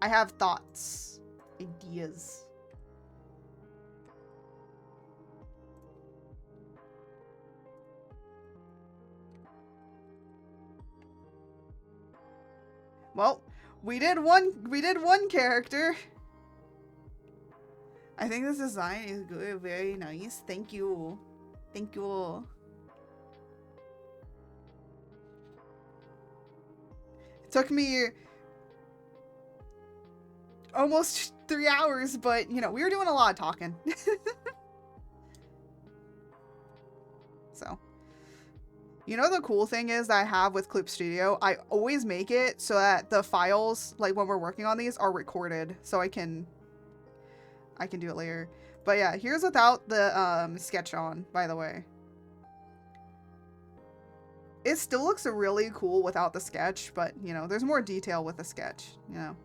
I have thoughts, ideas. Well, we did one character. I think this design is good, very nice. Thank you. Thank you. It took me almost 3 hours, but you know, we were doing a lot of talking. So, you know, the cool thing is that I have with Clip Studio, I always make it so that the files, like when we're working on these, are recorded so I can do it later. But yeah, here's without the sketch on, by the way. It still looks really cool without the sketch, but you know, there's more detail with the sketch, you know.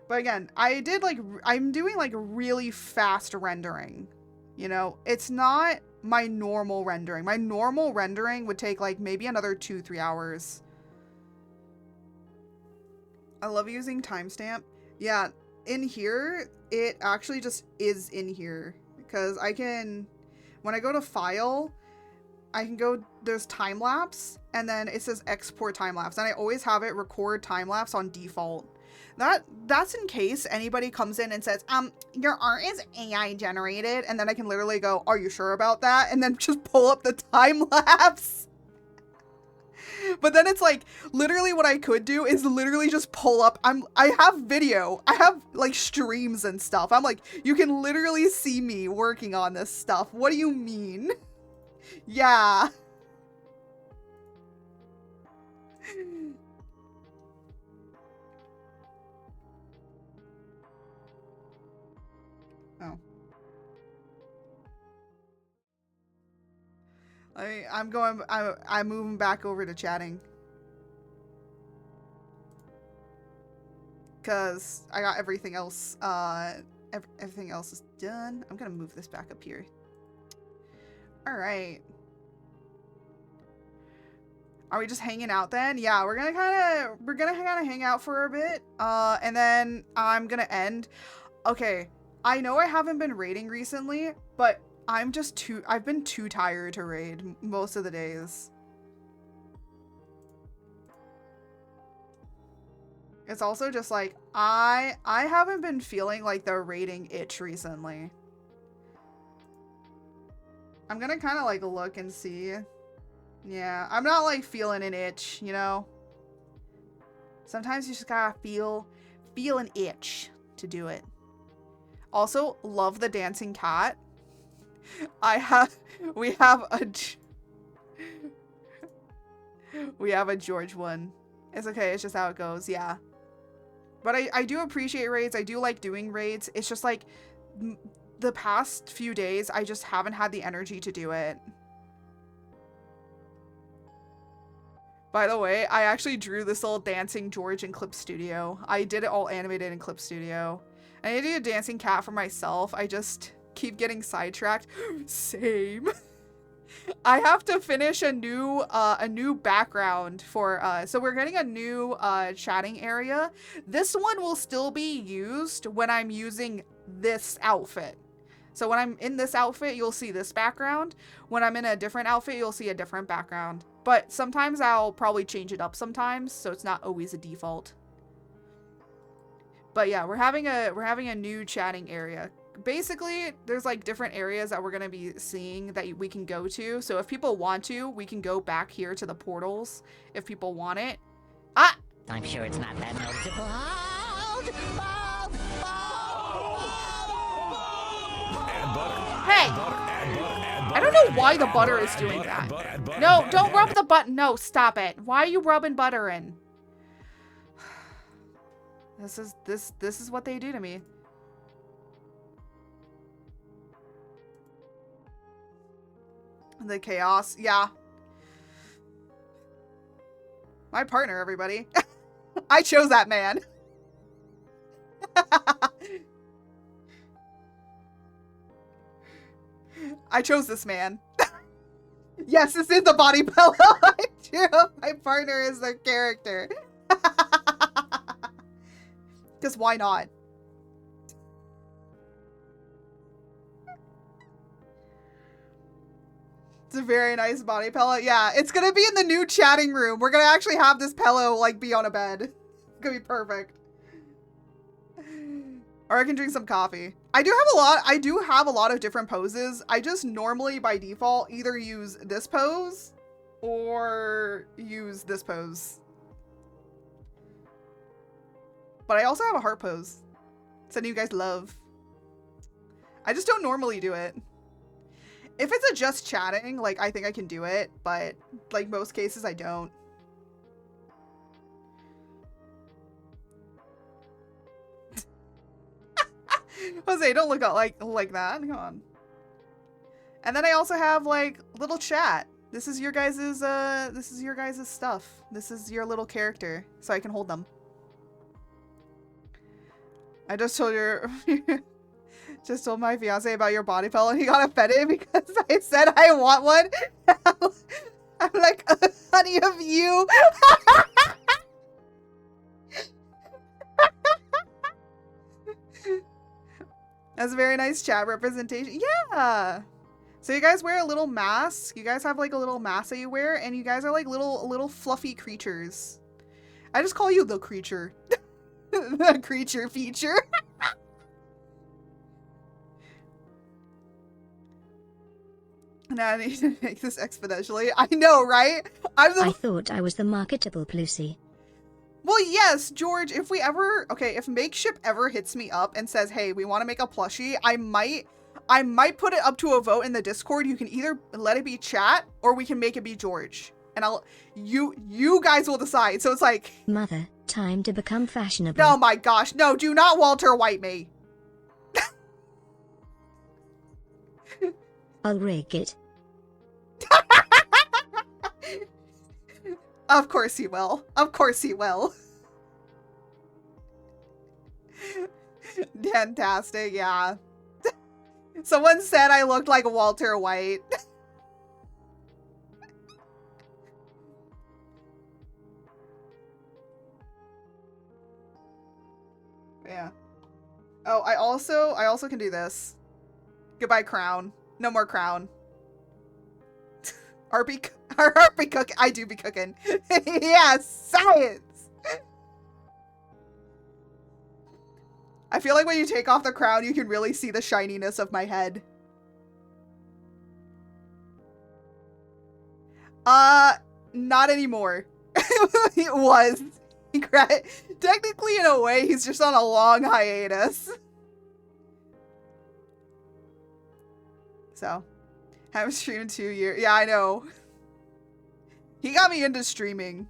But again, I'm doing like really fast rendering, you know. It's not my normal rendering. My normal rendering would take like maybe another 2-3 hours. I love using timestamp. Yeah, in here, it actually just is in here because I can, when I go to file, I can go, there's time lapse and then it says export time lapse, and I always have it record time lapse on default. That's in case anybody comes in and says, your art is AI generated, and then I can literally go, are you sure about that? And then just pull up the time lapse. But then it's like, literally what I could do is literally just pull up, I have video, I have like streams and stuff. I'm like, you can literally see me working on this stuff. What do you mean? Yeah. Oh. I'm moving back over to chatting. Cause I got everything else, everything else is done. I'm gonna move this back up here. All right. Are we just hanging out then? Yeah, we're gonna kind of hang out for a bit. And then I'm gonna end. Okay, I know I haven't been raiding recently, but I've been too tired to raid most of the days. It's also just like, I haven't been feeling like the raiding itch recently. I'm gonna kind of like look and see. Yeah, I'm not like feeling an itch, you know? Sometimes you just gotta feel an itch to do it. Also, love the dancing cat. We have a George one. It's okay. It's just how it goes. Yeah. But I do appreciate raids. I do like doing raids. It's just like the past few days, I just haven't had the energy to do it. By the way, I actually drew this little dancing George in Clip Studio. I did it all animated in Clip Studio. I need to do a dancing cat for myself. I just keep getting sidetracked. Same. I have to finish a new background for so we're getting a new chatting area. This one will still be used when I'm using this outfit. So when I'm in this outfit, you'll see this background. When I'm in a different outfit, you'll see a different background. But sometimes I'll probably change it up sometimes, so it's not always a default. But yeah, we're having a new chatting area. Basically, there's like different areas that we're going to be seeing that we can go to. So if people want to, we can go back here to the portals if people want it. Ah! I'm sure it's not that noticeable. Hey! I don't know why the butter is doing that. No, don't rub the button. No, stop it. Why are you rubbing butter in? This is what they do to me. The chaos, yeah. My partner, everybody. I chose that man. I chose this man. Yes, this is the body pillow. I do. My partner is the character. Because why not? It's a very nice body pillow. Yeah, it's gonna be in the new chatting room. We're gonna actually have this pillow like be on a bed. It's gonna be perfect. Or I can drink some coffee. I do have a lot of different poses. I just normally by default either use this pose or use this pose. But I also have a heart pose. Something you guys love. I just don't normally do it. If it's a just chatting, like, I think I can do it, but, like, most cases I don't. Jose, don't look out like that. Come on. And then I also have, like, little chat. This is your guys' stuff. This is your little character, so I can hold them. I just told your... Just told my fiance about your body pillow and he got offended because I said I want one. I'm like, honey of you. That's a very nice chat representation. Yeah. So you guys wear a little mask. You guys have like a little mask that you wear and you guys are like little fluffy creatures. I just call you the creature. The creature feature. Now I need to make this exponentially. I know, right? I thought I was the marketable Plucy. Well, yes, George, if Makeship ever hits me up and says, hey, we want to make a plushie, I might put it up to a vote in the Discord. You can either let it be chat or we can make it be George. And you guys will decide. So it's like... Mother, time to become fashionable. Oh my gosh. No, do not Walter White me. I'll rig it. Of course he will. Of course he will. Fantastic, yeah. Someone said I looked like Walter White. Yeah. Oh, I also can do this. Goodbye, crown. No more crown. RP cook. I do be cooking. Yeah, science. I feel like when you take off the crown, you can really see the shininess of my head. Not anymore. It was. Technically, in a way, he's just on a long hiatus. So, haven't streamed in 2 years. Yeah, I know. He got me into streaming.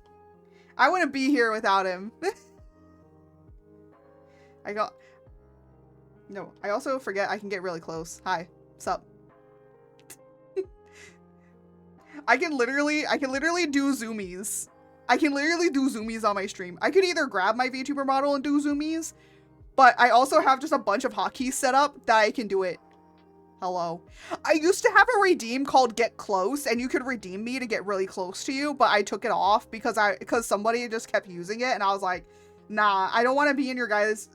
I wouldn't be here without him. No, I also forget I can get really close. Hi. What's up? I can literally do zoomies. I can literally do zoomies on my stream. I could either grab my VTuber model and do zoomies, but I also have just a bunch of hotkeys set up that I can do it. Hello. I used to have a redeem called Get Close, and you could redeem me to get really close to you, but I took it off because somebody just kept using it, and I was like, nah, I don't want to be in your guys'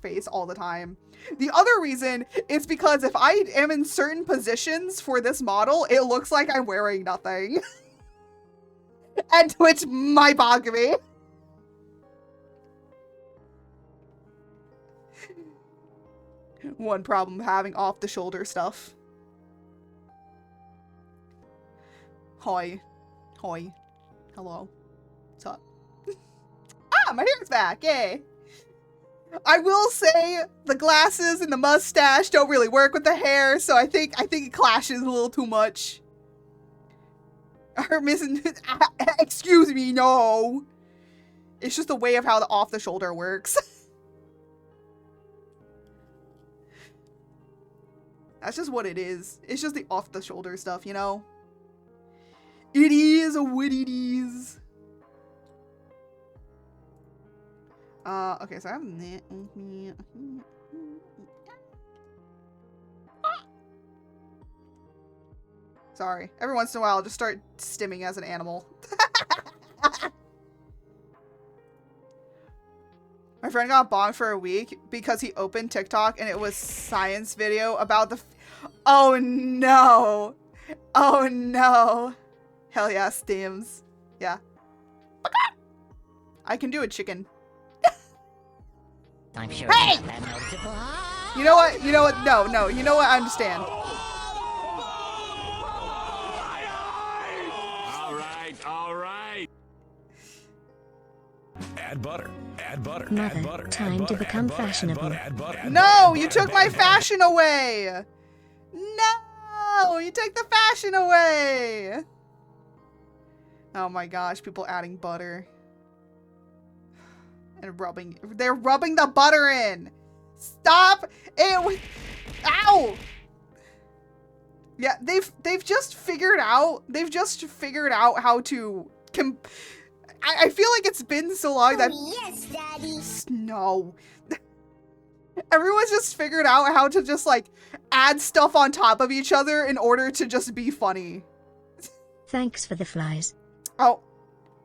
face all the time. The other reason is because if I am in certain positions for this model, it looks like I'm wearing nothing. And Twitch might bog me. One problem having off-the-shoulder stuff. Hoi. Hoi. Hello. What's up? Ah, my hair's back. Yay. I will say the glasses and the mustache don't really work with the hair, so I think it clashes a little too much. Or missing. Excuse me, no. It's just the way of how the off-the-shoulder works. That's just what it is. It's just the off-the-shoulder stuff, you know? It is what it is. Okay, so I have that with me. Sorry. Every once in a while, I'll just start stimming as an animal. My friend got bombed for a week because he opened TikTok and it was science video about the... Oh no! Oh no! Hell yeah, steams. Yeah. I can do a chicken. I'm sure Hey! it's not that noticeable. You know what? You know what? No, no. You know what? I understand. All right. Add butter. Add butter. Mother, add butter. time add to butter, become add butter, fashionable. Add butter, add butter, No, add you butter, took my add butter. fashion away. No, you took the fashion away. Oh my gosh, people adding butter. And rubbing. They're rubbing the butter in. Stop it. Ow. Yeah, they've just figured out. They've just figured out how to I feel like it's been so long that Yes, Daddy. no. Everyone's just figured out how to just like add stuff on top of each other in order to just be funny. Thanks for the flies. Oh,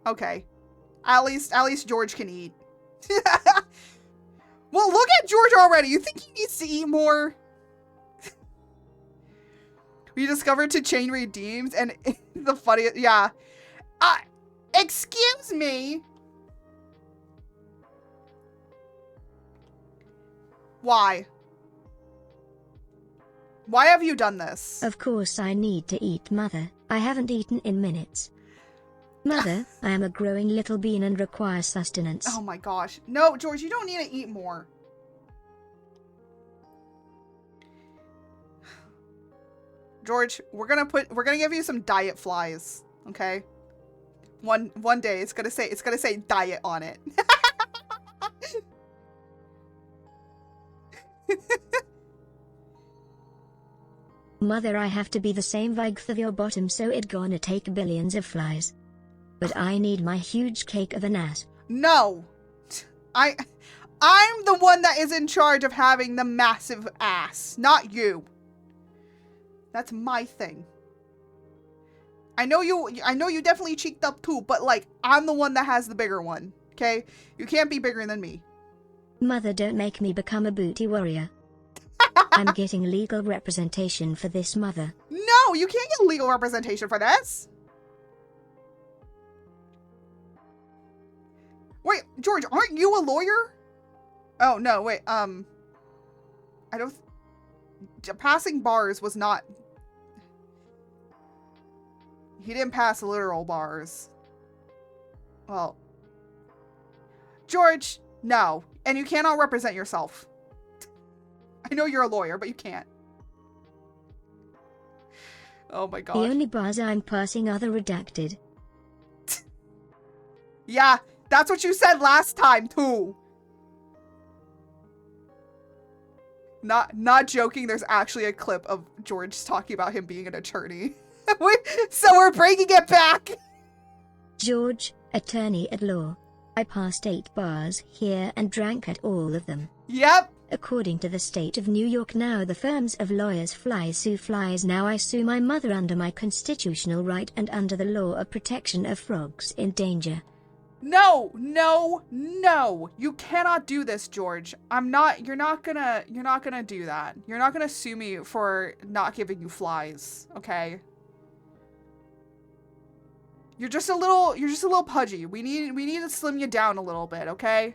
okay. At least George can eat. Well, look at George already. You think he needs to eat more? We discovered to chain redeems and the funniest, yeah. Excuse me. Why? Why have you done this? Of course I need to eat, Mother. I haven't eaten in minutes. Mother, I am a growing little bean and require sustenance. Oh my gosh. No, George, you don't need to eat more. George, we're gonna give you some diet flies, okay? One day it's gonna say diet on it. Mother, I have to be the same vigth of your bottom, so it gonna take billions of flies. But I need my huge cake of an ass. No. I'm the one that is in charge of having the massive ass, not you. That's my thing. I know you definitely cheeked up too, but like I'm the one that has the bigger one, okay? You can't be bigger than me. Mother, don't make me become a booty warrior. I'm getting legal representation for this, Mother. No, you can't get legal representation for this. Wait, George, aren't you a lawyer? Oh, no, wait, I don't... Passing bars was not... He didn't pass literal bars. Well... George, no. And you cannot represent yourself. I know you're a lawyer, but you can't. Oh my gosh. The only bars I'm passing are the redacted. Yeah, that's what you said last time, too. Not joking, there's actually a clip of George talking about him being an attorney. So we're bringing it back! George, attorney at law. I passed 8 bars here and drank at all of them. Yep. According to the state of New York now the firms of lawyers flies sue flies now I sue my mother under my constitutional right and under the law of protection of frogs in danger. No, no, no. You cannot do this, George. You're not gonna do that. You're not gonna sue me for not giving you flies, okay? You're just a little pudgy. We need to slim you down a little bit, okay?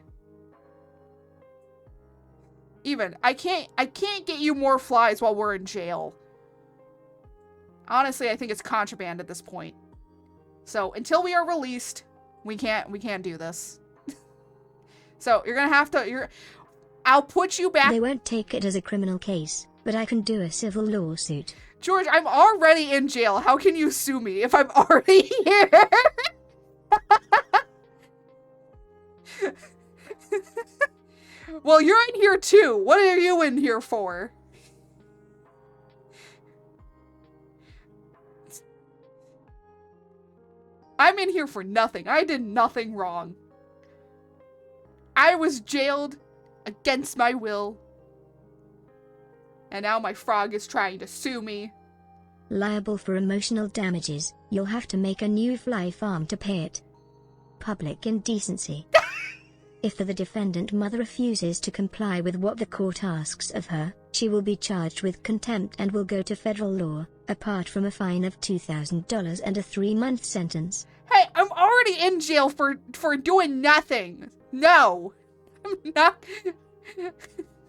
Even, I can't get you more flies while we're in jail. Honestly, I think it's contraband at this point. So, until we are released, we can't do this. So, you're gonna have to, I'll put you back. They won't take it as a criminal case, but I can do a civil lawsuit. George, I'm already in jail. How can you sue me if I'm already here? Well, you're in here too. What are you in here for? I'm in here for nothing. I did nothing wrong. I was jailed against my will. And now my frog is trying to sue me. Liable for emotional damages, you'll have to make a new fly farm to pay it. Public indecency. If the defendant mother refuses to comply with what the court asks of her, she will be charged with contempt and will go to federal law, apart from a fine of $2,000 and a 3-month sentence. Hey, I'm already in jail for doing nothing. No.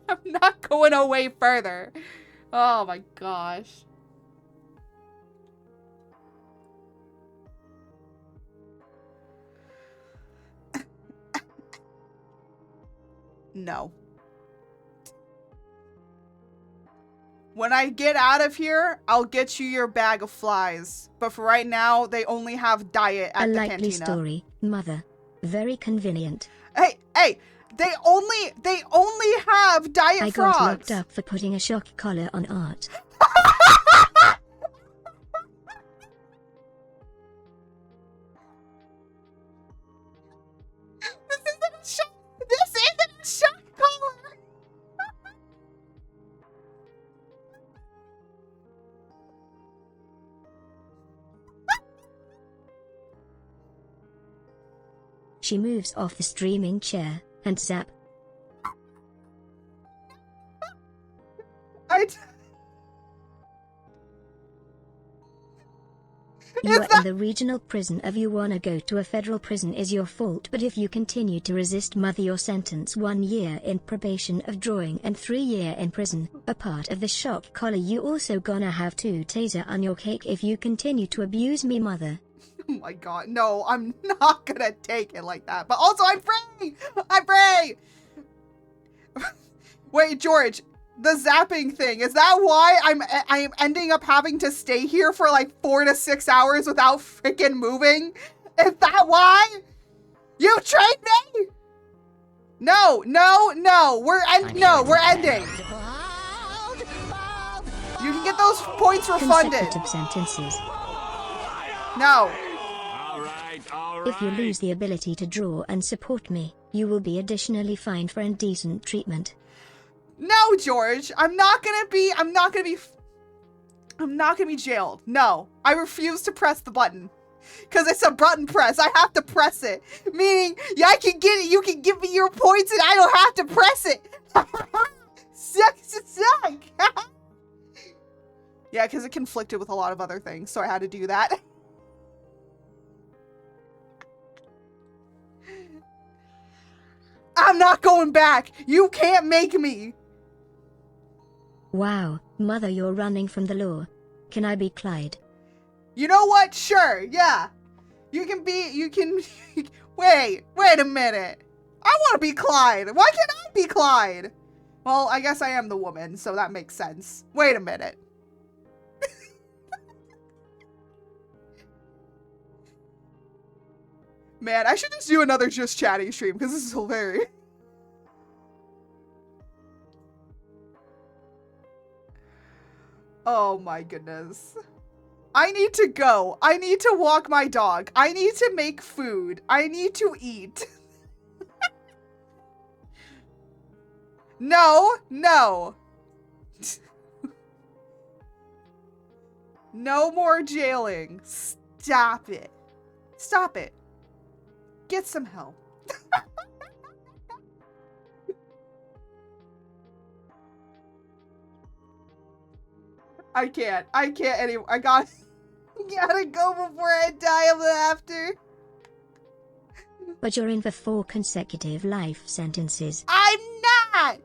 I'm not going away further. Oh my gosh. No. When I get out of here, I'll get you your bag of flies. But for right now, they only have diet at the cantina. A likely story, mother. Very convenient. Hey, they only have diet frogs. I got locked up for putting a shock collar on Art. This isn't a shock collar. She moves off the streaming chair, and zap. You are in the regional prison. If you wanna go to a federal prison is your fault, but if you continue to resist mother your sentence 1 year in probation of drawing and 3 year in prison. A part of the shock collar you also gonna have 2 taser on your cake if you continue to abuse me mother. Oh my god, no, I'm not gonna take it like that. But also, I'm free! I'm free! Wait, George, the zapping thing, is that why I'm ending up having to stay here for like 4 to 6 hours without freaking moving? Is that why? You trained me? No, we're ending. You can get those points refunded. Consecutive sentences. No. All right. If you lose the ability to draw and support me, you will be additionally fined for indecent treatment. No, George, I'm not gonna be jailed. No, I refuse to press the button. Cause it's a button press. I have to press it. Meaning, yeah, I can get it. You can give me your points and I don't have to press it. Suck. Yeah, cause it conflicted with a lot of other things, so I had to do that. I'm not going back. You can't make me. Wow, mother, you're running from the law. Can I be Clyde? You know what? Sure, yeah. You can, wait a minute. I want to be Clyde. Why can't I be Clyde? Well, I guess I am the woman, so that makes sense. Wait a minute. Man, I should just do another just chatting stream because this is hilarious. Oh my goodness. I need to go. I need to walk my dog. I need to make food. I need to eat. No, no. No more jailing. Stop it. Stop it. Get some help. I can't anymore. I gotta go before I die of laughter. But you're in for 4 consecutive life sentences. I'm not!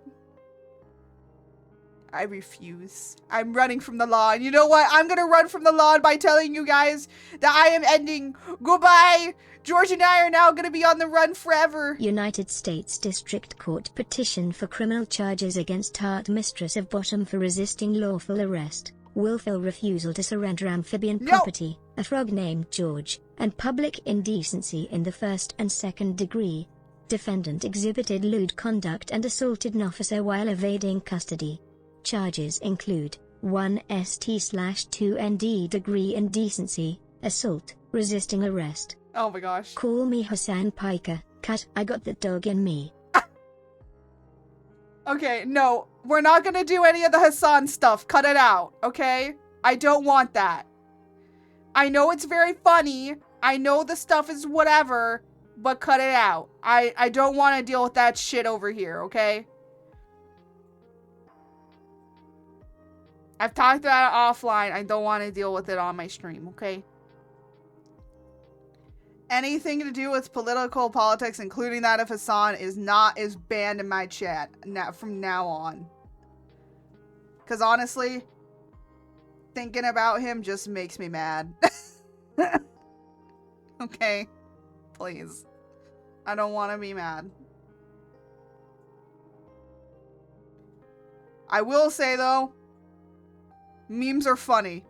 I refuse. I'm running from the law. And you know what? I'm gonna run from the law by telling you guys that I am ending. Goodbye! George and I are now gonna be on the run forever. United States District Court petition for criminal charges against Tart Mistress of Bottom for resisting lawful arrest, willful refusal to surrender amphibian property, a frog named George, and public indecency in the first and second degree. Defendant exhibited lewd conduct and assaulted an officer while evading custody. Charges include 1 ST/2 ND degree indecency, assault, resisting arrest. Oh my gosh. Call me Hassan Piker, cut, I got the dog in me. Okay, no, we're not gonna do any of the Hassan stuff. Cut it out, okay? I don't want that. I know it's very funny. I know the stuff is whatever, but cut it out. I don't want to deal with that shit over here, okay? I've talked about it offline. I don't want to deal with it on my stream, okay? Anything to do with political politics, including that of Hassan, is banned in my chat from now on. Because honestly, thinking about him just makes me mad. Okay? Please. I don't want to be mad. I will say, though, memes are funny.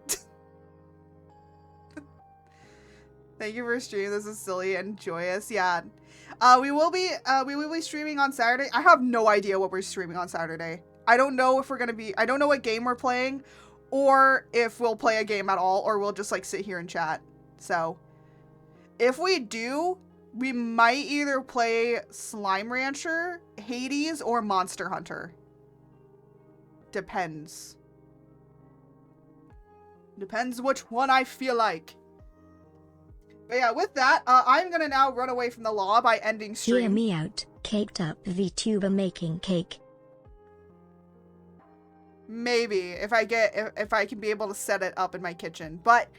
Thank you for streaming. This is silly and joyous. Yeah. We will be streaming on Saturday. I have no idea what we're streaming on Saturday. I don't know if we're going to be, I don't know what game we're playing or if we'll play a game at all or we'll just like sit here and chat. So if we do, we might either play Slime Rancher, Hades, or Monster Hunter. Depends. Depends which one I feel like. But yeah, with that, I'm gonna now run away from the law by ending stream. Hear me out, caked up VTuber making cake. Maybe, if I can be able to set it up in my kitchen. But,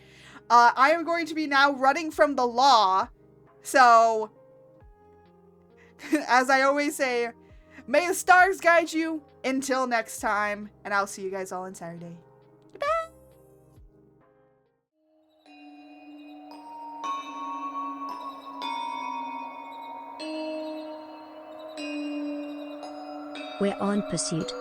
I am going to be now running from the law. So, as I always say, may the stars guide you until next time. And I'll see you guys all on Saturday. Goodbye! We're on pursuit.